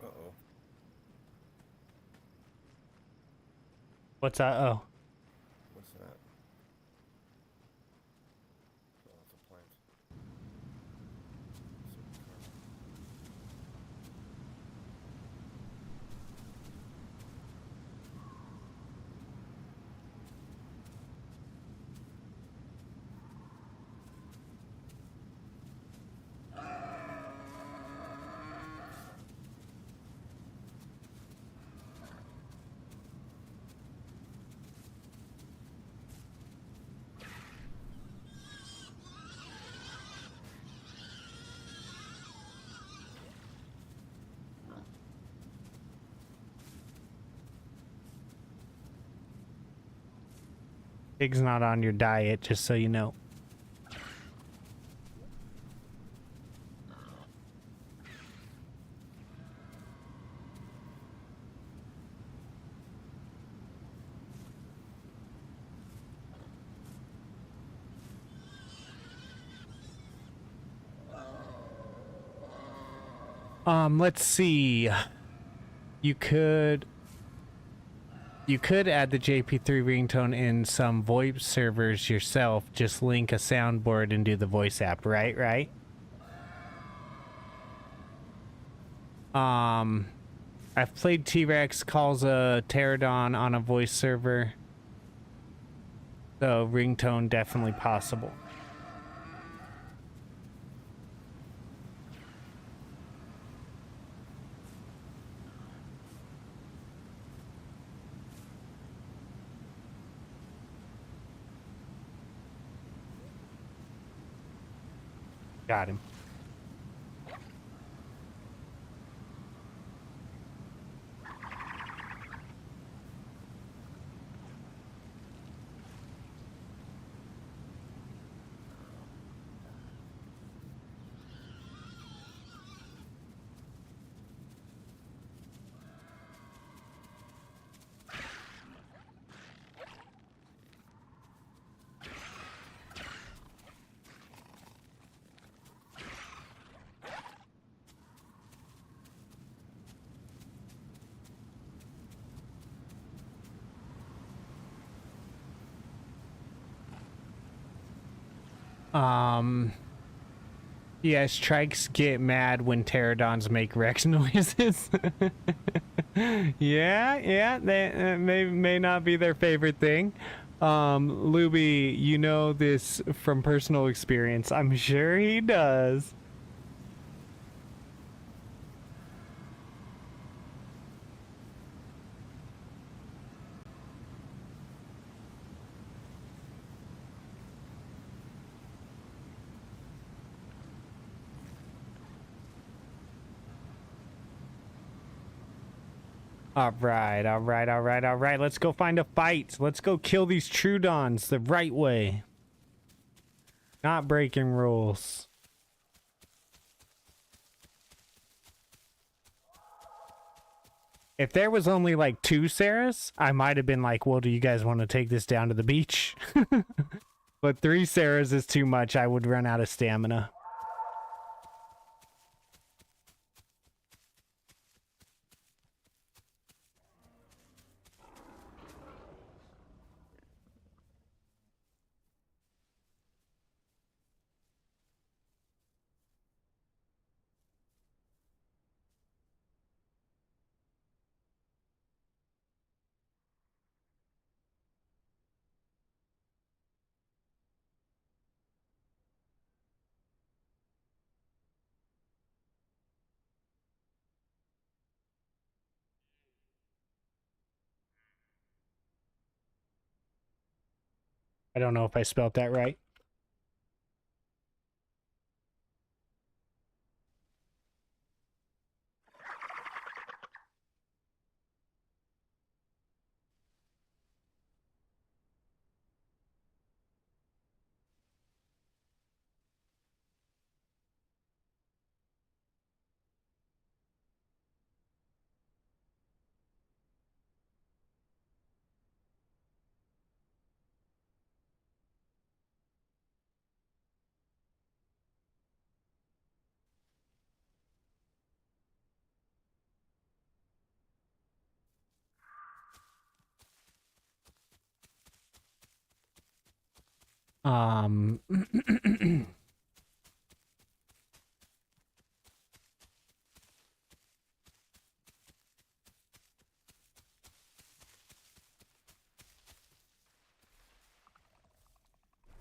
Uh-oh. What's that? Oh. What's that? Oh, it's a plant. Pig's not on your diet, just so you know. Let's see. You could add the JP3 ringtone in some voice servers yourself. Just link a soundboard and do the voice app, right? I've played T-Rex calls a pterodon on a voice server. So ringtone definitely possible. Got him. Yes, trikes get mad when pterodons make Rex noises. Yeah, they may not be their favorite thing. Luby, you know this from personal experience. I'm sure he does. All right. Let's go find a fight. Let's go kill these Trudons the right way. Not breaking rules. If there was only like 2 Sarahs, I might have been like, well, do you guys want to take this down to the beach? But 3 Sarahs is too much. I would run out of stamina. I don't know if I spelt that right.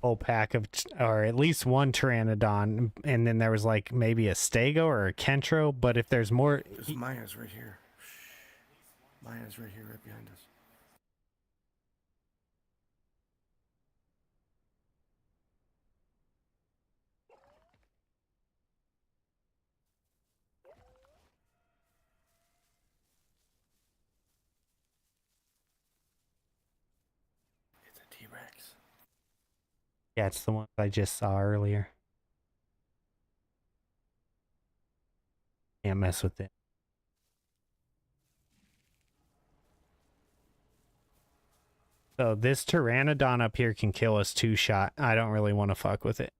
Whole pack of, or at least 1 Pteranodon, and then there was like maybe a Stego or a Kentro, but if there's more... There's Maya's right here. Maya's right here, right behind us. It's a T-Rex. Yeah, it's the one I just saw earlier. Can't mess with it. So this Pteranodon up here can kill us 2-shot. I don't really want to fuck with it.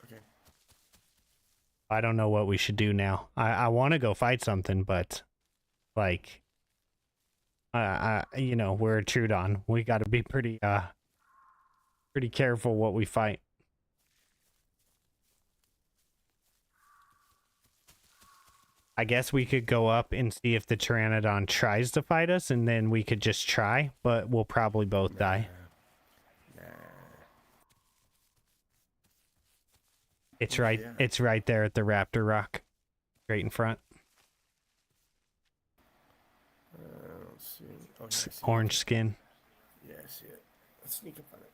Okay. I don't know what we should do now. I want to go fight something, but like, you know, we're a Trudon. We got to be pretty careful what we fight. I guess we could go up and see if the Pteranodon tries to fight us, and then we could just try, but we'll probably both die. Nah. It's right. Yeah. It's right there at the Raptor Rock, right in front. Let's see. Oh, yeah, I see Orange it. skin. Yeah, I see it. Let's sneak up on it.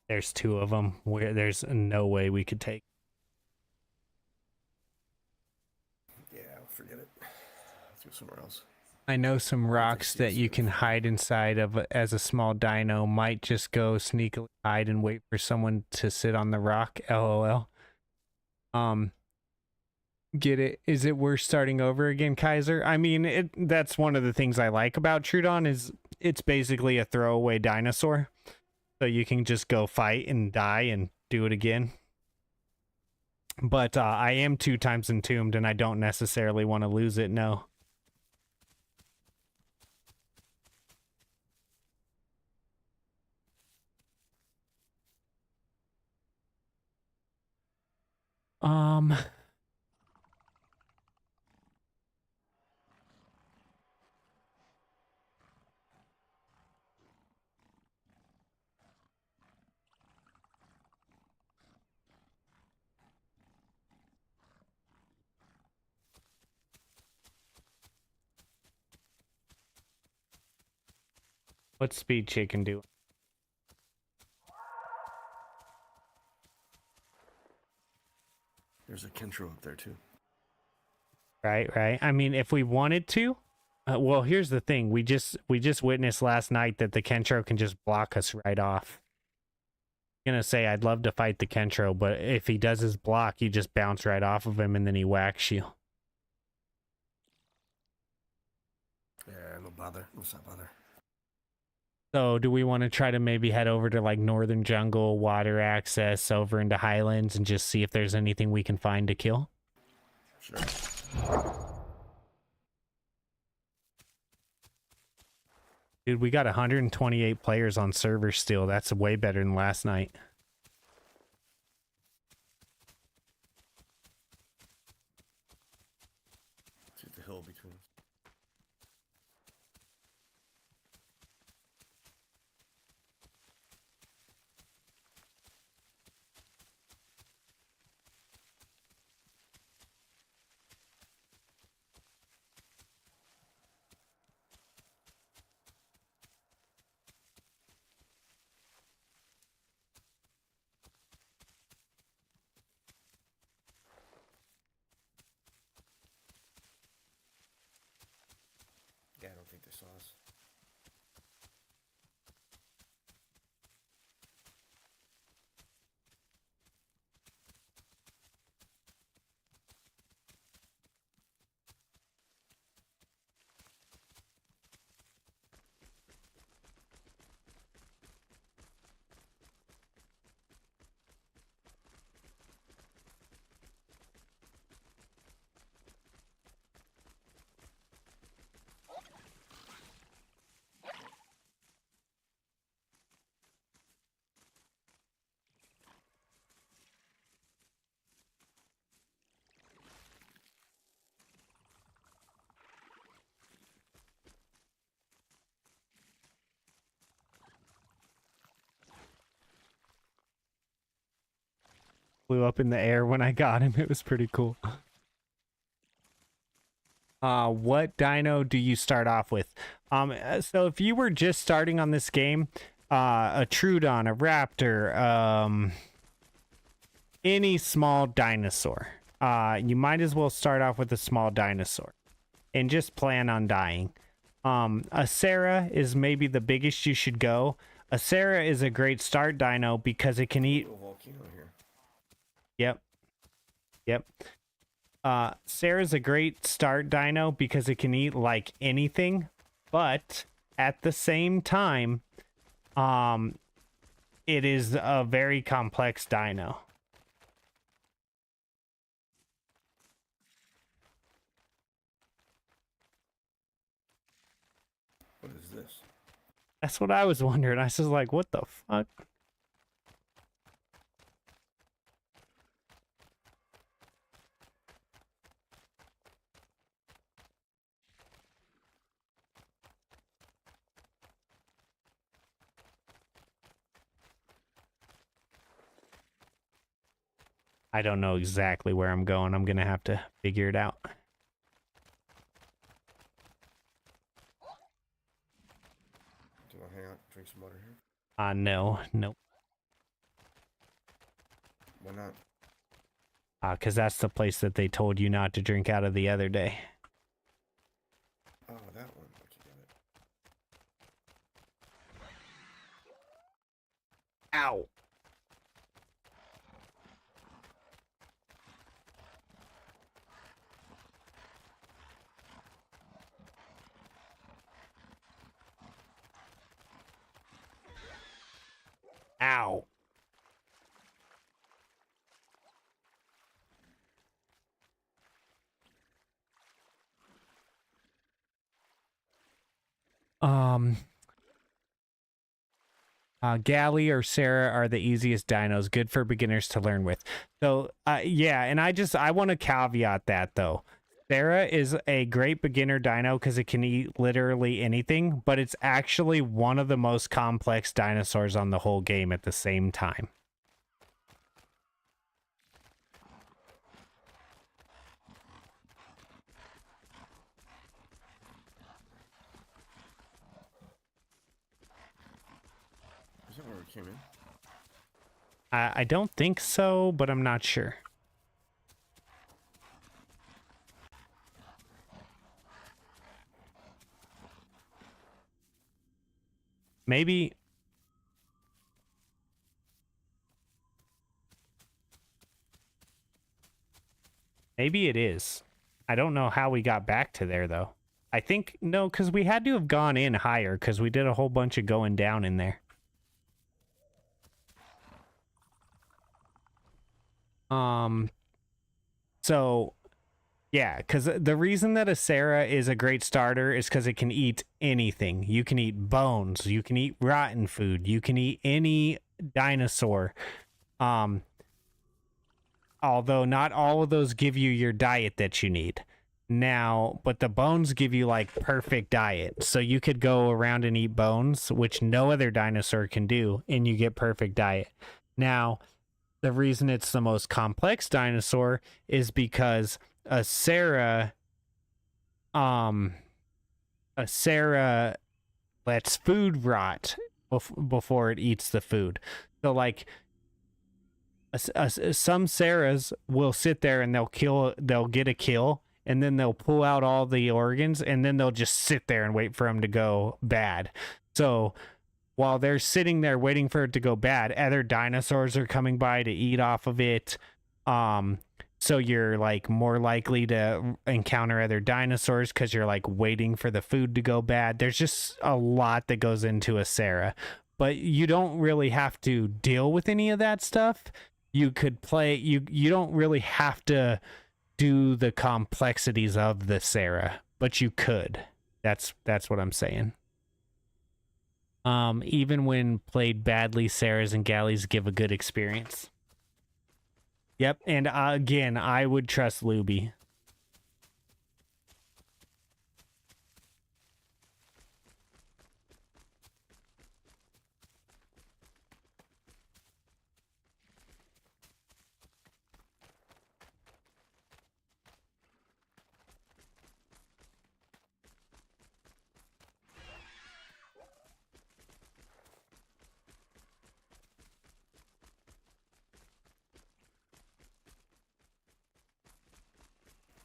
There's two of them where there's no way we could take. Yeah, forget it. Let's go somewhere else. I know some rocks that you can hide inside of as a small dino. Might just go sneakily hide and wait for someone to sit on the rock. LOL. Get it? Is it worth starting over again, Kaiser? I mean, that's one of the things I like about Trudon is it's basically a throwaway dinosaur. So you can just go fight and die and do it again. But I am 2 times entombed and I don't necessarily want to lose it, no. What speed chicken do? There's a Kentro up there too. Right. I mean, if we wanted to, well, here's the thing. We just witnessed last night that the Kentro can just block us right off. I'm gonna say I'd love to fight the Kentro, but if he does his block, you just bounce right off of him and then he whacks you. Yeah, no bother. Let's not bother. So do we want to try to maybe head over to like Northern Jungle, water access over into Highlands and just see if there's anything we can find to kill? Sure. Dude, we got 128 players on server still. That's way better than last night. See the hill between us. Yeah, I don't think they saw us. Flew up in the air when I got him. It was pretty cool. What dino do you start off with? So if you were just starting on this game, a Trudon, a Raptor, any small dinosaur, you might as well start off with a small dinosaur and just plan on dying. A Sarah is maybe the biggest you should go. A Sarah is a great start dino because it can eat. Little volcano here. Yep. Sarah's a great start dino because it can eat like anything, but at the same time, it is a very complex dino. What is this? That's what I was wondering. I was just like, what the fuck? I don't know exactly where I'm going. I'm gonna have to figure it out. Do you want to hang out, drink some water here? No. Why not? Because that's the place that they told you not to drink out of the other day. Oh, that one. Okay, got it. Ow. Ow. Galley or Sarah are the easiest dinos, good for beginners to learn with. So, yeah, and I want to caveat that though. Sarah is a great beginner dino because it can eat literally anything, but it's actually one of the most complex dinosaurs on the whole game at the same time. Is that where we came in? I don't think so, but I'm not sure. Maybe it is. I don't know how we got back to there though. I think no, because we had to have gone in higher because we did a whole bunch of going down in there. So yeah, because the reason that a Sarah is a great starter is because it can eat anything. You can eat bones, you can eat rotten food, you can eat any dinosaur. Although not all of those give you your diet that you need. Now, but the bones give you like perfect diet. So you could go around and eat bones, which no other dinosaur can do, and you get perfect diet. Now, the reason it's the most complex dinosaur is because a Sarah lets food rot before it eats the food. So like some Sarahs will sit there and they'll get a kill, and then they'll pull out all the organs, and then they'll just sit there and wait for them to go bad. So while they're sitting there waiting for it to go bad, other dinosaurs are coming by to eat off of it. So you're like more likely to encounter other dinosaurs because you're like waiting for the food to go bad. There's just a lot that goes into a Sarah, but you don't really have to deal with any of that stuff. You could play, you don't really have to do the complexities of the Sarah, but you could. That's what I'm saying. Even when played badly, Sarahs and Galleys give a good experience. Yep, and again, I would trust Luby.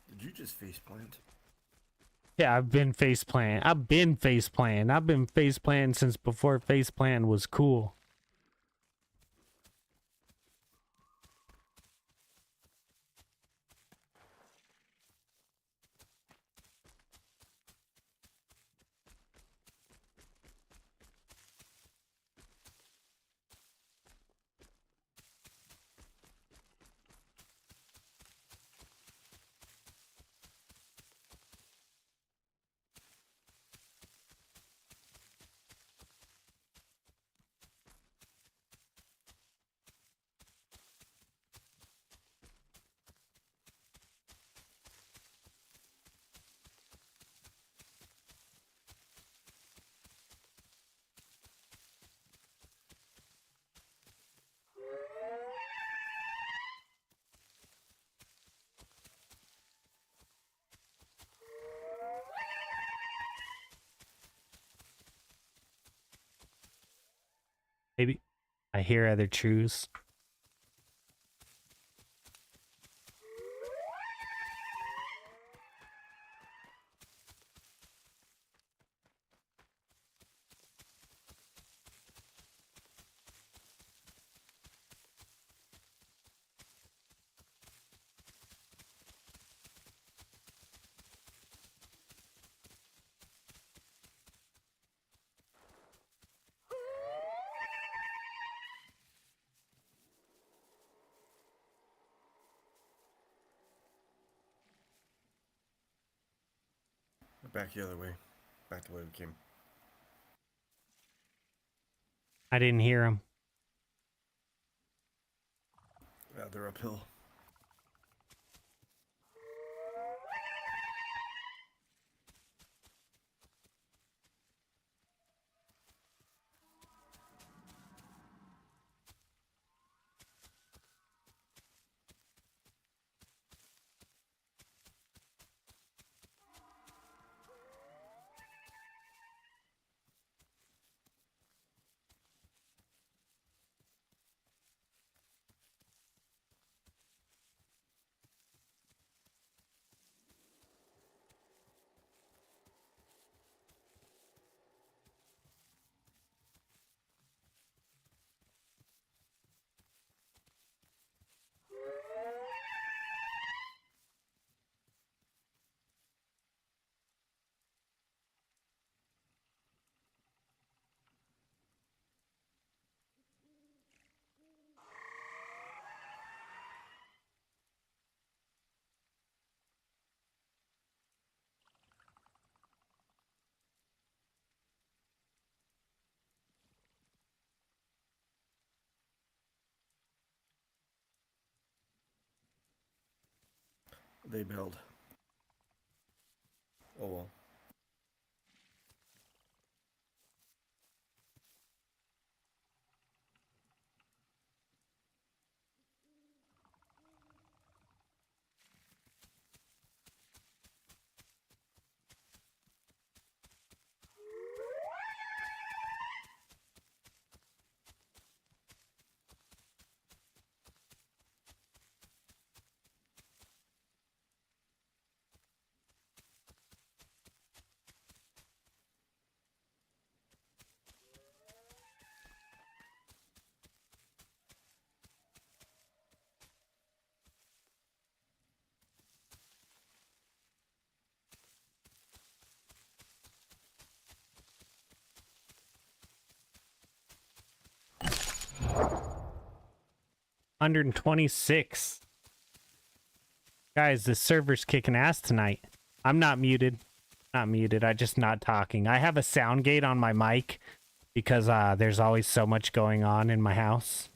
Did you just faceplant? Yeah, I've been faceplanting. I've been faceplanting since before faceplant was cool. Maybe I hear other truths. Back the other way. Back the way we came. I didn't hear him. They're uphill. They bailed. Oh well. $126. Guys, this server's kicking ass tonight. I'm not muted. Not muted. I just not talking. I have a sound gate on my mic because there's always so much going on in my house.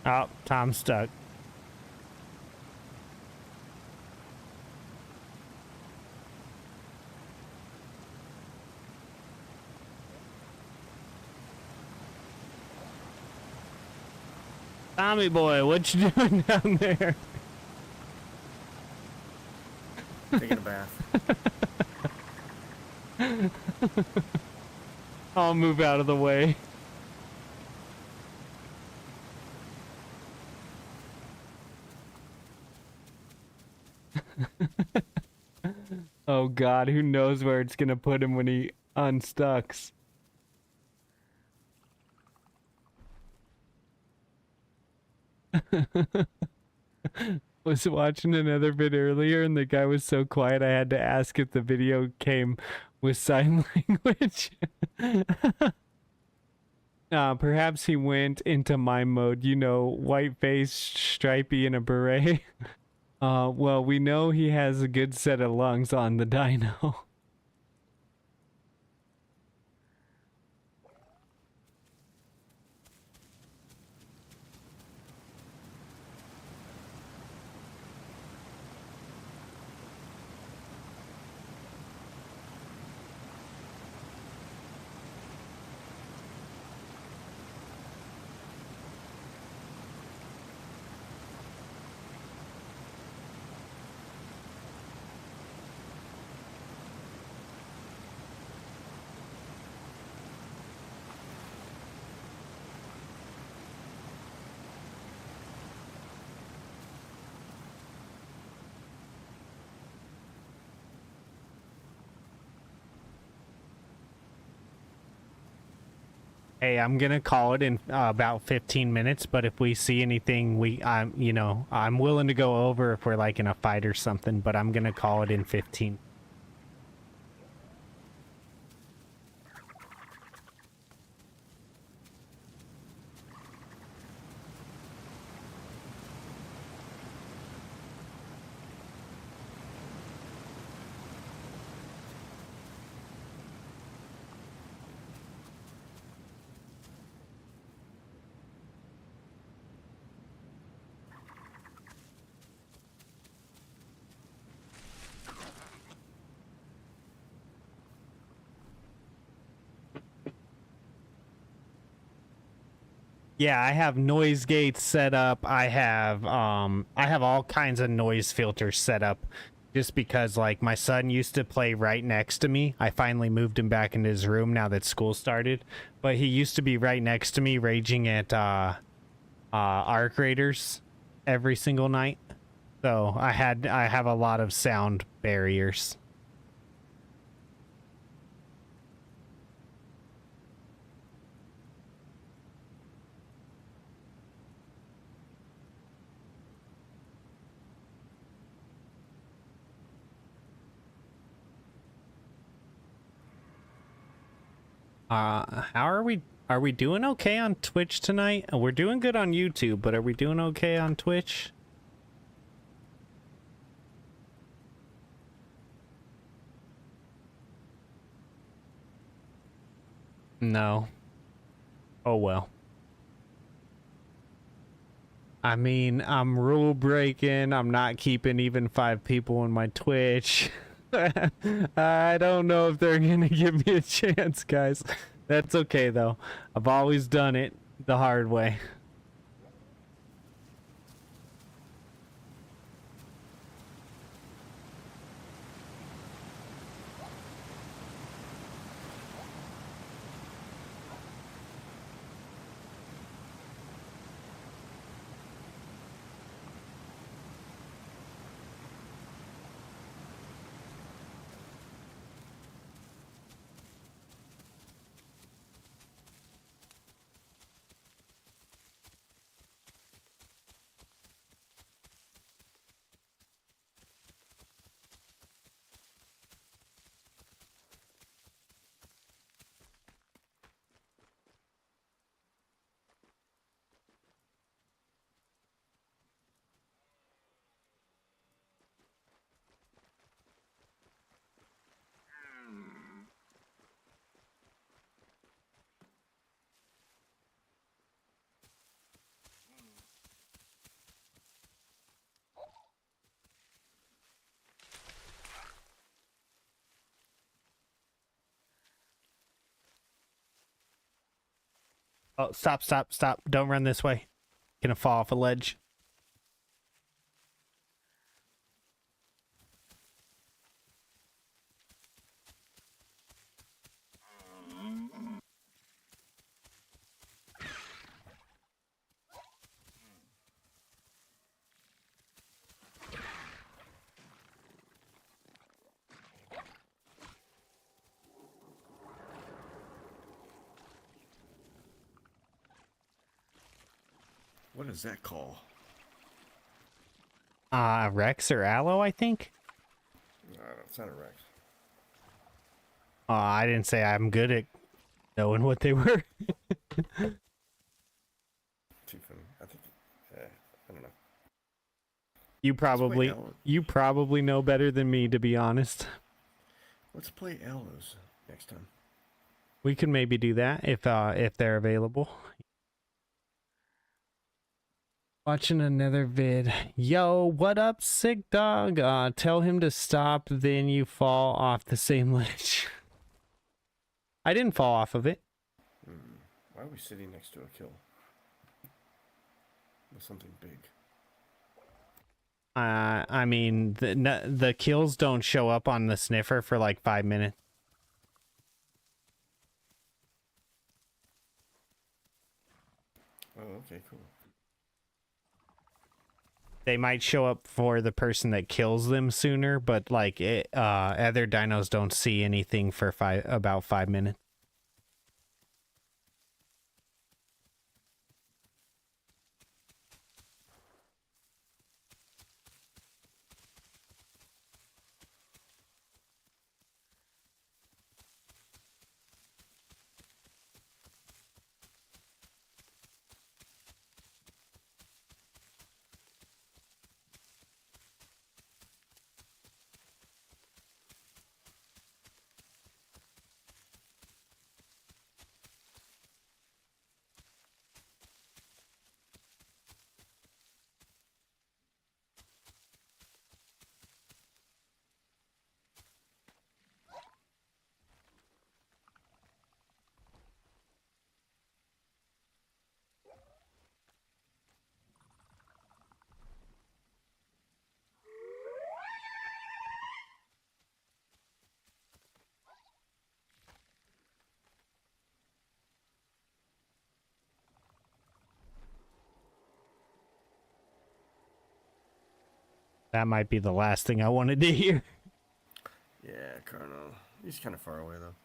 Oh, Tom's stuck. Tommy boy, what you doing down there? Taking a bath. I'll move out of the way. Oh God, who knows where it's gonna put him when he unstucks. Was watching another vid earlier and the guy was so quiet I had to ask if the video came with sign language. Perhaps he went into mime mode, you know, white face, stripey, and a beret. Well, we know he has a good set of lungs on the dyno. Hey, I'm gonna call it in about 15 minutes, but if we see anything, I'm willing to go over if we're like in a fight or something, but I'm gonna call it in 15. Yeah, I have noise gates set up. I have all kinds of noise filters set up just because like my son used to play right next to me. I finally moved him back into his room now that school started, but he used to be right next to me raging at arc raiders every single night. So I have a lot of sound barriers. How are we? Are we doing okay on Twitch tonight? We're doing good on YouTube, but are we doing okay on Twitch? No. Oh well. I mean, I'm rule breaking. I'm not keeping even 5 people in my Twitch. I don't know if they're gonna give me a chance, guys. That's okay though. I've always done it the hard way. Oh, stop, stop, stop. Don't run this way. Gonna fall off a ledge. What does that call? Rex or Aloe, I think. No, it's not a Rex. I didn't say I'm good at knowing what they were. Tiefin. I think. I don't know. You probably know better than me, to be honest. Let's play Aloes next time. We could maybe do that if they're available. Watching another vid. Yo, what up, sick dog? Tell him to stop, then you fall off the same ledge. I didn't fall off of it. Why are we sitting next to a kill? With something big. I mean, the kills don't show up on the sniffer for like 5 minutes. Oh, okay, cool. They might show up for the person that kills them sooner, but like other dinos don't see anything for about 5 minutes. That might be the last thing I wanted to hear. Yeah, Carno. He's kind of far away though.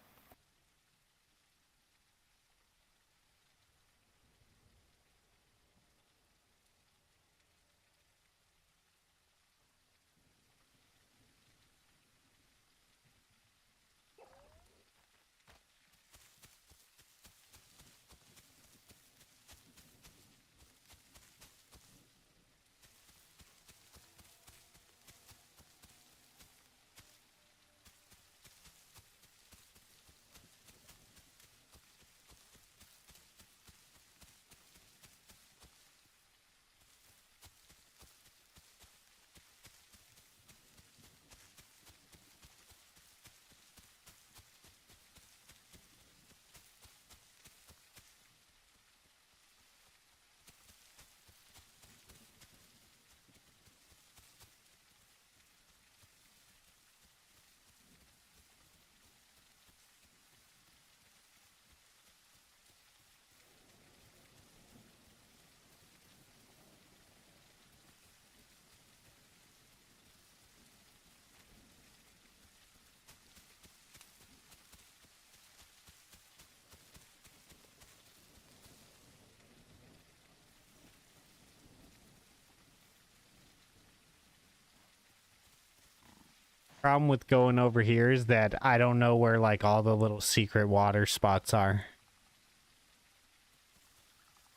Problem with going over here is that I don't know where like all the little secret water spots are.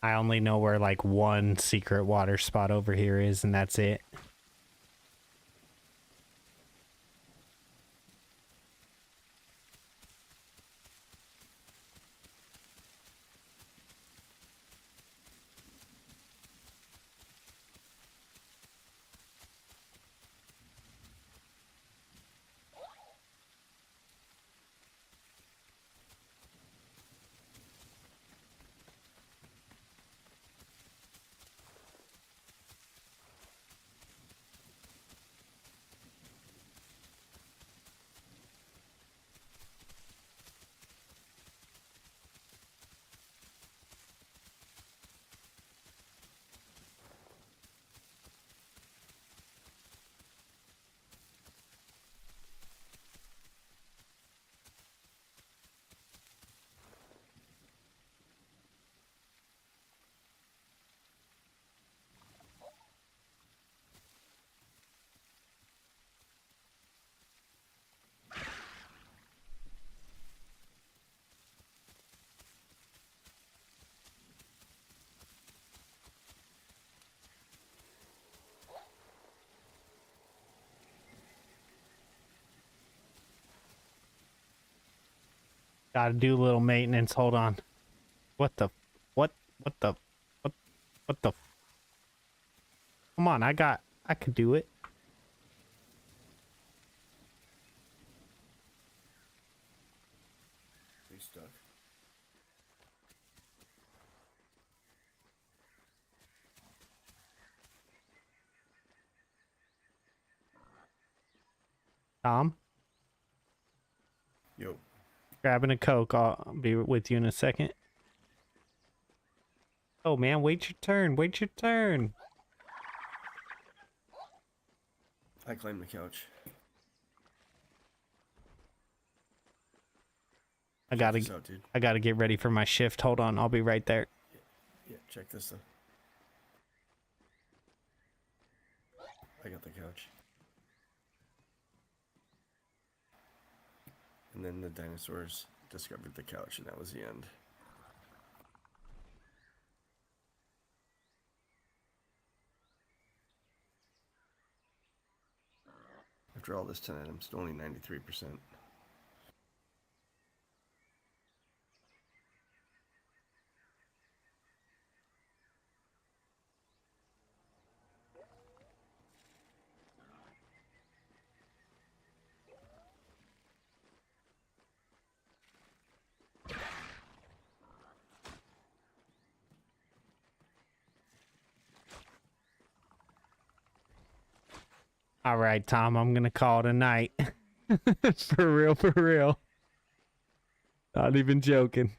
I only know where like one secret water spot over here is, and that's it. Gotta do a little maintenance. Hold on. What the? What the? What the? Come on, I could do it. He's stuck. Tom, Yo. grabbing a Coke. I'll be with you in a second. Oh man, wait your turn. Wait your turn. I claim the couch. I Check this out, dude. gotta get ready for my shift. Hold on, I'll be right there. Yeah, check this though. I got the couch. And then the dinosaurs discovered the couch, and that was the end. After all this tonight, I'm still only 93%. All right, Tom, I'm gonna call it a night. For real, for real. Not even joking.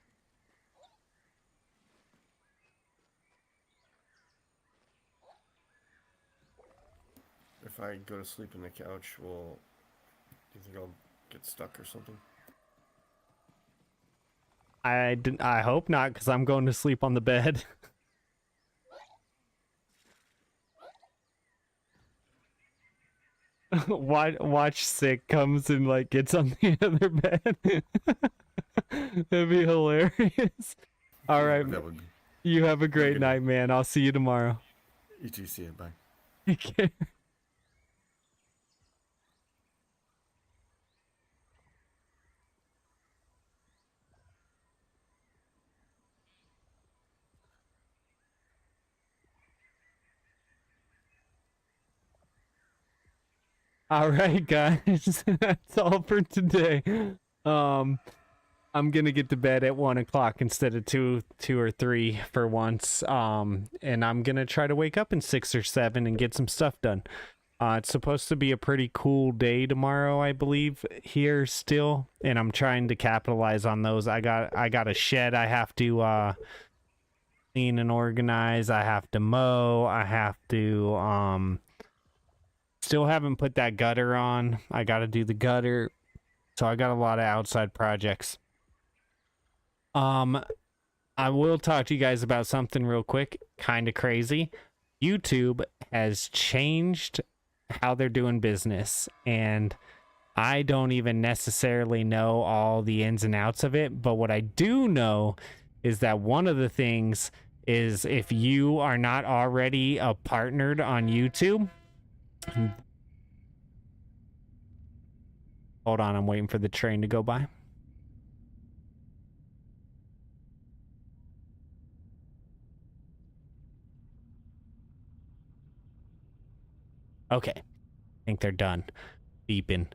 If I go to sleep on the couch, do you think I'll get stuck or something? I hope not, because I'm going to sleep on the bed. Watch Sick comes and like gets on the other bed. That'd be hilarious. All Yeah, right, that would be. you have a great good night, man. I'll see you tomorrow. You too, see it, bye. Take care. All right, guys, that's all for today. I'm gonna get to bed at 1 o'clock instead of two or three for once. And I'm gonna try to wake up in 6 or 7 and get some stuff done. It's supposed to be a pretty cool day tomorrow, I believe, here still, and I'm trying to capitalize on those. I got a shed I have to clean and organize. I have to mow. I have to still haven't put that gutter on. I got to do the gutter. So I got a lot of outside projects. I will talk to you guys about something real quick, kind of crazy. YouTube has changed how they're doing business, and I don't even necessarily know all the ins and outs of it, but what I do know is that one of the things is if you are not already partnered on YouTube. Hold on, I'm waiting for the train to go by. Okay, I think they're done beeping.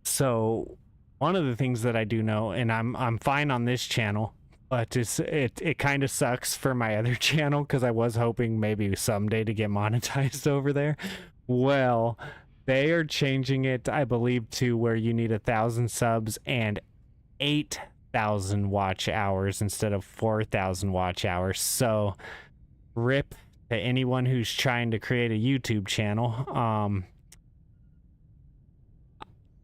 So one of the things that I do know, and I'm fine on this channel, but it kind of sucks for my other channel because I was hoping maybe someday to get monetized over there. Well, they are changing it, I believe, to where you need 1,000 subs and 8,000 watch hours instead of 4,000 watch hours. So, rip to anyone who's trying to create a YouTube channel.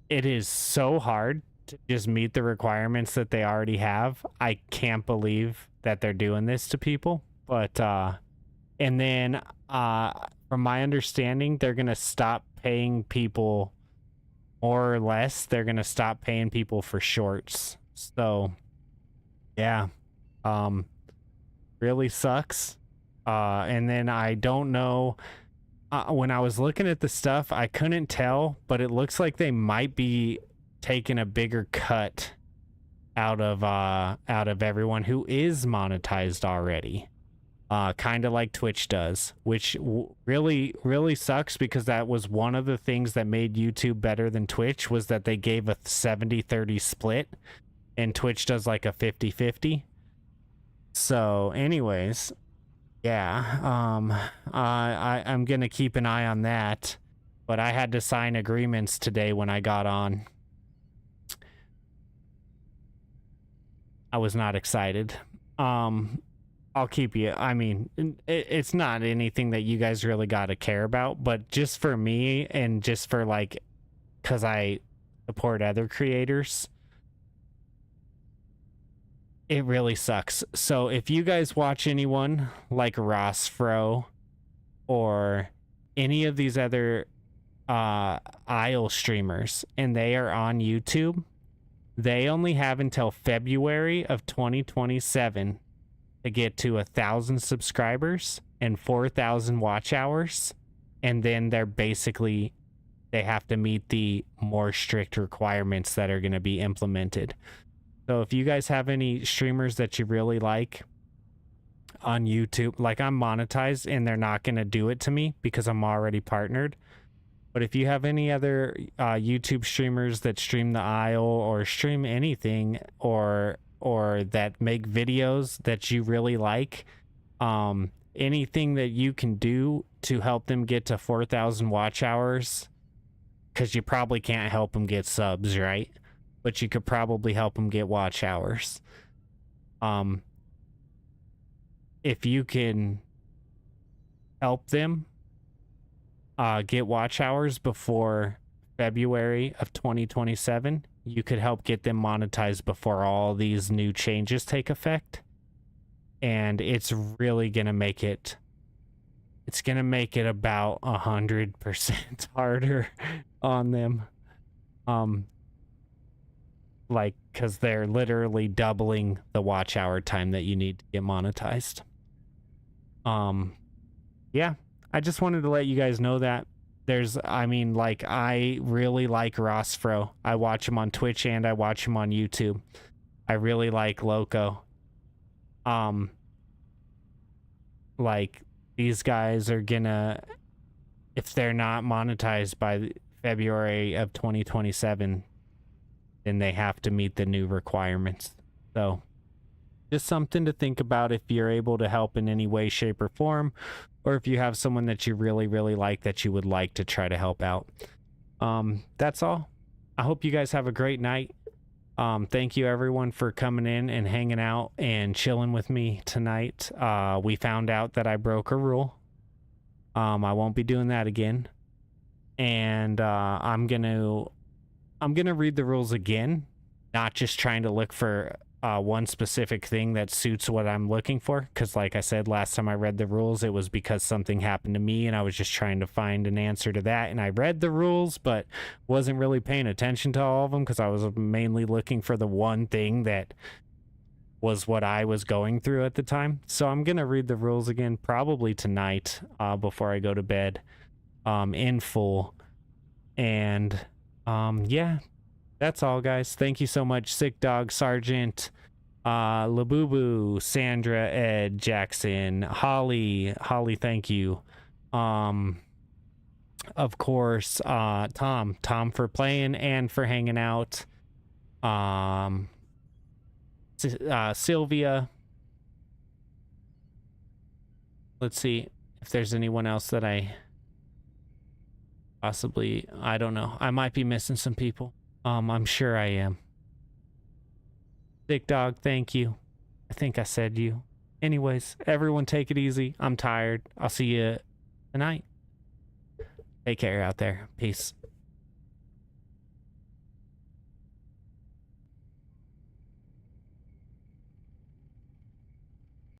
It is so hard to just meet the requirements that they already have. I can't believe that they're doing this to people. But, and then, from my understanding, they're going to stop paying people, more or less, they're going to stop paying people for shorts. So, yeah, really sucks. And then I don't know, when I was looking at the stuff, I couldn't tell, but it looks like they might be taking a bigger cut out of everyone who is monetized already. Kind of like Twitch does, which really, really sucks because that was one of the things that made YouTube better than Twitch, was that they gave a 70-30 split, and Twitch does like a 50-50. So anyways, yeah, I'm gonna keep an eye on that, but I had to sign agreements today when I got on. I was not excited. I'll keep you. I mean, it's not anything that you guys really got to care about, but just for me and just for like, because I support other creators, it really sucks. So if you guys watch anyone like Ross Fro or any of these other Isle streamers and they are on YouTube, they only have until February of 2027 to get to 1,000 subscribers and 4,000 watch hours, and then they have to meet the more strict requirements that are going to be implemented. So if you guys have any streamers that you really like on YouTube, like I'm monetized and they're not going to do it to me because I'm already partnered. But if you have any other YouTube streamers that stream the Isle or stream anything or that make videos that you really like, anything that you can do to help them get to 4,000 watch hours, because you probably can't help them get subs, right? But you could probably help them get watch hours. If you can help them get watch hours before February of 2027, you could help get them monetized before all these new changes take effect. And it's really going to make it, it's going to make it about 100% harder on them. Like, because they're literally doubling the watch hour time that you need to get monetized. Yeah, I just wanted to let you guys know that. I really like Rosfro. I watch him on Twitch and I watch him on YouTube. I really like Loco. Like, these guys are gonna, if they're not monetized by February of 2027, then they have to meet the new requirements. So, just something to think about if you're able to help in any way, shape, or form, or if you have someone that you really, really like that you would like to try to help out. That's all. I hope you guys have a great night. Thank you everyone for coming in and hanging out and chilling with me tonight. We found out that I broke a rule. I won't be doing that again. And I'm gonna read the rules again, not just trying to look for one specific thing that suits what I'm looking for, because like I said, last time I read the rules, it was because something happened to me and I was just trying to find an answer to that, and I read the rules but wasn't really paying attention to all of them because I was mainly looking for the one thing that was what I was going through at the time. So I'm gonna read the rules again probably tonight before I go to bed in full. And yeah, that's all, guys. Thank you so much, Sick Dog, Sergeant, Labubu, Sandra, Ed, Jackson, Holly, thank you. Of course, Tom for playing and for hanging out. Sylvia. Let's see if there's anyone else that I possibly, I don't know. I might be missing some people. I'm sure I am. Sick Dog, thank you. I think I said you. Anyways, everyone take it easy. I'm tired. I'll see you tonight. Take care out there. Peace.